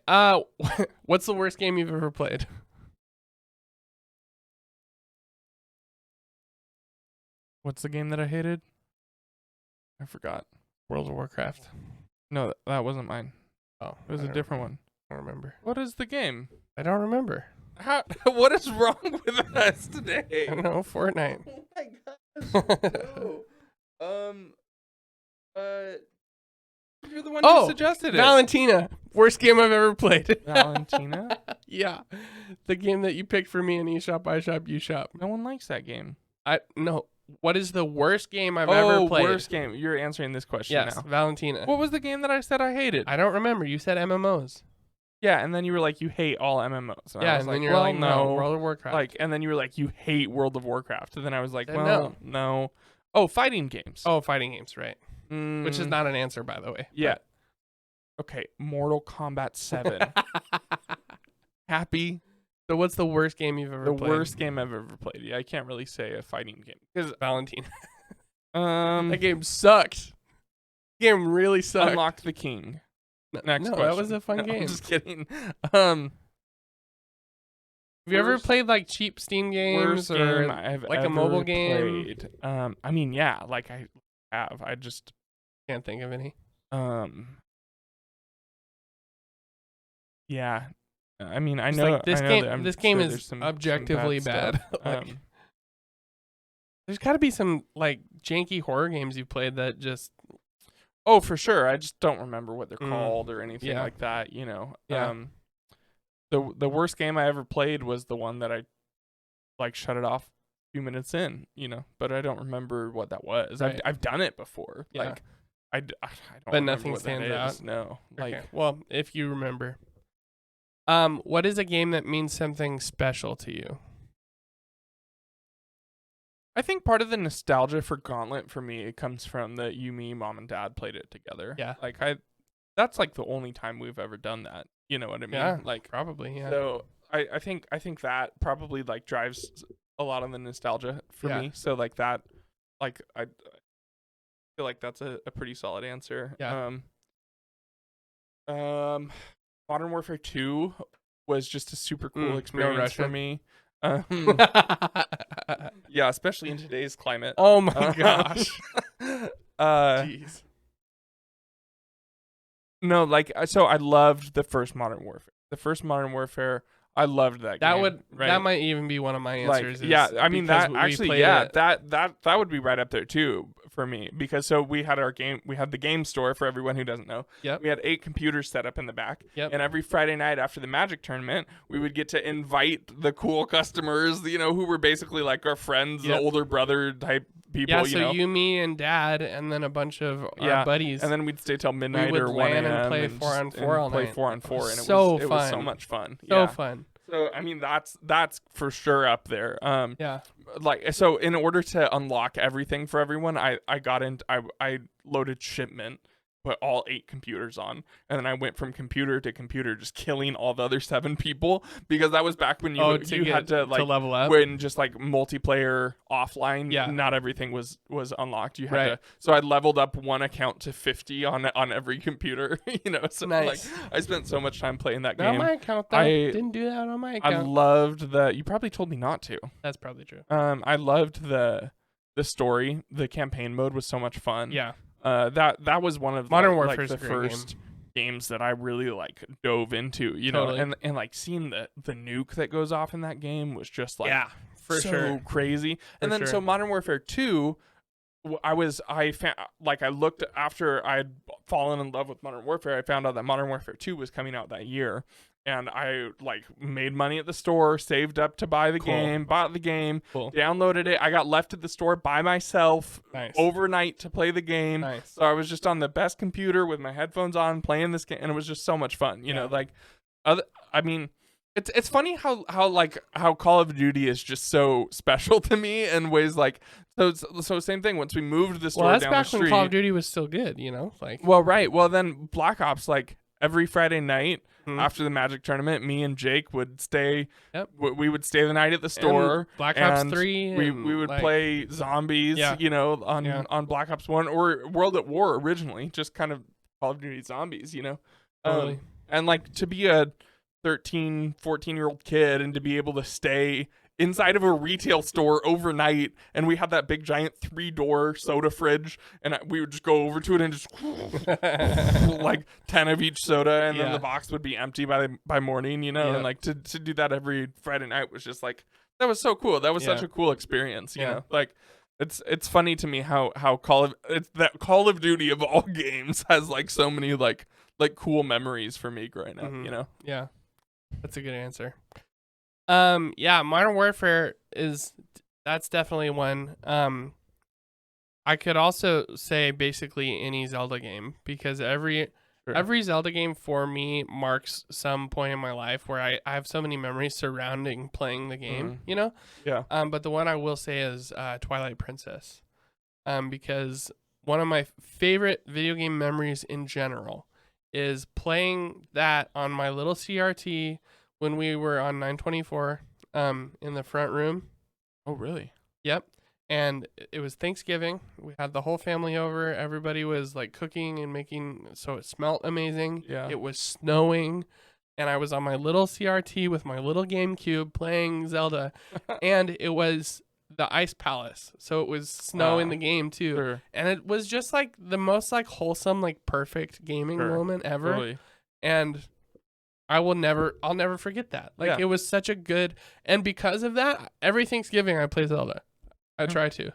[SPEAKER 1] what's the worst game you've ever played?
[SPEAKER 2] What's the game that I hated? I forgot.
[SPEAKER 1] World of Warcraft.
[SPEAKER 2] No, that wasn't mine.
[SPEAKER 1] Oh,
[SPEAKER 2] It was a different one.
[SPEAKER 1] I don't remember.
[SPEAKER 2] What is the game?
[SPEAKER 1] I don't remember.
[SPEAKER 2] How? What is wrong with us
[SPEAKER 1] I
[SPEAKER 2] today?
[SPEAKER 1] don't know. Fortnite.
[SPEAKER 2] Oh my gosh. No. You're the one
[SPEAKER 1] Oh,
[SPEAKER 2] who suggested it.
[SPEAKER 1] Valentina. Worst game I've ever played.
[SPEAKER 2] Valentina?
[SPEAKER 1] Yeah. The game that you picked for me in eShop, iShop, UShop.
[SPEAKER 2] No one likes that game.
[SPEAKER 1] No. What is the worst game I've ever played?
[SPEAKER 2] Worst game. You're answering this question
[SPEAKER 1] Yes,
[SPEAKER 2] now.
[SPEAKER 1] Valentina.
[SPEAKER 2] What was the game that I said I hated?
[SPEAKER 1] I don't remember. You said MMOs.
[SPEAKER 2] Yeah, and then you were like, you hate all MMOs. And I
[SPEAKER 1] Yeah,
[SPEAKER 2] was
[SPEAKER 1] and then you're
[SPEAKER 2] well,
[SPEAKER 1] like,
[SPEAKER 2] no.
[SPEAKER 1] World of Warcraft.
[SPEAKER 2] Like, and then you were like, you hate World of Warcraft. And then I was like,
[SPEAKER 1] Said
[SPEAKER 2] well, no. Oh, fighting games.
[SPEAKER 1] oh, fighting games, right? Which is
[SPEAKER 2] Mm,
[SPEAKER 1] not an answer, by the way.
[SPEAKER 2] Yeah. Okay, Mortal Kombat 7. Happy.
[SPEAKER 1] So what's the worst game you've ever
[SPEAKER 2] The
[SPEAKER 1] played?
[SPEAKER 2] worst game I've ever played. Yeah, I can't really say a fighting game. Because,
[SPEAKER 1] Valentina. That game sucked. The game really sucked.
[SPEAKER 2] Unlock the King.
[SPEAKER 1] No,
[SPEAKER 2] Next
[SPEAKER 1] no,
[SPEAKER 2] question.
[SPEAKER 1] that was a fun
[SPEAKER 2] No,
[SPEAKER 1] game.
[SPEAKER 2] I'm just kidding.
[SPEAKER 1] Have you ever
[SPEAKER 2] worst-
[SPEAKER 1] played like cheap Steam
[SPEAKER 2] Worst
[SPEAKER 1] games or
[SPEAKER 2] game I've
[SPEAKER 1] like a
[SPEAKER 2] ever
[SPEAKER 1] mobile game?
[SPEAKER 2] played. I mean, yeah, like I have. I just
[SPEAKER 1] Can't think of any.
[SPEAKER 2] yeah. I mean, I
[SPEAKER 1] It's
[SPEAKER 2] know
[SPEAKER 1] like this
[SPEAKER 2] I know
[SPEAKER 1] game.
[SPEAKER 2] that I'm
[SPEAKER 1] This game
[SPEAKER 2] sure
[SPEAKER 1] is
[SPEAKER 2] there's some
[SPEAKER 1] objectively
[SPEAKER 2] bad.
[SPEAKER 1] bad.
[SPEAKER 2] stuff.
[SPEAKER 1] Like, there's got to be some like janky horror games you played that just
[SPEAKER 2] Oh, for sure. I just don't remember what they're
[SPEAKER 1] Mm.
[SPEAKER 2] called or anything
[SPEAKER 1] Yeah.
[SPEAKER 2] like that, you know.
[SPEAKER 1] Yeah.
[SPEAKER 2] The worst game I ever played was the one that I like shut it off a few minutes in, you know, but I don't remember what that was.
[SPEAKER 1] Right.
[SPEAKER 2] I've done it before.
[SPEAKER 1] Yeah.
[SPEAKER 2] Like I don't
[SPEAKER 1] But
[SPEAKER 2] remember
[SPEAKER 1] nothing
[SPEAKER 2] what that
[SPEAKER 1] stands
[SPEAKER 2] is.
[SPEAKER 1] out?
[SPEAKER 2] No. Like
[SPEAKER 1] okay. Well, if you remember. What is a game that means something special to you?
[SPEAKER 2] I think part of the nostalgia for Gauntlet for me, it comes from that you, me, mom, and dad played it together.
[SPEAKER 1] Yeah.
[SPEAKER 2] Like that's like the only time we've ever done that. You know what I mean?
[SPEAKER 1] Yeah.
[SPEAKER 2] Like
[SPEAKER 1] Probably, yeah.
[SPEAKER 2] so I think that probably like drives a lot of the nostalgia for
[SPEAKER 1] Yeah.
[SPEAKER 2] me. So like that, like I feel like that's a pretty solid answer.
[SPEAKER 1] Yeah.
[SPEAKER 2] Modern Warfare 2 was just a super cool
[SPEAKER 1] No
[SPEAKER 2] experience for
[SPEAKER 1] Russian.
[SPEAKER 2] me. Yeah, especially in today's climate.
[SPEAKER 1] Oh my gosh. Jeez.
[SPEAKER 2] No, like so I loved the first Modern Warfare. The first Modern Warfare, I loved that game. Right?
[SPEAKER 1] That might even be one of my
[SPEAKER 2] like
[SPEAKER 1] answers.
[SPEAKER 2] yeah, I mean
[SPEAKER 1] because
[SPEAKER 2] that
[SPEAKER 1] we
[SPEAKER 2] actually
[SPEAKER 1] played
[SPEAKER 2] yeah,
[SPEAKER 1] it.
[SPEAKER 2] that would be right up there too for me, because so we had the game store for everyone who doesn't know.
[SPEAKER 1] Yep.
[SPEAKER 2] We had 8 computers set up in the back.
[SPEAKER 1] Yep.
[SPEAKER 2] And every Friday night after the Magic tournament, we would get to invite the cool customers, who were basically like our friends, the older brother type people.
[SPEAKER 1] Yeah, so you, me, and Dad, and then a bunch of our buddies.
[SPEAKER 2] And then we'd stay till midnight
[SPEAKER 1] we would
[SPEAKER 2] or 1 a.m.
[SPEAKER 1] and play 4-on-4 all
[SPEAKER 2] play
[SPEAKER 1] night.
[SPEAKER 2] 4-on-4, and it was so much fun.
[SPEAKER 1] So fun.
[SPEAKER 2] So I mean, that's for sure up there.
[SPEAKER 1] Yeah.
[SPEAKER 2] Like, so in order to unlock everything for everyone, I loaded shipment, put all 8 computers on, and then I went from computer to computer, just killing all the other 7 people, because that was back when you had to
[SPEAKER 1] level up,
[SPEAKER 2] when just like multiplayer offline.
[SPEAKER 1] Yeah.
[SPEAKER 2] Not everything was unlocked. You had to. So I leveled up one account to 50 on every computer. So
[SPEAKER 1] nice.
[SPEAKER 2] like I spent so much time playing that game.
[SPEAKER 1] Not my account though. I didn't do that on my account.
[SPEAKER 2] I loved you probably told me not to.
[SPEAKER 1] That's probably true.
[SPEAKER 2] I loved the story. The campaign mode was so much fun.
[SPEAKER 1] Yeah.
[SPEAKER 2] That was one of
[SPEAKER 1] Modern Warfare
[SPEAKER 2] the first games that I really like dove into,
[SPEAKER 1] Totally.
[SPEAKER 2] and like seeing the nuke that goes off in that game was just like
[SPEAKER 1] sure
[SPEAKER 2] crazy. And then so Modern Warfare 2, I looked after I had fallen in love with Modern Warfare, I found out that Modern Warfare 2 was coming out that year. And I made money at the store, saved up to buy the game, bought the game, downloaded it. I got left at the store by myself overnight to play the game.
[SPEAKER 1] Nice.
[SPEAKER 2] So I was just on the best computer with my headphones on playing this game, and it was just so much fun. I mean, it's funny how Call of Duty is just so special to me in ways like so same thing. Once we moved the store down the street,
[SPEAKER 1] when Call of Duty was still good,
[SPEAKER 2] Well, then Black Ops, every Friday night after the Magic tournament, me and Jake would stay.
[SPEAKER 1] Yep.
[SPEAKER 2] We would stay the night at the store.
[SPEAKER 1] And Black Ops 3.
[SPEAKER 2] We would play zombies. On Black Ops 1 or World at War originally, just kind of Call of Duty zombies.
[SPEAKER 1] Totally.
[SPEAKER 2] And to be a 13, 14-year-old kid and to be able to stay inside of a retail store overnight, and we had that big giant 3-door soda fridge, and we would just go over to it and just 10 of each soda, and then the box would be empty by morning, and to do that every Friday night was just that was so cool. That was such a cool experience, you know. It's funny to me how Call of Duty of all games has so many cool memories for me growing up,
[SPEAKER 1] Yeah. That's a good answer. Modern Warfare that's definitely one. I could also say basically any Zelda game, because every Zelda game for me marks some point in my life where I have so many memories surrounding playing the game,
[SPEAKER 2] Yeah.
[SPEAKER 1] But the one I will say is Twilight Princess, because one of my favorite video game memories in general is playing that on my little CRT when we were on 924 in the front room.
[SPEAKER 2] Oh, really?
[SPEAKER 1] Yep. And it was Thanksgiving. We had the whole family over. Everybody was cooking and making, so it smelled amazing.
[SPEAKER 2] Yeah.
[SPEAKER 1] It was snowing, and I was on my little CRT with my little GameCube playing Zelda, and it was the Ice Palace, so it was snow in the game too.
[SPEAKER 2] Sure.
[SPEAKER 1] And it was just the most wholesome, perfect gaming moment ever.
[SPEAKER 2] Totally.
[SPEAKER 1] And I'll never forget that. It was such a good, and because of that, every Thanksgiving I play Zelda. I try to.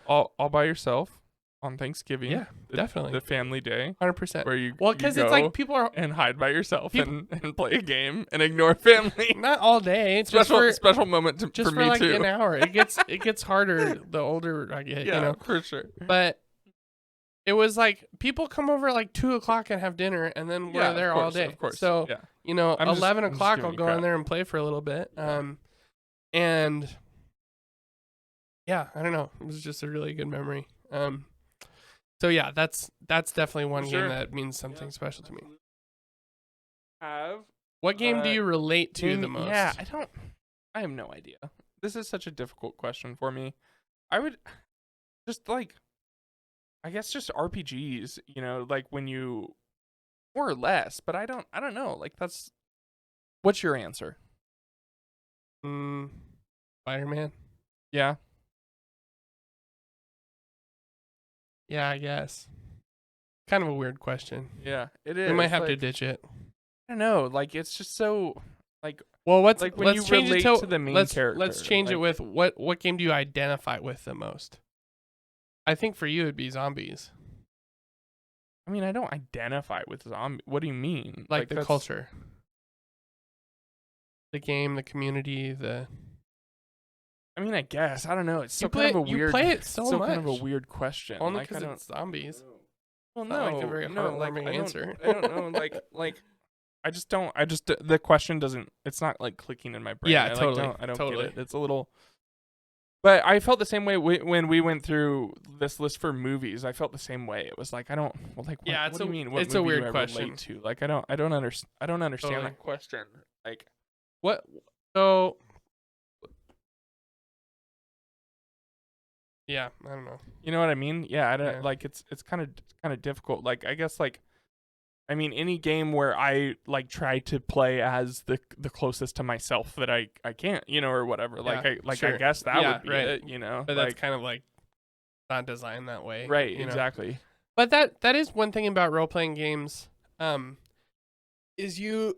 [SPEAKER 2] All by yourself on Thanksgiving.
[SPEAKER 1] Yeah, definitely.
[SPEAKER 2] The family day.
[SPEAKER 1] 100%.
[SPEAKER 2] Where you
[SPEAKER 1] because it's people are
[SPEAKER 2] and hide by yourself and play a game and ignore family.
[SPEAKER 1] Not all day. It's
[SPEAKER 2] special moment for me too.
[SPEAKER 1] An hour. It gets harder the older I get.
[SPEAKER 2] Yeah, for sure.
[SPEAKER 1] But it was people come over at 2:00 and have dinner, and then we're there all day.
[SPEAKER 2] Of course.
[SPEAKER 1] So 11 o'clock I'll go in there and play for a little bit. And yeah, I don't know. It was just a really good memory. So yeah, that's definitely one game that means something special to me. What game do you relate to the most?
[SPEAKER 2] Yeah, I have no idea. This is such a difficult question for me. I would just I guess just RPGs, when you more or less, but I don't know. That's what's your answer?
[SPEAKER 1] Spider-Man.
[SPEAKER 2] Yeah.
[SPEAKER 1] Yeah, I guess. Kind of a weird question.
[SPEAKER 2] Yeah, it is.
[SPEAKER 1] We might have to ditch it.
[SPEAKER 2] I don't know. It's just so
[SPEAKER 1] well,
[SPEAKER 2] when
[SPEAKER 1] let's
[SPEAKER 2] you
[SPEAKER 1] change
[SPEAKER 2] relate
[SPEAKER 1] it to
[SPEAKER 2] the main
[SPEAKER 1] let's
[SPEAKER 2] character.
[SPEAKER 1] Let's change it with what game do you identify with the most? I think for you it'd be zombies.
[SPEAKER 2] I mean, I don't identify with zombie. What do you mean?
[SPEAKER 1] Like the culture. The game, the community,
[SPEAKER 2] I mean, I guess. I don't know. It's
[SPEAKER 1] you
[SPEAKER 2] still kind of a
[SPEAKER 1] you
[SPEAKER 2] weird.
[SPEAKER 1] play it so
[SPEAKER 2] still
[SPEAKER 1] much.
[SPEAKER 2] kind of a weird question.
[SPEAKER 1] Only
[SPEAKER 2] like,
[SPEAKER 1] because it's zombies.
[SPEAKER 2] Well,
[SPEAKER 1] Not like a very heartwarming answer.
[SPEAKER 2] I don't know. Like, I just don't. The question doesn't. It's not like clicking in my brain.
[SPEAKER 1] Yeah,
[SPEAKER 2] I
[SPEAKER 1] totally.
[SPEAKER 2] I don't
[SPEAKER 1] Totally.
[SPEAKER 2] get it. It's a little. But I felt the same way when we went through this list for movies. I felt the same way. It was like I don't. Well, like what,
[SPEAKER 1] Yeah,
[SPEAKER 2] what do you mean? What
[SPEAKER 1] it's a
[SPEAKER 2] movie
[SPEAKER 1] weird
[SPEAKER 2] do I
[SPEAKER 1] question.
[SPEAKER 2] relate to? Like I don't understand
[SPEAKER 1] Totally.
[SPEAKER 2] that question. Like
[SPEAKER 1] What? So. Yeah, I don't know.
[SPEAKER 2] you know what I mean? Yeah, I don't
[SPEAKER 1] Yeah.
[SPEAKER 2] like it's kind of difficult. Like I guess like. I mean, any game where I like try to play as the closest to myself that I can, or whatever. Like
[SPEAKER 1] Yeah,
[SPEAKER 2] I
[SPEAKER 1] sure.
[SPEAKER 2] guess that
[SPEAKER 1] Yeah,
[SPEAKER 2] would be
[SPEAKER 1] right.
[SPEAKER 2] it,
[SPEAKER 1] But
[SPEAKER 2] like,
[SPEAKER 1] that's kind of like not designed that way.
[SPEAKER 2] right,
[SPEAKER 1] you know?
[SPEAKER 2] exactly.
[SPEAKER 1] But that is one thing about role playing games, is you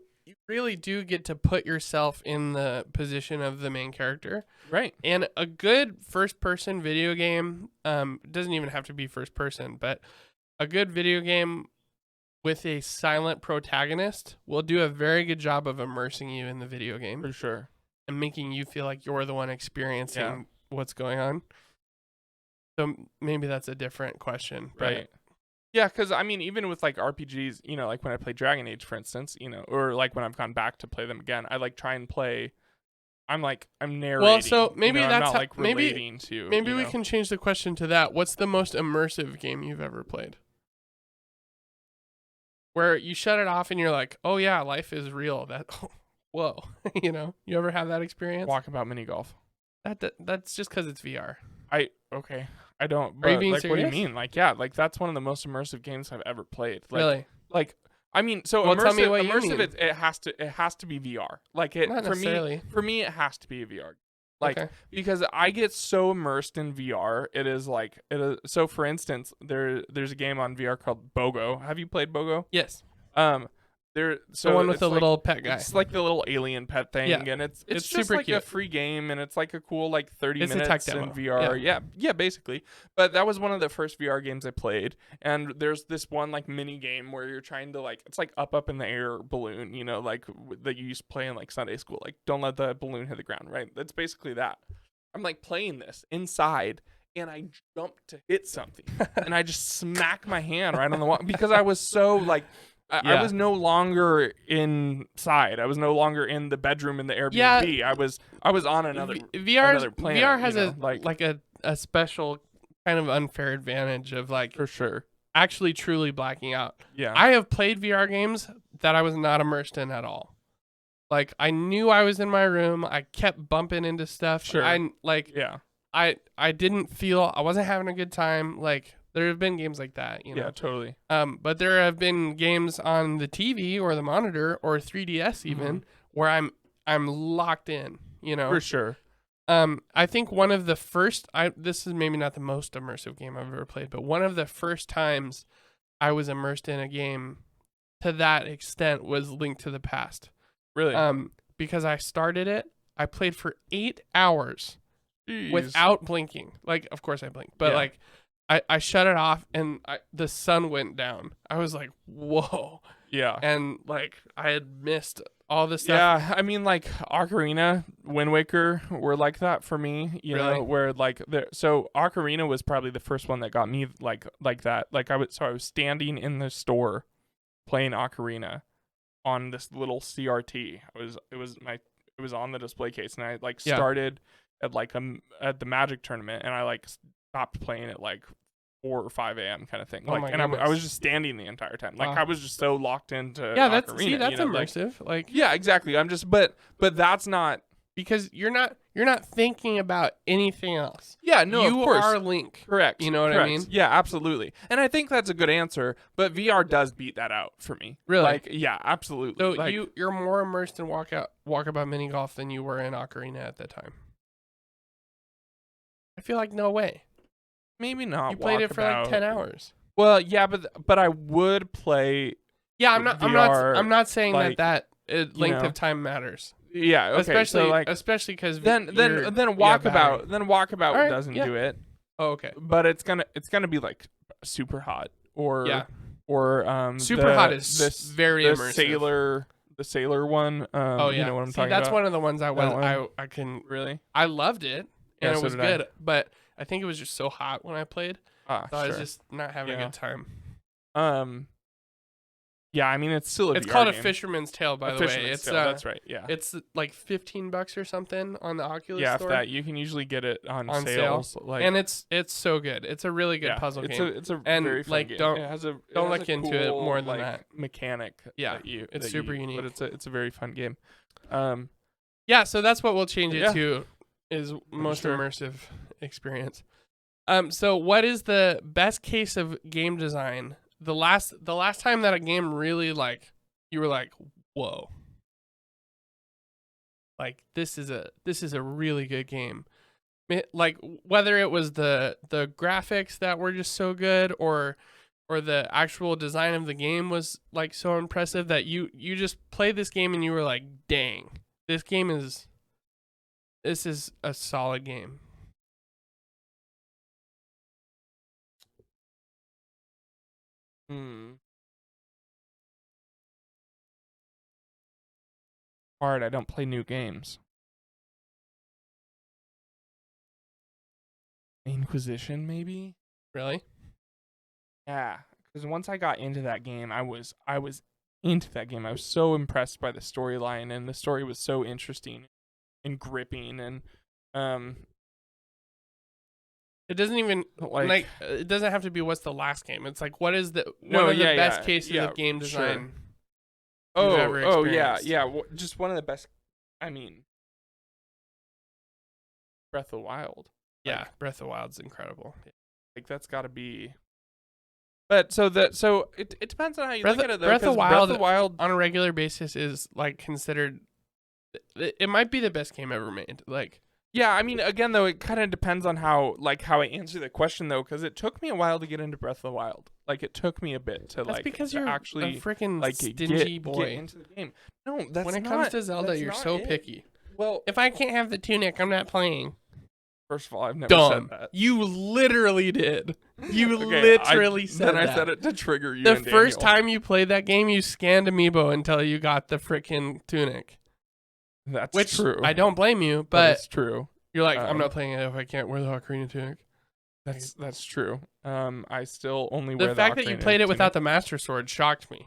[SPEAKER 1] really do get to put yourself in the position of the main character.
[SPEAKER 2] Right.
[SPEAKER 1] And a good first person video game, doesn't even have to be first person, but a good video game with a silent protagonist will do a very good job of immersing you in the video game
[SPEAKER 2] For sure.
[SPEAKER 1] and making you feel like you're the one experiencing
[SPEAKER 2] Yeah.
[SPEAKER 1] what's going on. So maybe that's a different question. But
[SPEAKER 2] Right. Yeah, because I mean, even with like RPGs, like when I play Dragon Age, for instance, or like when I've gone back to play them again, I like try and play. I'm narrating.
[SPEAKER 1] Well, so maybe
[SPEAKER 2] I'm
[SPEAKER 1] that's
[SPEAKER 2] not
[SPEAKER 1] how-
[SPEAKER 2] like
[SPEAKER 1] maybe-
[SPEAKER 2] relating to.
[SPEAKER 1] maybe we can change the question to that. What's the most immersive game you've ever played? Where you shut it off and you're like, oh yeah, life is real. Whoa. You ever have that experience?
[SPEAKER 2] Walkabout mini golf.
[SPEAKER 1] That's just because it's VR.
[SPEAKER 2] Okay. I don't.
[SPEAKER 1] Are you
[SPEAKER 2] But
[SPEAKER 1] being
[SPEAKER 2] like, what do you
[SPEAKER 1] serious?
[SPEAKER 2] mean? Like, yeah, like that's one of the most immersive games I've ever played. Like,
[SPEAKER 1] Really?
[SPEAKER 2] Like, I mean, so
[SPEAKER 1] Well,
[SPEAKER 2] immersive.
[SPEAKER 1] tell me what you
[SPEAKER 2] immersive.
[SPEAKER 1] mean.
[SPEAKER 2] It has to be VR. Like it
[SPEAKER 1] Not
[SPEAKER 2] for me.
[SPEAKER 1] necessarily.
[SPEAKER 2] For me, it has to be a VR. Like
[SPEAKER 1] Okay.
[SPEAKER 2] because I get so immersed in VR. It is like it is. So for instance, there's a game on VR called BOGO. Have you played BOGO?
[SPEAKER 1] Yes.
[SPEAKER 2] So
[SPEAKER 1] The one with
[SPEAKER 2] it's
[SPEAKER 1] the
[SPEAKER 2] like-
[SPEAKER 1] little pet guy.
[SPEAKER 2] It's like the little alien pet thing,
[SPEAKER 1] Yeah.
[SPEAKER 2] and it's
[SPEAKER 1] It's
[SPEAKER 2] just
[SPEAKER 1] super
[SPEAKER 2] like a
[SPEAKER 1] cute.
[SPEAKER 2] free game, and it's like a cool like 30
[SPEAKER 1] It's a tech
[SPEAKER 2] minutes
[SPEAKER 1] demo.
[SPEAKER 2] in VR. Yeah, basically. But that was one of the first VR games I played, and there's this one like mini game where you're trying to like it's like up in the air balloon, like that you used to play in like Sunday school, like don't let the balloon hit the ground, right? That's basically that. I'm like playing this inside. And I jump to hit something, and I just smack my hand right on the wall because I was so like. I was no longer inside. I was no longer in the bedroom in the Airbnb.
[SPEAKER 1] Yeah.
[SPEAKER 2] I was on another planet.
[SPEAKER 1] VR has
[SPEAKER 2] like
[SPEAKER 1] a special kind of unfair advantage of like
[SPEAKER 2] for sure.
[SPEAKER 1] actually truly blacking out.
[SPEAKER 2] Yeah.
[SPEAKER 1] I have played VR games that I was not immersed in at all. Like I knew I was in my room. I kept bumping into stuff.
[SPEAKER 2] Sure.
[SPEAKER 1] I didn't feel I wasn't having a good time. Like there have been games like that,
[SPEAKER 2] Yeah, totally.
[SPEAKER 1] But there have been games on the TV or the monitor or 3DS even where I'm locked in,
[SPEAKER 2] For sure.
[SPEAKER 1] I think one of the first this is maybe not the most immersive game I've ever played, but one of the first times I was immersed in a game to that extent was Link to the Past.
[SPEAKER 2] Really?
[SPEAKER 1] Because I started it, I played for 8 hours
[SPEAKER 2] Jeez.
[SPEAKER 1] without blinking. Like, of course I blinked, but
[SPEAKER 2] Yeah.
[SPEAKER 1] like I shut it off and the sun went down. I was like, whoa.
[SPEAKER 2] Yeah.
[SPEAKER 1] And like I had missed all this stuff.
[SPEAKER 2] Yeah, I mean, like Ocarina, Wind Waker were like that for me.
[SPEAKER 1] Really?
[SPEAKER 2] Where like so Ocarina was probably the first one that got me like that. Like I was standing in the store playing Ocarina on this little CRT. It was on the display case, and I like started at like at the Magic tournament, and I like stopped playing at like 4 or 5 a.m. kind of thing.
[SPEAKER 1] Oh
[SPEAKER 2] Like,
[SPEAKER 1] my
[SPEAKER 2] and I
[SPEAKER 1] goodness.
[SPEAKER 2] was just standing the entire time. Like,
[SPEAKER 1] Wow.
[SPEAKER 2] I was just so locked into
[SPEAKER 1] Yeah,
[SPEAKER 2] Ocarina.
[SPEAKER 1] that's
[SPEAKER 2] like-
[SPEAKER 1] immersive. Like
[SPEAKER 2] yeah, exactly. I'm just, but that's not.
[SPEAKER 1] because you're not thinking about anything else.
[SPEAKER 2] Yeah, no,
[SPEAKER 1] you
[SPEAKER 2] of course.
[SPEAKER 1] are Link.
[SPEAKER 2] Correct.
[SPEAKER 1] You know what I
[SPEAKER 2] correct.
[SPEAKER 1] mean?
[SPEAKER 2] Yeah, absolutely. And I think that's a good answer. But VR does beat that out for me.
[SPEAKER 1] Really?
[SPEAKER 2] Like, yeah, absolutely.
[SPEAKER 1] So
[SPEAKER 2] like,
[SPEAKER 1] you're more immersed in walkabout mini golf than you were in Ocarina at the time. I feel like no way.
[SPEAKER 2] maybe not.
[SPEAKER 1] You played it for like
[SPEAKER 2] Walkabout.
[SPEAKER 1] 10 hours.
[SPEAKER 2] Well, yeah, but I would play.
[SPEAKER 1] Yeah, I'm
[SPEAKER 2] VR,
[SPEAKER 1] not saying
[SPEAKER 2] like,
[SPEAKER 1] that length
[SPEAKER 2] know.
[SPEAKER 1] of time matters.
[SPEAKER 2] Yeah, okay.
[SPEAKER 1] especially
[SPEAKER 2] so like
[SPEAKER 1] especially because
[SPEAKER 2] then walkabout
[SPEAKER 1] battery.
[SPEAKER 2] then walkabout
[SPEAKER 1] All right,
[SPEAKER 2] doesn't
[SPEAKER 1] yeah.
[SPEAKER 2] do it.
[SPEAKER 1] Oh, okay.
[SPEAKER 2] but it's gonna be like super hot or
[SPEAKER 1] Yeah.
[SPEAKER 2] super
[SPEAKER 1] hot is very
[SPEAKER 2] the
[SPEAKER 1] immersive.
[SPEAKER 2] the sailor one.
[SPEAKER 1] Oh yeah.
[SPEAKER 2] You know what I'm
[SPEAKER 1] See,
[SPEAKER 2] talking
[SPEAKER 1] that's
[SPEAKER 2] about?
[SPEAKER 1] one of the ones
[SPEAKER 2] That one?
[SPEAKER 1] I can
[SPEAKER 2] Really?
[SPEAKER 1] I loved it and
[SPEAKER 2] Yeah,
[SPEAKER 1] it
[SPEAKER 2] so
[SPEAKER 1] was
[SPEAKER 2] did I.
[SPEAKER 1] good, but I think it was just so hot when I played,
[SPEAKER 2] Ah,
[SPEAKER 1] so I was
[SPEAKER 2] sure.
[SPEAKER 1] just not having a
[SPEAKER 2] Yeah.
[SPEAKER 1] good time.
[SPEAKER 2] Yeah, I mean it's still a
[SPEAKER 1] It's
[SPEAKER 2] VR
[SPEAKER 1] called A
[SPEAKER 2] game.
[SPEAKER 1] Fisherman's Tale, by
[SPEAKER 2] A
[SPEAKER 1] the way.
[SPEAKER 2] Fisherman's Tale. That's right. Yeah.
[SPEAKER 1] It's like $15 or something on the Oculus
[SPEAKER 2] Yeah, if
[SPEAKER 1] store
[SPEAKER 2] that you can usually get it on
[SPEAKER 1] sale.
[SPEAKER 2] sales. Like,
[SPEAKER 1] And it's so good. It's a really good
[SPEAKER 2] yeah,
[SPEAKER 1] puzzle
[SPEAKER 2] it's
[SPEAKER 1] game.
[SPEAKER 2] a
[SPEAKER 1] And,
[SPEAKER 2] very fun
[SPEAKER 1] like,
[SPEAKER 2] game.
[SPEAKER 1] don't-
[SPEAKER 2] It has a
[SPEAKER 1] don't
[SPEAKER 2] it has
[SPEAKER 1] look
[SPEAKER 2] a
[SPEAKER 1] into it
[SPEAKER 2] cool,
[SPEAKER 1] more than
[SPEAKER 2] like,
[SPEAKER 1] that.
[SPEAKER 2] mechanic.
[SPEAKER 1] Yeah,
[SPEAKER 2] that you,
[SPEAKER 1] it's
[SPEAKER 2] that
[SPEAKER 1] super
[SPEAKER 2] you-
[SPEAKER 1] unique.
[SPEAKER 2] But it's a very fun game.
[SPEAKER 1] Yeah, so that's what we'll change it
[SPEAKER 2] Yeah.
[SPEAKER 1] to, is most
[SPEAKER 2] Sure.
[SPEAKER 1] immersive experience. So what is the best case of game design? The last time that a game really, like, you were like, whoa, like this is a really good game. Like, whether it was the graphics that were just so good, or the actual design of the game was like so impressive that you just played this game and you were like, dang, this is a solid game.
[SPEAKER 2] Hard. I don't play new games. Inquisition, maybe.
[SPEAKER 1] Really?
[SPEAKER 2] Yeah, because once I got into that game, I was into that game. I was so impressed by the storyline, and the story was so interesting and gripping, and
[SPEAKER 1] It doesn't even
[SPEAKER 2] like
[SPEAKER 1] it doesn't have to be what's the last game. It's like, what is the
[SPEAKER 2] No,
[SPEAKER 1] one of the
[SPEAKER 2] yeah,
[SPEAKER 1] best
[SPEAKER 2] yeah,
[SPEAKER 1] cases
[SPEAKER 2] yeah,
[SPEAKER 1] of game design
[SPEAKER 2] sure.
[SPEAKER 1] you've ever
[SPEAKER 2] Oh yeah,
[SPEAKER 1] experienced?
[SPEAKER 2] yeah. Just one of the best. I mean, Breath of the Wild.
[SPEAKER 1] Yeah,
[SPEAKER 2] Like,
[SPEAKER 1] Breath of the Wild's incredible.
[SPEAKER 2] like that's got to be. But so it depends on how you
[SPEAKER 1] Breath
[SPEAKER 2] look
[SPEAKER 1] of-
[SPEAKER 2] at it though.
[SPEAKER 1] Breath of
[SPEAKER 2] 'Cause Breath
[SPEAKER 1] Wild-
[SPEAKER 2] of the Wild.
[SPEAKER 1] On a regular basis is like considered. It might be the best game ever made. Like,
[SPEAKER 2] Yeah, I mean, again though, it kind of depends on how I answer the question though, because it took me a while to get into Breath of the Wild. Like, it took me a bit to
[SPEAKER 1] that's because
[SPEAKER 2] to
[SPEAKER 1] you're
[SPEAKER 2] actually
[SPEAKER 1] a freaking
[SPEAKER 2] like
[SPEAKER 1] stingy
[SPEAKER 2] get
[SPEAKER 1] boy.
[SPEAKER 2] into the game. No, that's
[SPEAKER 1] When it
[SPEAKER 2] not,
[SPEAKER 1] comes to Zelda,
[SPEAKER 2] that's
[SPEAKER 1] you're
[SPEAKER 2] not
[SPEAKER 1] so
[SPEAKER 2] it.
[SPEAKER 1] picky.
[SPEAKER 2] Well,
[SPEAKER 1] If I can't have the tunic, I'm not playing.
[SPEAKER 2] first of all, I've never
[SPEAKER 1] Dumb.
[SPEAKER 2] said that.
[SPEAKER 1] You literally did. You
[SPEAKER 2] Okay,
[SPEAKER 1] literally said
[SPEAKER 2] then
[SPEAKER 1] that.
[SPEAKER 2] I said it to trigger you.
[SPEAKER 1] The
[SPEAKER 2] and
[SPEAKER 1] first
[SPEAKER 2] Daniel.
[SPEAKER 1] time you played that game, you scanned Amiibo until you got the freaking tunic.
[SPEAKER 2] That's
[SPEAKER 1] Which
[SPEAKER 2] true.
[SPEAKER 1] I don't blame you,
[SPEAKER 2] But
[SPEAKER 1] but
[SPEAKER 2] it's true.
[SPEAKER 1] you're like, I'm
[SPEAKER 2] um,
[SPEAKER 1] not playing it if I can't wear the Ocarina tunic.
[SPEAKER 2] That's true. I still only
[SPEAKER 1] The
[SPEAKER 2] wear
[SPEAKER 1] fact that you
[SPEAKER 2] Ocarina
[SPEAKER 1] played it without
[SPEAKER 2] tunic.
[SPEAKER 1] the Master Sword shocked me.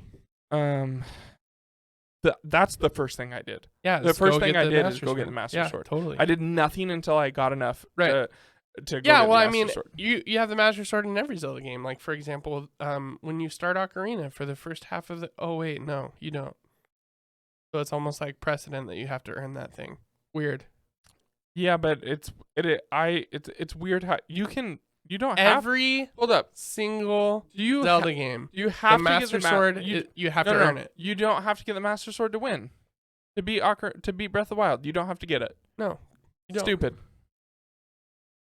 [SPEAKER 2] That's the first thing I did.
[SPEAKER 1] Yeah,
[SPEAKER 2] The
[SPEAKER 1] let's
[SPEAKER 2] first
[SPEAKER 1] go
[SPEAKER 2] thing
[SPEAKER 1] get
[SPEAKER 2] I
[SPEAKER 1] the
[SPEAKER 2] did is
[SPEAKER 1] Master
[SPEAKER 2] go get
[SPEAKER 1] Sword.
[SPEAKER 2] the Master
[SPEAKER 1] Yeah,
[SPEAKER 2] Sword.
[SPEAKER 1] totally.
[SPEAKER 2] I did nothing until I got enough
[SPEAKER 1] Right.
[SPEAKER 2] to go
[SPEAKER 1] Yeah,
[SPEAKER 2] get
[SPEAKER 1] well,
[SPEAKER 2] the
[SPEAKER 1] I
[SPEAKER 2] Master
[SPEAKER 1] mean,
[SPEAKER 2] Sword.
[SPEAKER 1] you have the Master Sword in every Zelda game. Like, for example, when you start Ocarina for the first half of the... Oh, wait, no, you don't. So it's almost like precedent that you have to earn that thing. Weird.
[SPEAKER 2] Yeah, but it's weird how you don't have
[SPEAKER 1] Every
[SPEAKER 2] hold up.
[SPEAKER 1] single
[SPEAKER 2] You
[SPEAKER 1] Zelda game,
[SPEAKER 2] you have
[SPEAKER 1] the
[SPEAKER 2] to
[SPEAKER 1] Master
[SPEAKER 2] get the
[SPEAKER 1] Sword,
[SPEAKER 2] you,
[SPEAKER 1] you have
[SPEAKER 2] no,
[SPEAKER 1] to
[SPEAKER 2] no,
[SPEAKER 1] earn it.
[SPEAKER 2] You don't have to get the Master Sword to win. To beat Breath of the Wild, you don't have to get it.
[SPEAKER 1] No, you don't.
[SPEAKER 2] Stupid.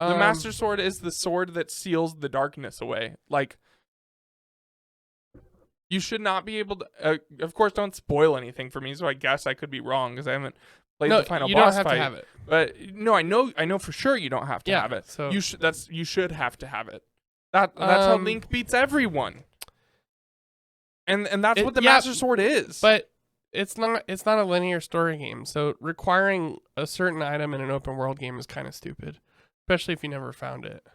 [SPEAKER 2] The Master Sword is the sword that seals the darkness away. Like, you should not be able to. Of course, don't spoil anything for me. So I guess I could be wrong because I haven't played
[SPEAKER 1] No,
[SPEAKER 2] the final
[SPEAKER 1] you
[SPEAKER 2] boss
[SPEAKER 1] don't have
[SPEAKER 2] fight.
[SPEAKER 1] to have it.
[SPEAKER 2] But no, I know for sure you don't have to
[SPEAKER 1] Yeah,
[SPEAKER 2] have it.
[SPEAKER 1] so-
[SPEAKER 2] you should have to have it. That's how Link beats everyone. And that's what the Master Sword is.
[SPEAKER 1] But it's not a linear story game, so requiring a certain item in an open world game is kind of stupid, especially if you never found it.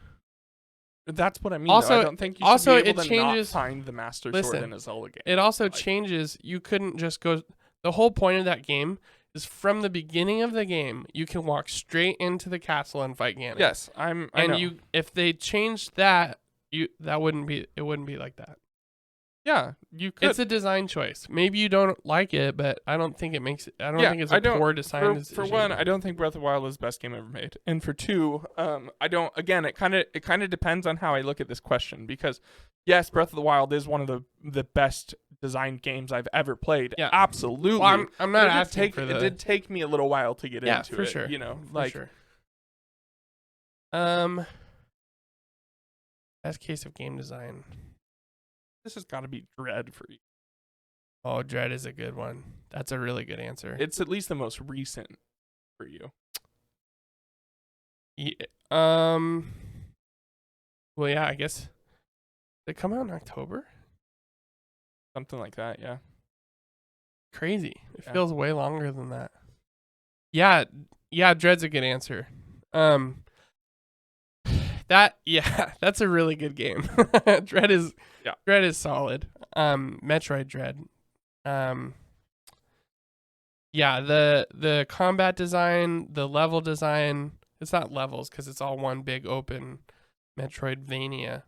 [SPEAKER 2] That's what I mean.
[SPEAKER 1] Also-
[SPEAKER 2] though. I don't think you
[SPEAKER 1] also
[SPEAKER 2] should be able
[SPEAKER 1] it
[SPEAKER 2] to
[SPEAKER 1] changes-
[SPEAKER 2] not find the Master
[SPEAKER 1] Listen,
[SPEAKER 2] Sword in a Zelda game.
[SPEAKER 1] It also
[SPEAKER 2] Like-
[SPEAKER 1] changes. You couldn't just go. The whole point of that game is from the beginning of the game, you can walk straight into the castle and fight Ganon.
[SPEAKER 2] Yes, I
[SPEAKER 1] and
[SPEAKER 2] know.
[SPEAKER 1] if they changed that, it wouldn't be like that.
[SPEAKER 2] Yeah, you could.
[SPEAKER 1] It's a design choice. Maybe you don't like it, but I don't think it makes it. I don't think it's a poor design decision.
[SPEAKER 2] For one, I don't think Breath of the Wild is the best game ever made, and for two, I don't. Again, it kind of depends on how I look at this question because, yes, Breath of the Wild is one of the best designed games I've ever played.
[SPEAKER 1] Yeah,
[SPEAKER 2] Absolutely.
[SPEAKER 1] Well, I'm not
[SPEAKER 2] But
[SPEAKER 1] asking for the.
[SPEAKER 2] It did take me a little while to get into
[SPEAKER 1] for
[SPEAKER 2] it.
[SPEAKER 1] sure.
[SPEAKER 2] You know,
[SPEAKER 1] For
[SPEAKER 2] like
[SPEAKER 1] sure. Best case of game design.
[SPEAKER 2] this has got to be Dread for you.
[SPEAKER 1] Oh, Dread is a good one. That's a really good answer.
[SPEAKER 2] It's at least the most recent for you.
[SPEAKER 1] Yeah, Well, yeah, I guess they come out in October.
[SPEAKER 2] Something like that. Yeah.
[SPEAKER 1] Crazy. It
[SPEAKER 2] Yeah.
[SPEAKER 1] feels way longer than that. Yeah, Dread's a good answer. That's a really good game. Dread is solid. Metroid Dread. The combat design, the level design, it's not levels because it's all one big open Metroidvania.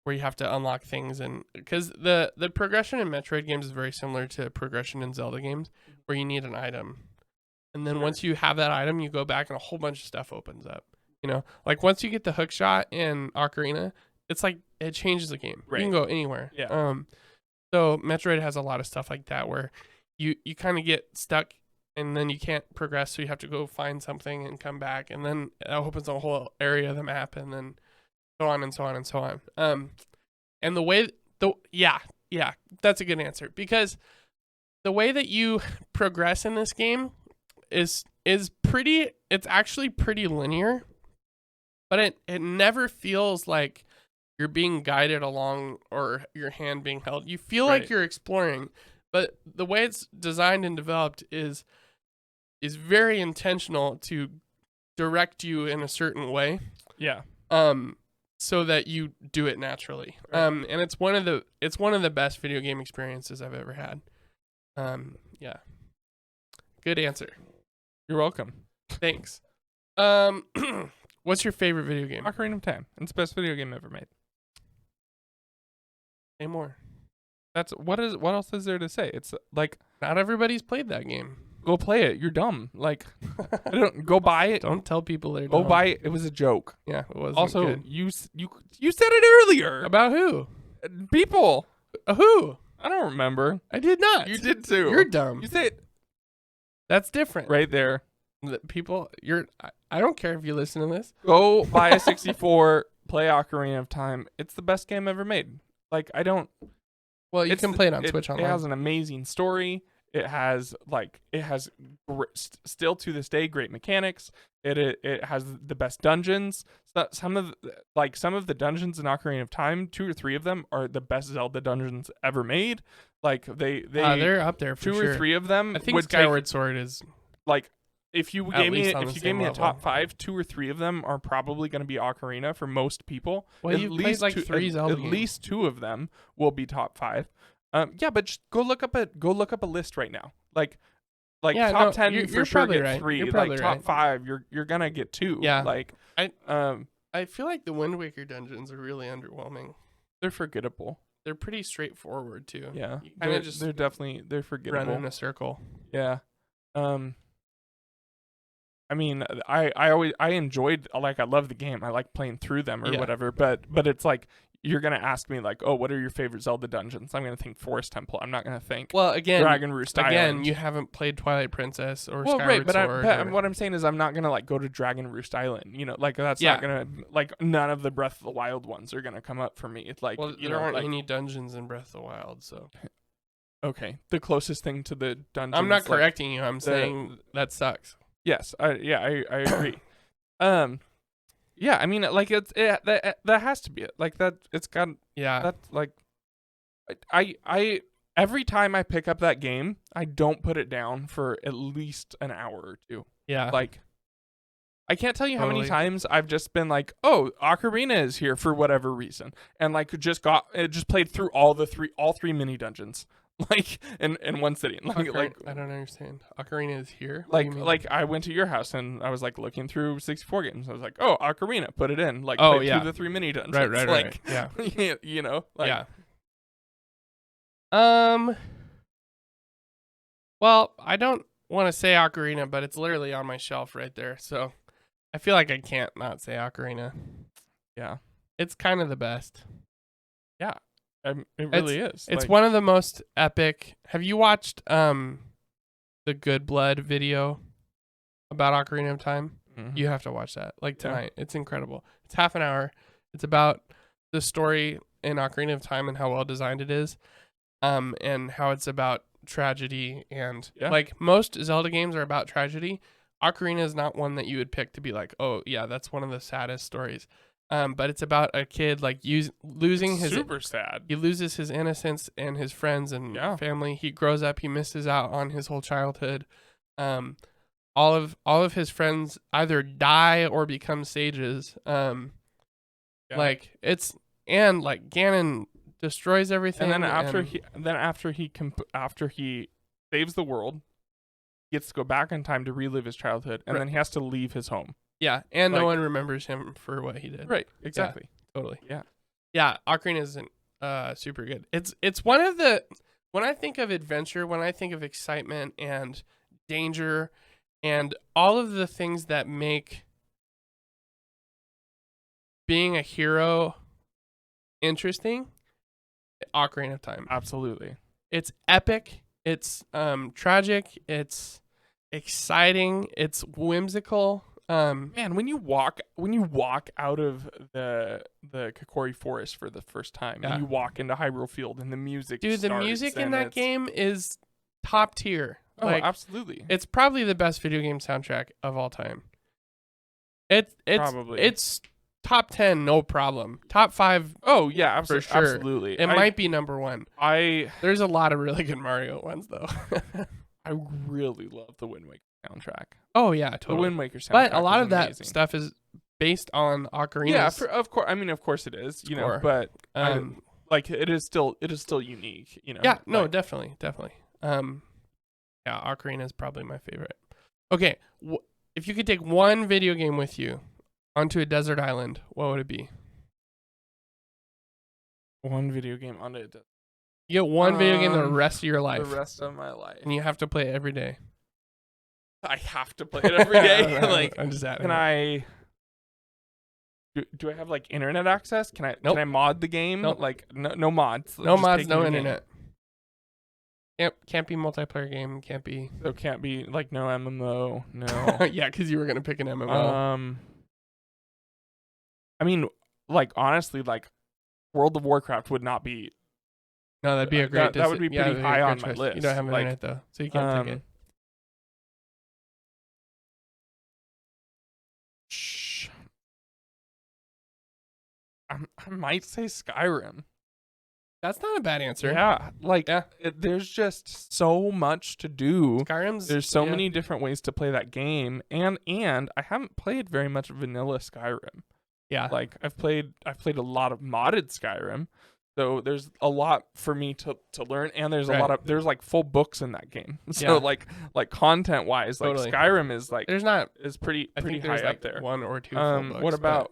[SPEAKER 1] Where you have to unlock things, and because the progression in Metroid games is very similar to progression in Zelda games, where you need an item, and then once you have that item, you go back and a whole bunch of stuff opens up. Like once you get the hook shot in Ocarina, it's like it changes the game.
[SPEAKER 2] Right.
[SPEAKER 1] You can go anywhere.
[SPEAKER 2] Yeah.
[SPEAKER 1] So Metroid has a lot of stuff like that where you kind of get stuck and then you can't progress, so you have to go find something and come back, and then it opens a whole area of the map, and then so on and so on and so on. And that's a good answer, because the way that you progress in this game is it's actually pretty linear, but it never feels like you're being guided along or your hand being held. You feel like you're exploring, but the way it's designed and developed is very intentional to direct you in a certain way.
[SPEAKER 2] Yeah.
[SPEAKER 1] So that you do it naturally. And it's one of the best video game experiences I've ever had. Yeah. Good answer.
[SPEAKER 2] You're welcome.
[SPEAKER 1] Thanks. What's your favorite video game?
[SPEAKER 2] Ocarina of Time. It's the best video game ever made.
[SPEAKER 1] Say more.
[SPEAKER 2] What else is there to say? It's like,
[SPEAKER 1] not everybody's played that game.
[SPEAKER 2] go play it. You're dumb. Like, go buy it.
[SPEAKER 1] Don't tell people they're
[SPEAKER 2] Go
[SPEAKER 1] dumb.
[SPEAKER 2] buy it. It was a joke.
[SPEAKER 1] Yeah, it was
[SPEAKER 2] Also,
[SPEAKER 1] good.
[SPEAKER 2] you said it earlier.
[SPEAKER 1] About who?
[SPEAKER 2] People.
[SPEAKER 1] Who?
[SPEAKER 2] I don't remember.
[SPEAKER 1] I did not.
[SPEAKER 2] You did too.
[SPEAKER 1] You're dumb.
[SPEAKER 2] You said
[SPEAKER 1] That's different.
[SPEAKER 2] right there.
[SPEAKER 1] People, I don't care if you listen to this.
[SPEAKER 2] Go buy a 64. Play Ocarina of Time. It's the best game ever made. Like, I don't.
[SPEAKER 1] Well, you can play it on Switch
[SPEAKER 2] It
[SPEAKER 1] online.
[SPEAKER 2] has an amazing story. It has still to this day great mechanics. It has the best dungeons. Some of the dungeons in Ocarina of Time, 2 or 3 of them are the best Zelda dungeons ever made. Like
[SPEAKER 1] they're up there for
[SPEAKER 2] 2
[SPEAKER 1] sure.
[SPEAKER 2] or 3 of them.
[SPEAKER 1] I think
[SPEAKER 2] would
[SPEAKER 1] Skyward Sword is
[SPEAKER 2] like, if you
[SPEAKER 1] at
[SPEAKER 2] gave
[SPEAKER 1] least
[SPEAKER 2] me
[SPEAKER 1] on
[SPEAKER 2] a
[SPEAKER 1] the
[SPEAKER 2] top
[SPEAKER 1] same
[SPEAKER 2] 5, 2 or 3 of them are probably going to be Ocarina for most people.
[SPEAKER 1] Well, you played like 3 Zelda
[SPEAKER 2] At
[SPEAKER 1] games.
[SPEAKER 2] least 2 of them will be top 5. But just go look up a list right now. Like
[SPEAKER 1] Yeah,
[SPEAKER 2] top
[SPEAKER 1] no,
[SPEAKER 2] 10
[SPEAKER 1] you're
[SPEAKER 2] for sure
[SPEAKER 1] probably
[SPEAKER 2] get
[SPEAKER 1] right.
[SPEAKER 2] 3.
[SPEAKER 1] You're
[SPEAKER 2] Like
[SPEAKER 1] probably
[SPEAKER 2] top
[SPEAKER 1] right.
[SPEAKER 2] 5, you're gonna get 2.
[SPEAKER 1] Yeah.
[SPEAKER 2] Like
[SPEAKER 1] I feel like the Wind Waker dungeons are really underwhelming.
[SPEAKER 2] they're forgettable.
[SPEAKER 1] They're pretty straightforward too.
[SPEAKER 2] Yeah,
[SPEAKER 1] You kind of just
[SPEAKER 2] they're forgettable.
[SPEAKER 1] run in a circle.
[SPEAKER 2] Yeah. I mean, I enjoyed, like, I love the game. I like playing through them or
[SPEAKER 1] Yeah.
[SPEAKER 2] whatever. But it's like, you're gonna ask me like, oh, what are your favorite Zelda dungeons? I'm gonna think Forest Temple. I'm not gonna think
[SPEAKER 1] Well, again,
[SPEAKER 2] Dragon Roost Island.
[SPEAKER 1] you haven't played Twilight Princess or
[SPEAKER 2] Well,
[SPEAKER 1] Skyward
[SPEAKER 2] right, but
[SPEAKER 1] Sword.
[SPEAKER 2] what I'm saying is I'm not gonna like go to Dragon Roost Island. You know, like that's
[SPEAKER 1] Yeah.
[SPEAKER 2] not gonna, like, none of the Breath of the Wild ones are gonna come up for me. It's like,
[SPEAKER 1] well,
[SPEAKER 2] you
[SPEAKER 1] there
[SPEAKER 2] know,
[SPEAKER 1] aren't
[SPEAKER 2] like,
[SPEAKER 1] any dungeons in Breath of the Wild, so
[SPEAKER 2] okay, the closest thing to the dungeon.
[SPEAKER 1] I'm not correcting you. I'm saying that sucks.
[SPEAKER 2] Yes, I agree. Yeah, I mean, like, that has to be it. Like, that, it's got,
[SPEAKER 1] Yeah.
[SPEAKER 2] that's like, I every time I pick up that game, I don't put it down for at least an hour or 2.
[SPEAKER 1] Yeah.
[SPEAKER 2] Like, I can't tell you how many
[SPEAKER 1] Totally.
[SPEAKER 2] times I've just been like, oh, Ocarina is here for whatever reason, and like just played through all 3 mini dungeons, like in one sitting. Like
[SPEAKER 1] I don't understand. Ocarina is here. What do you mean?
[SPEAKER 2] like I went to your house and I was like looking through 64 games. I was like, oh, Ocarina, put it in. Like,
[SPEAKER 1] Oh,
[SPEAKER 2] played
[SPEAKER 1] yeah.
[SPEAKER 2] through the 3 mini dungeons.
[SPEAKER 1] right.
[SPEAKER 2] Like,
[SPEAKER 1] Yeah.
[SPEAKER 2] you know, like,
[SPEAKER 1] Yeah. Well, I don't want to say Ocarina, but it's literally on my shelf right there. So I feel like I can't not say Ocarina.
[SPEAKER 2] yeah,
[SPEAKER 1] It's kind of the best.
[SPEAKER 2] it really is.
[SPEAKER 1] It's
[SPEAKER 2] like,
[SPEAKER 1] one of the most epic. Have you watched the Good Blood video about Ocarina of Time?
[SPEAKER 2] mhm.
[SPEAKER 1] You have to watch that, like,
[SPEAKER 2] Yeah.
[SPEAKER 1] tonight. It's incredible. It's half an hour. It's about the story in Ocarina of Time and how well designed it is, and how it's about tragedy. And
[SPEAKER 2] Yeah.
[SPEAKER 1] like most Zelda games are about tragedy, Ocarina is not one that you would pick to be like, oh yeah, that's one of the saddest stories. But it's about a kid like losing his
[SPEAKER 2] super sad.
[SPEAKER 1] he loses his innocence and his friends and
[SPEAKER 2] Yeah.
[SPEAKER 1] family. He grows up, he misses out on his whole childhood. All of his friends either die or become sages.
[SPEAKER 2] Yeah.
[SPEAKER 1] Like it's and like Ganon destroys everything.
[SPEAKER 2] And then after he saves the world, he gets to go back in time to relive his childhood, and then he has to leave his home.
[SPEAKER 1] Yeah, and no
[SPEAKER 2] Like-
[SPEAKER 1] one remembers him for what he did.
[SPEAKER 2] Right. Exactly.
[SPEAKER 1] Totally.
[SPEAKER 2] Yeah.
[SPEAKER 1] Yeah, Ocarina isn't super good. It's one of the when I think of adventure, when I think of excitement and danger and all of the things that make being a hero interesting, Ocarina of Time.
[SPEAKER 2] Absolutely.
[SPEAKER 1] It's epic, it's tragic, it's exciting, it's whimsical.
[SPEAKER 2] Man, when you walk out of the Kokori Forest for the first time,
[SPEAKER 1] Yeah.
[SPEAKER 2] and you walk into Hyrule Field, and the music
[SPEAKER 1] Dude, the
[SPEAKER 2] starts,
[SPEAKER 1] music in
[SPEAKER 2] and
[SPEAKER 1] that
[SPEAKER 2] it's-
[SPEAKER 1] game is top tier.
[SPEAKER 2] Oh,
[SPEAKER 1] Like,
[SPEAKER 2] absolutely.
[SPEAKER 1] it's probably the best video game soundtrack of all time.
[SPEAKER 2] Probably.
[SPEAKER 1] It's top 10, no problem. Top 5,
[SPEAKER 2] Oh yeah,
[SPEAKER 1] for
[SPEAKER 2] absolutely.
[SPEAKER 1] sure.
[SPEAKER 2] Absolutely.
[SPEAKER 1] It might be number 1.
[SPEAKER 2] I
[SPEAKER 1] There's a lot of really good Mario ones though.
[SPEAKER 2] I really love the Wind Waker soundtrack.
[SPEAKER 1] Oh yeah,
[SPEAKER 2] The
[SPEAKER 1] totally.
[SPEAKER 2] Wind Waker soundtrack.
[SPEAKER 1] But a lot
[SPEAKER 2] is
[SPEAKER 1] of that
[SPEAKER 2] amazing.
[SPEAKER 1] stuff is based on Ocarina.
[SPEAKER 2] Yeah, of course. I mean, of course it is. You know,
[SPEAKER 1] Score.
[SPEAKER 2] but
[SPEAKER 1] um,
[SPEAKER 2] like it is still unique. You know.
[SPEAKER 1] yeah, no,
[SPEAKER 2] Like,
[SPEAKER 1] definitely. Yeah, Ocarina is probably my favorite. Okay, if you could take one video game with you onto a desert island, what would it be?
[SPEAKER 2] one video game on it.
[SPEAKER 1] You get one video game the
[SPEAKER 2] Um,
[SPEAKER 1] rest of your life,
[SPEAKER 2] The rest of my life,
[SPEAKER 1] and you have to play it every day.
[SPEAKER 2] I have to play it every day. Like,
[SPEAKER 1] I'm just adding.
[SPEAKER 2] can I? Do I have like internet access? Can I?
[SPEAKER 1] Nope.
[SPEAKER 2] Can I mod the game?
[SPEAKER 1] Nope.
[SPEAKER 2] Like no mods.
[SPEAKER 1] No
[SPEAKER 2] just
[SPEAKER 1] mods,
[SPEAKER 2] taking
[SPEAKER 1] no
[SPEAKER 2] the game.
[SPEAKER 1] internet. Can't be multiplayer game. Can't be.
[SPEAKER 2] So can't be like no MMO. No.
[SPEAKER 1] Yeah, because you were gonna pick an MMO.
[SPEAKER 2] I mean, like honestly, like World of Warcraft would not be.
[SPEAKER 1] No, that'd be a great.
[SPEAKER 2] that would be
[SPEAKER 1] yeah,
[SPEAKER 2] pretty
[SPEAKER 1] that'd be a
[SPEAKER 2] high
[SPEAKER 1] great
[SPEAKER 2] on my
[SPEAKER 1] choice.
[SPEAKER 2] list.
[SPEAKER 1] You don't have
[SPEAKER 2] Like,
[SPEAKER 1] internet though, so you can't pick it.
[SPEAKER 2] Shh. I might say Skyrim.
[SPEAKER 1] That's not a bad answer.
[SPEAKER 2] Yeah, like
[SPEAKER 1] Yeah.
[SPEAKER 2] there's just so much to do.
[SPEAKER 1] Skyrim's.
[SPEAKER 2] There's so
[SPEAKER 1] yeah.
[SPEAKER 2] many different ways to play that game, and I haven't played very much vanilla Skyrim.
[SPEAKER 1] Yeah.
[SPEAKER 2] Like I've played a lot of modded Skyrim, so there's a lot for me to learn, and there's a
[SPEAKER 1] Right.
[SPEAKER 2] lot of like full books in that game. So
[SPEAKER 1] Yeah.
[SPEAKER 2] like content wise,
[SPEAKER 1] Totally.
[SPEAKER 2] like Skyrim is like
[SPEAKER 1] There's not.
[SPEAKER 2] pretty
[SPEAKER 1] I think
[SPEAKER 2] high
[SPEAKER 1] there's
[SPEAKER 2] up
[SPEAKER 1] like
[SPEAKER 2] there.
[SPEAKER 1] one or two. Full books,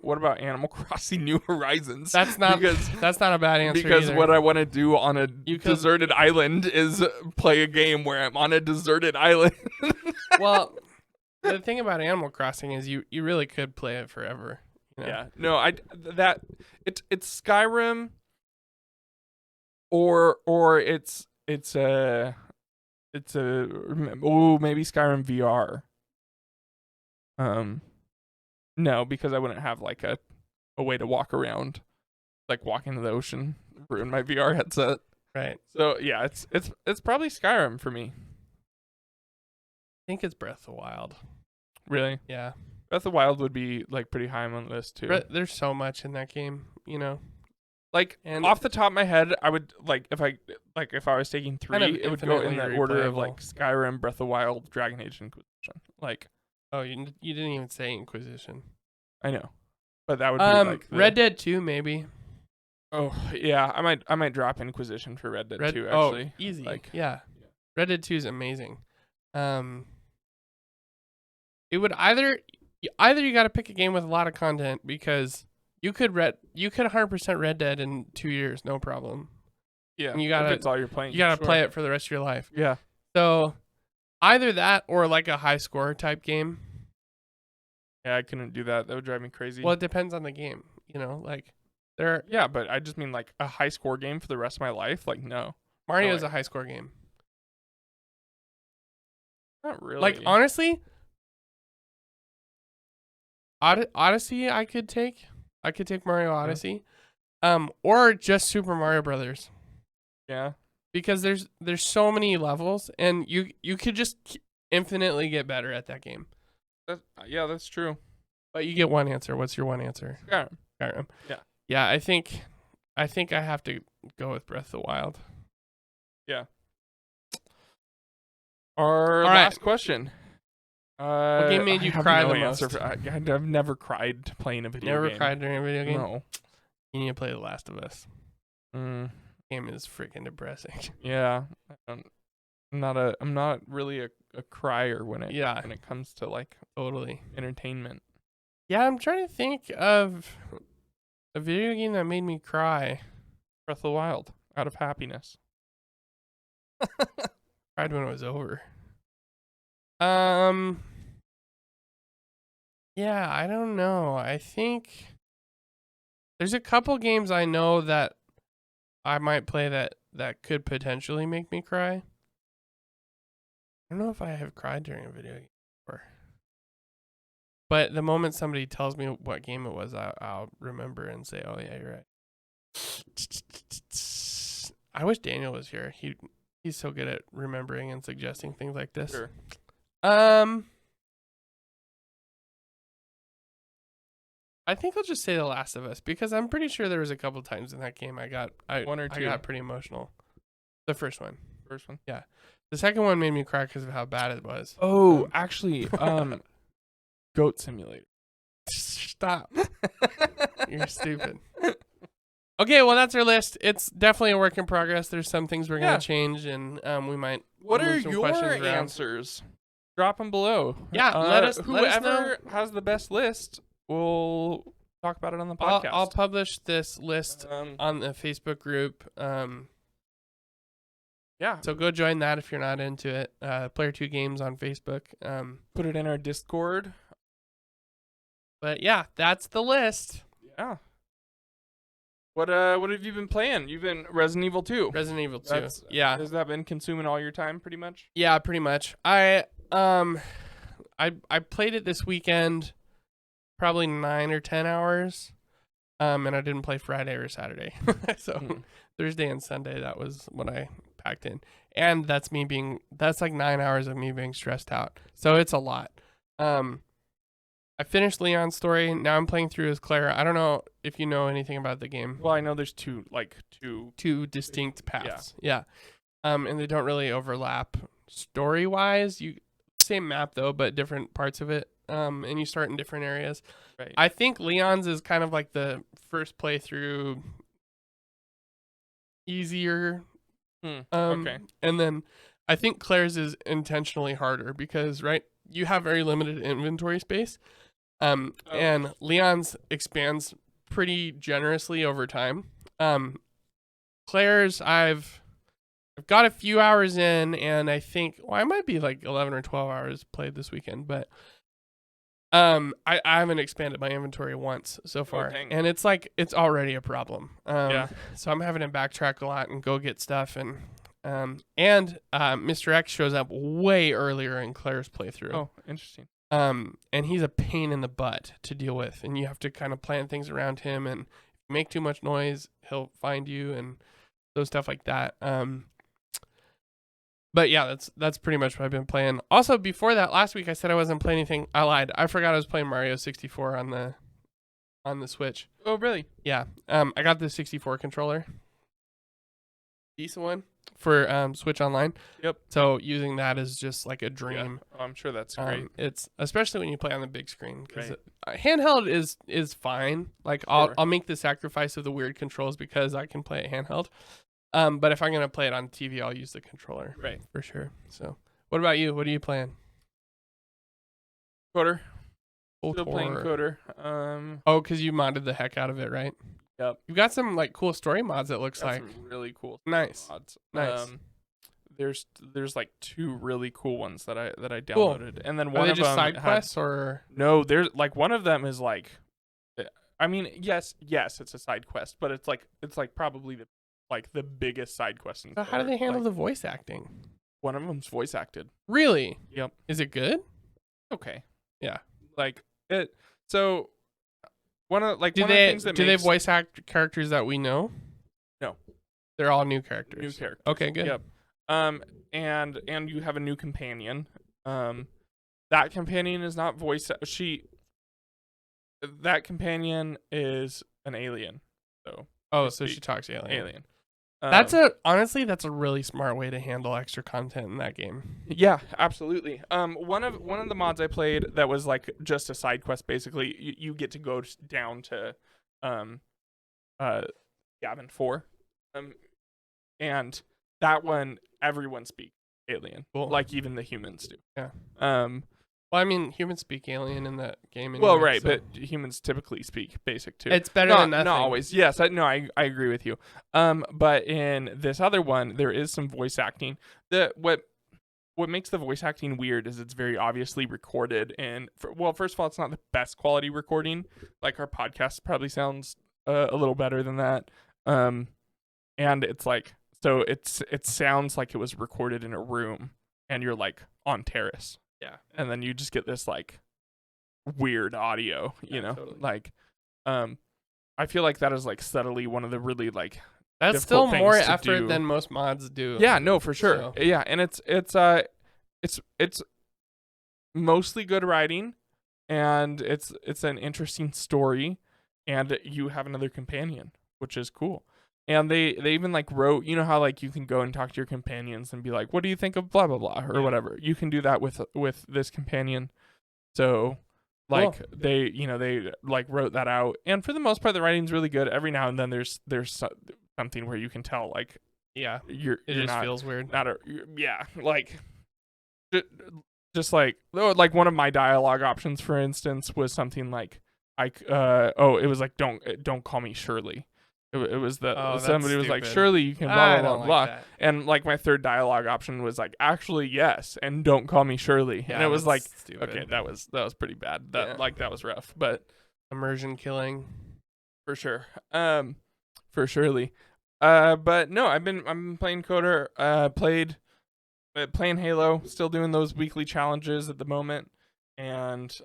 [SPEAKER 2] What about Animal Crossing New Horizons?
[SPEAKER 1] That's not.
[SPEAKER 2] because
[SPEAKER 1] That's not a bad answer.
[SPEAKER 2] because
[SPEAKER 1] either.
[SPEAKER 2] what I want to do on a
[SPEAKER 1] You could-
[SPEAKER 2] deserted island is play a game where I'm on a deserted island.
[SPEAKER 1] Well, the thing about Animal Crossing is you really could play it forever. You know?
[SPEAKER 2] Yeah. No, it's Skyrim or it's maybe Skyrim VR. No, because I wouldn't have like a way to walk around, like walk into the ocean, ruin my VR headset.
[SPEAKER 1] Right.
[SPEAKER 2] So yeah, it's probably Skyrim for me.
[SPEAKER 1] I think it's Breath of the Wild.
[SPEAKER 2] Really,
[SPEAKER 1] Yeah.
[SPEAKER 2] Breath of the Wild would be like pretty high on the list too.
[SPEAKER 1] There's so much in that game. You know.
[SPEAKER 2] Like
[SPEAKER 1] And-
[SPEAKER 2] off the top of my head, I would like if I was taking three,
[SPEAKER 1] Kind of
[SPEAKER 2] it would go in
[SPEAKER 1] infinitely
[SPEAKER 2] the order of
[SPEAKER 1] replayable.
[SPEAKER 2] like Skyrim, Breath of the Wild, Dragon Age, Inquisition. Like
[SPEAKER 1] Oh, you didn't even say Inquisition.
[SPEAKER 2] I know, but that would be like
[SPEAKER 1] Red Dead 2 maybe.
[SPEAKER 2] Oh yeah, I might drop Inquisition for Red Dead 2
[SPEAKER 1] Oh,
[SPEAKER 2] actually.
[SPEAKER 1] easy.
[SPEAKER 2] Like
[SPEAKER 1] Yeah. Red Dead 2 is amazing. It would either you got to pick a game with a lot of content because you could 100% Red Dead in 2 years, no problem.
[SPEAKER 2] yeah,
[SPEAKER 1] And you
[SPEAKER 2] if
[SPEAKER 1] gotta-
[SPEAKER 2] it's all you're playing.
[SPEAKER 1] You got to
[SPEAKER 2] sure.
[SPEAKER 1] play it for the rest of your life.
[SPEAKER 2] Yeah,
[SPEAKER 1] So either that or like a high score type game.
[SPEAKER 2] yeah, I couldn't do that. That would drive me crazy.
[SPEAKER 1] Well, it depends on the game, you know, like there
[SPEAKER 2] Yeah, but I just mean like a high score game for the rest of my life. Like no,
[SPEAKER 1] Mario
[SPEAKER 2] No
[SPEAKER 1] is
[SPEAKER 2] way.
[SPEAKER 1] a high score game.
[SPEAKER 2] not really.
[SPEAKER 1] Like honestly, Odyssey I could take Mario Odyssey. Or just Super Mario Brothers.
[SPEAKER 2] yeah,
[SPEAKER 1] Because there's so many levels and you could just infinitely get better at that game.
[SPEAKER 2] yeah, that's true.
[SPEAKER 1] But you get one answer. What's your one answer?
[SPEAKER 2] Skyrim.
[SPEAKER 1] Skyrim.
[SPEAKER 2] Yeah.
[SPEAKER 1] Yeah, I think I have to go with Breath of the Wild.
[SPEAKER 2] Yeah. Our
[SPEAKER 1] All
[SPEAKER 2] last
[SPEAKER 1] right.
[SPEAKER 2] question.
[SPEAKER 1] What game made you cry the most?
[SPEAKER 2] I've never cried playing a video game.
[SPEAKER 1] Never cried during a video game?
[SPEAKER 2] No.
[SPEAKER 1] You need to play The Last of Us.
[SPEAKER 2] Mm,
[SPEAKER 1] Game is freaking depressing.
[SPEAKER 2] yeah. I'm not really a crier when it comes to like
[SPEAKER 1] Totally
[SPEAKER 2] entertainment.
[SPEAKER 1] Yeah, I'm trying to think of a video game that made me cry.
[SPEAKER 2] Breath of the Wild, out of happiness.
[SPEAKER 1] Cried when it was over. Yeah, I don't know. I think there's a couple games I know that I might play that could potentially make me cry. I don't know if I have cried during a video game before. But the moment somebody tells me what game it was, I'll remember and say, "Oh yeah, you're right." I wish Daniel was here. He's so good at remembering and suggesting things like this.
[SPEAKER 2] Sure.
[SPEAKER 1] I think I'll just say The Last of Us because I'm pretty sure there was a couple times in that game I got pretty emotional. The first one. Yeah. The second one made me cry because of how bad it was.
[SPEAKER 2] Oh, actually, Goat Simulator.
[SPEAKER 1] Stop. You're stupid. Okay, well that's our list. It's definitely a work in progress. There's some things we're gonna change, and we might.
[SPEAKER 2] What are
[SPEAKER 1] move some
[SPEAKER 2] your
[SPEAKER 1] questions around.
[SPEAKER 2] answers? Drop them below.
[SPEAKER 1] Yeah, let us know.
[SPEAKER 2] Whoever has the best list, we'll talk about it on the podcast.
[SPEAKER 1] I'll publish this list on the Facebook group.
[SPEAKER 2] Yeah.
[SPEAKER 1] So go join that if you're not into it. Player 2 Games on Facebook.
[SPEAKER 2] Put it in our Discord.
[SPEAKER 1] But yeah, that's the list.
[SPEAKER 2] Yeah. What have you been playing? You've been Resident Evil 2.
[SPEAKER 1] Resident Evil 2. Yeah.
[SPEAKER 2] Has that been consuming all your time pretty much?
[SPEAKER 1] Yeah, pretty much. I played it this weekend, probably 9 or 10 hours. And I didn't play Friday or Saturday. So Thursday and Sunday, that was what I packed in. And that's like 9 hours of me being stressed out. So it's a lot. I finished Leon's story. Now I'm playing through as Claire. I don't know if you know anything about the game.
[SPEAKER 2] Well, I know there's two
[SPEAKER 1] distinct paths. Yeah. And they don't really overlap story-wise. Same map though, but different parts of it. And you start in different areas.
[SPEAKER 2] Right.
[SPEAKER 1] I think Leon's is kind of like the first playthrough easier.
[SPEAKER 2] Okay.
[SPEAKER 1] And then I think Claire's is intentionally harder because, right, you have very limited inventory space. And Leon's expands pretty generously over time. Claire's I've got a few hours in, and I think I might be like 11 or 12 hours played this weekend, but I haven't expanded my inventory once so far, and it's already a problem. So I'm having to backtrack a lot and go get stuff, and Mr. X shows up way earlier in Claire's playthrough.
[SPEAKER 2] Oh, interesting.
[SPEAKER 1] And he's a pain in the butt to deal with, and you have to kind of plan things around him, and if you make too much noise, he'll find you, and those stuff like that. But yeah, that's pretty much what I've been playing. Also, before that, last week I said I wasn't playing anything. I lied. I forgot I was playing Mario 64 on the Switch.
[SPEAKER 2] Oh, really?
[SPEAKER 1] Yeah. I got the 64 controller. Decent one for Switch Online.
[SPEAKER 2] Yep.
[SPEAKER 1] So using that is just like a dream.
[SPEAKER 2] Yeah. Oh, I'm sure that's great.
[SPEAKER 1] It's especially when you play on the big screen because handheld is fine. Like I'll make the sacrifice of the weird controls because I can play it handheld. But if I'm gonna play it on TV, I'll use the controller.
[SPEAKER 2] Right.
[SPEAKER 1] For sure. So, what about you? What are you playing?
[SPEAKER 2] Coder. Still playing Coder.
[SPEAKER 1] Oh, because you modded the heck out of it, right?
[SPEAKER 2] Yep.
[SPEAKER 1] You've got some like cool story mods. It looks like
[SPEAKER 2] some really cool.
[SPEAKER 1] Nice.
[SPEAKER 2] Mods.
[SPEAKER 1] Nice.
[SPEAKER 2] There's like 2 really cool ones that I downloaded, and then one
[SPEAKER 1] are they
[SPEAKER 2] of
[SPEAKER 1] just
[SPEAKER 2] them
[SPEAKER 1] side quests or
[SPEAKER 2] no. There's like one of them is like, I mean, yes, it's a side quest, but it's like probably the biggest side quest in
[SPEAKER 1] So how do they handle the voice acting?
[SPEAKER 2] One of them's voice acted.
[SPEAKER 1] Really?
[SPEAKER 2] Yep.
[SPEAKER 1] Is it good?
[SPEAKER 2] Okay.
[SPEAKER 1] Yeah.
[SPEAKER 2] Like it. So one of
[SPEAKER 1] do they voice act characters that we know?
[SPEAKER 2] No.
[SPEAKER 1] They're all new characters.
[SPEAKER 2] New characters.
[SPEAKER 1] Okay, good.
[SPEAKER 2] Yep. And you have a new companion. That companion is not voice. That companion is an alien. So
[SPEAKER 1] So she talks alien.
[SPEAKER 2] alien.
[SPEAKER 1] Honestly, that's a really smart way to handle extra content in that game.
[SPEAKER 2] Yeah, absolutely. One of the mods I played that was like just a side quest. Basically, you get to go down to, Gavin 4, and that one everyone speaks alien,
[SPEAKER 1] Cool.
[SPEAKER 2] like even the humans do.
[SPEAKER 1] Yeah.
[SPEAKER 2] Well,
[SPEAKER 1] I mean, humans speak alien in that game anyway.
[SPEAKER 2] Well, right,
[SPEAKER 1] so.
[SPEAKER 2] but humans typically speak basic too.
[SPEAKER 1] It's better than nothing.
[SPEAKER 2] Not always. Yes, I agree with you. But in this other one, there is some voice acting. What makes the voice acting weird is it's very obviously recorded. And first of all, it's not the best quality recording. Like our podcast probably sounds a little better than that. And it's like it sounds like it was recorded in a room, and you're like on terrace.
[SPEAKER 1] Yeah.
[SPEAKER 2] And then you just get this like weird audio, you know,
[SPEAKER 1] totally.
[SPEAKER 2] like, I feel like that is like subtly one of the really like,
[SPEAKER 1] that's still more
[SPEAKER 2] things to
[SPEAKER 1] effort
[SPEAKER 2] do.
[SPEAKER 1] than most mods do.
[SPEAKER 2] Yeah, no, for sure.
[SPEAKER 1] So.
[SPEAKER 2] Yeah. And it's mostly good writing, and it's an interesting story, and you have another companion, which is cool. And they even like wrote, you know how like you can go and talk to your companions and be like, what do you think of blah blah blah or whatever. You can do that with this companion. So like
[SPEAKER 1] cool.
[SPEAKER 2] they like wrote that out, and for the most part the writing's really good. Every now and then there's something where you can tell like
[SPEAKER 1] it
[SPEAKER 2] you're
[SPEAKER 1] just
[SPEAKER 2] not,
[SPEAKER 1] feels weird.
[SPEAKER 2] Like just like one of my dialogue options, for instance, was something like it was like don't call me Shirley. It was somebody was like, Shirley, you can blah blah blah blah, and like my third dialogue option was like, actually yes, and don't call me Shirley.
[SPEAKER 1] Yeah,
[SPEAKER 2] and it was like,
[SPEAKER 1] stupid.
[SPEAKER 2] okay, that was pretty bad. That was rough, but
[SPEAKER 1] immersion killing
[SPEAKER 2] for sure. For Shirley. But no, I've been playing Coder. Playing Halo. Still doing those weekly challenges at the moment, and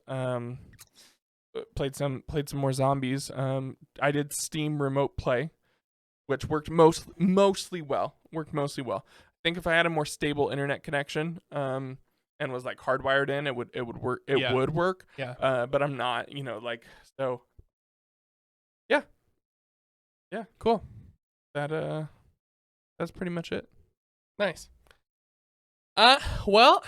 [SPEAKER 2] played some more zombies. I did Steam Remote Play, which worked mostly well. I think if I had a more stable internet connection, and was like hardwired in, it would work. It would work.
[SPEAKER 1] Yeah.
[SPEAKER 2] But I'm not. So. Yeah.
[SPEAKER 1] Cool.
[SPEAKER 2] That's pretty much it.
[SPEAKER 1] Nice. Well,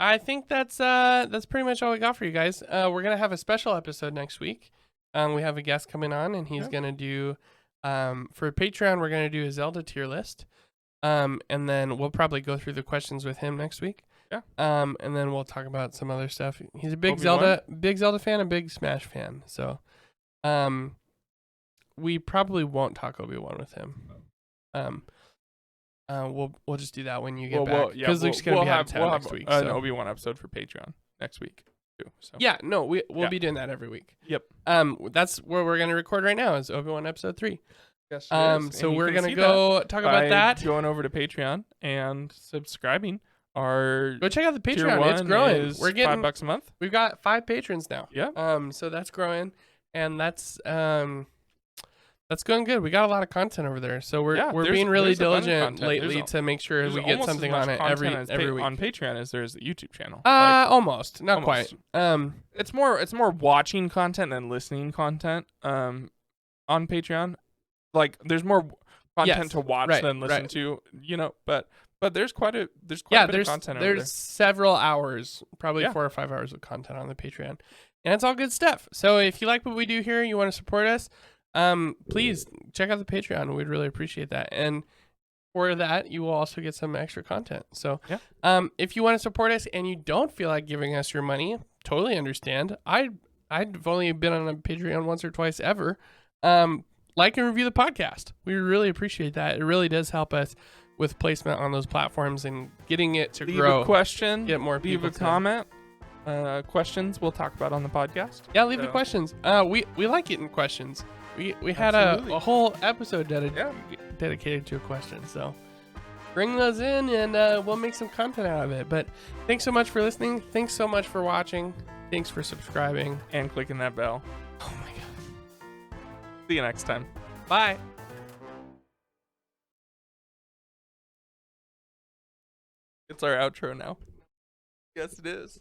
[SPEAKER 1] I think that's pretty much all we got for you guys. We're gonna have a special episode next week. We have a guest coming on, and he's gonna do, for Patreon, we're gonna do a Zelda tier list. And then we'll probably go through the questions with him next week.
[SPEAKER 2] Yeah.
[SPEAKER 1] And then we'll talk about some other stuff. He's a big
[SPEAKER 2] Obi-Wan?
[SPEAKER 1] Zelda fan, and big Smash fan. So, we probably won't talk Obi-Wan with him. We'll just do that when you get back, because Luke's gonna be out of town next week.
[SPEAKER 2] An Obi-Wan episode for Patreon next week too. So.
[SPEAKER 1] Yeah, no, we'll be doing that every week.
[SPEAKER 2] Yep.
[SPEAKER 1] That's where we're gonna record right now is Obi-Wan episode 3.
[SPEAKER 2] Yes.
[SPEAKER 1] So we're gonna go talk about that.
[SPEAKER 2] Going over to Patreon and subscribing. Go
[SPEAKER 1] check out the Patreon. It's growing. We're getting
[SPEAKER 2] $5 a month.
[SPEAKER 1] We've got 5 patrons now.
[SPEAKER 2] Yeah.
[SPEAKER 1] So that's growing, and that's going good. We got a lot of content over there, so we're being really diligent lately to make sure we get something on it every week.
[SPEAKER 2] On Patreon as there is the YouTube channel.
[SPEAKER 1] Almost, not quite.
[SPEAKER 2] It's more watching content than listening content. On Patreon, like there's more content to watch than listen to. But there's quite a bit of content over there.
[SPEAKER 1] There's several hours, probably 4 or 5 hours of content on the Patreon, and it's all good stuff. So if you like what we do here, you want to support us, please check out the Patreon. We'd really appreciate that. And for that, you will also get some extra content. So, if you want to support us and you don't feel like giving us your money, totally understand. I've only been on a Patreon once or twice ever. Like and review the podcast. We really appreciate that. It really does help us with placement on those platforms and getting it to grow.
[SPEAKER 2] Leave a question.
[SPEAKER 1] Get more people.
[SPEAKER 2] Leave a comment. Questions we'll talk about on the podcast.
[SPEAKER 1] Yeah, leave the questions. We like getting questions. We had a whole episode dedicated to a question. So bring those in, and we'll make some content out of it. But thanks so much for listening. Thanks so much for watching. Thanks for subscribing
[SPEAKER 2] and clicking that bell.
[SPEAKER 1] Oh my god.
[SPEAKER 2] See you next time.
[SPEAKER 1] Bye.
[SPEAKER 2] It's our outro now. Yes, it is.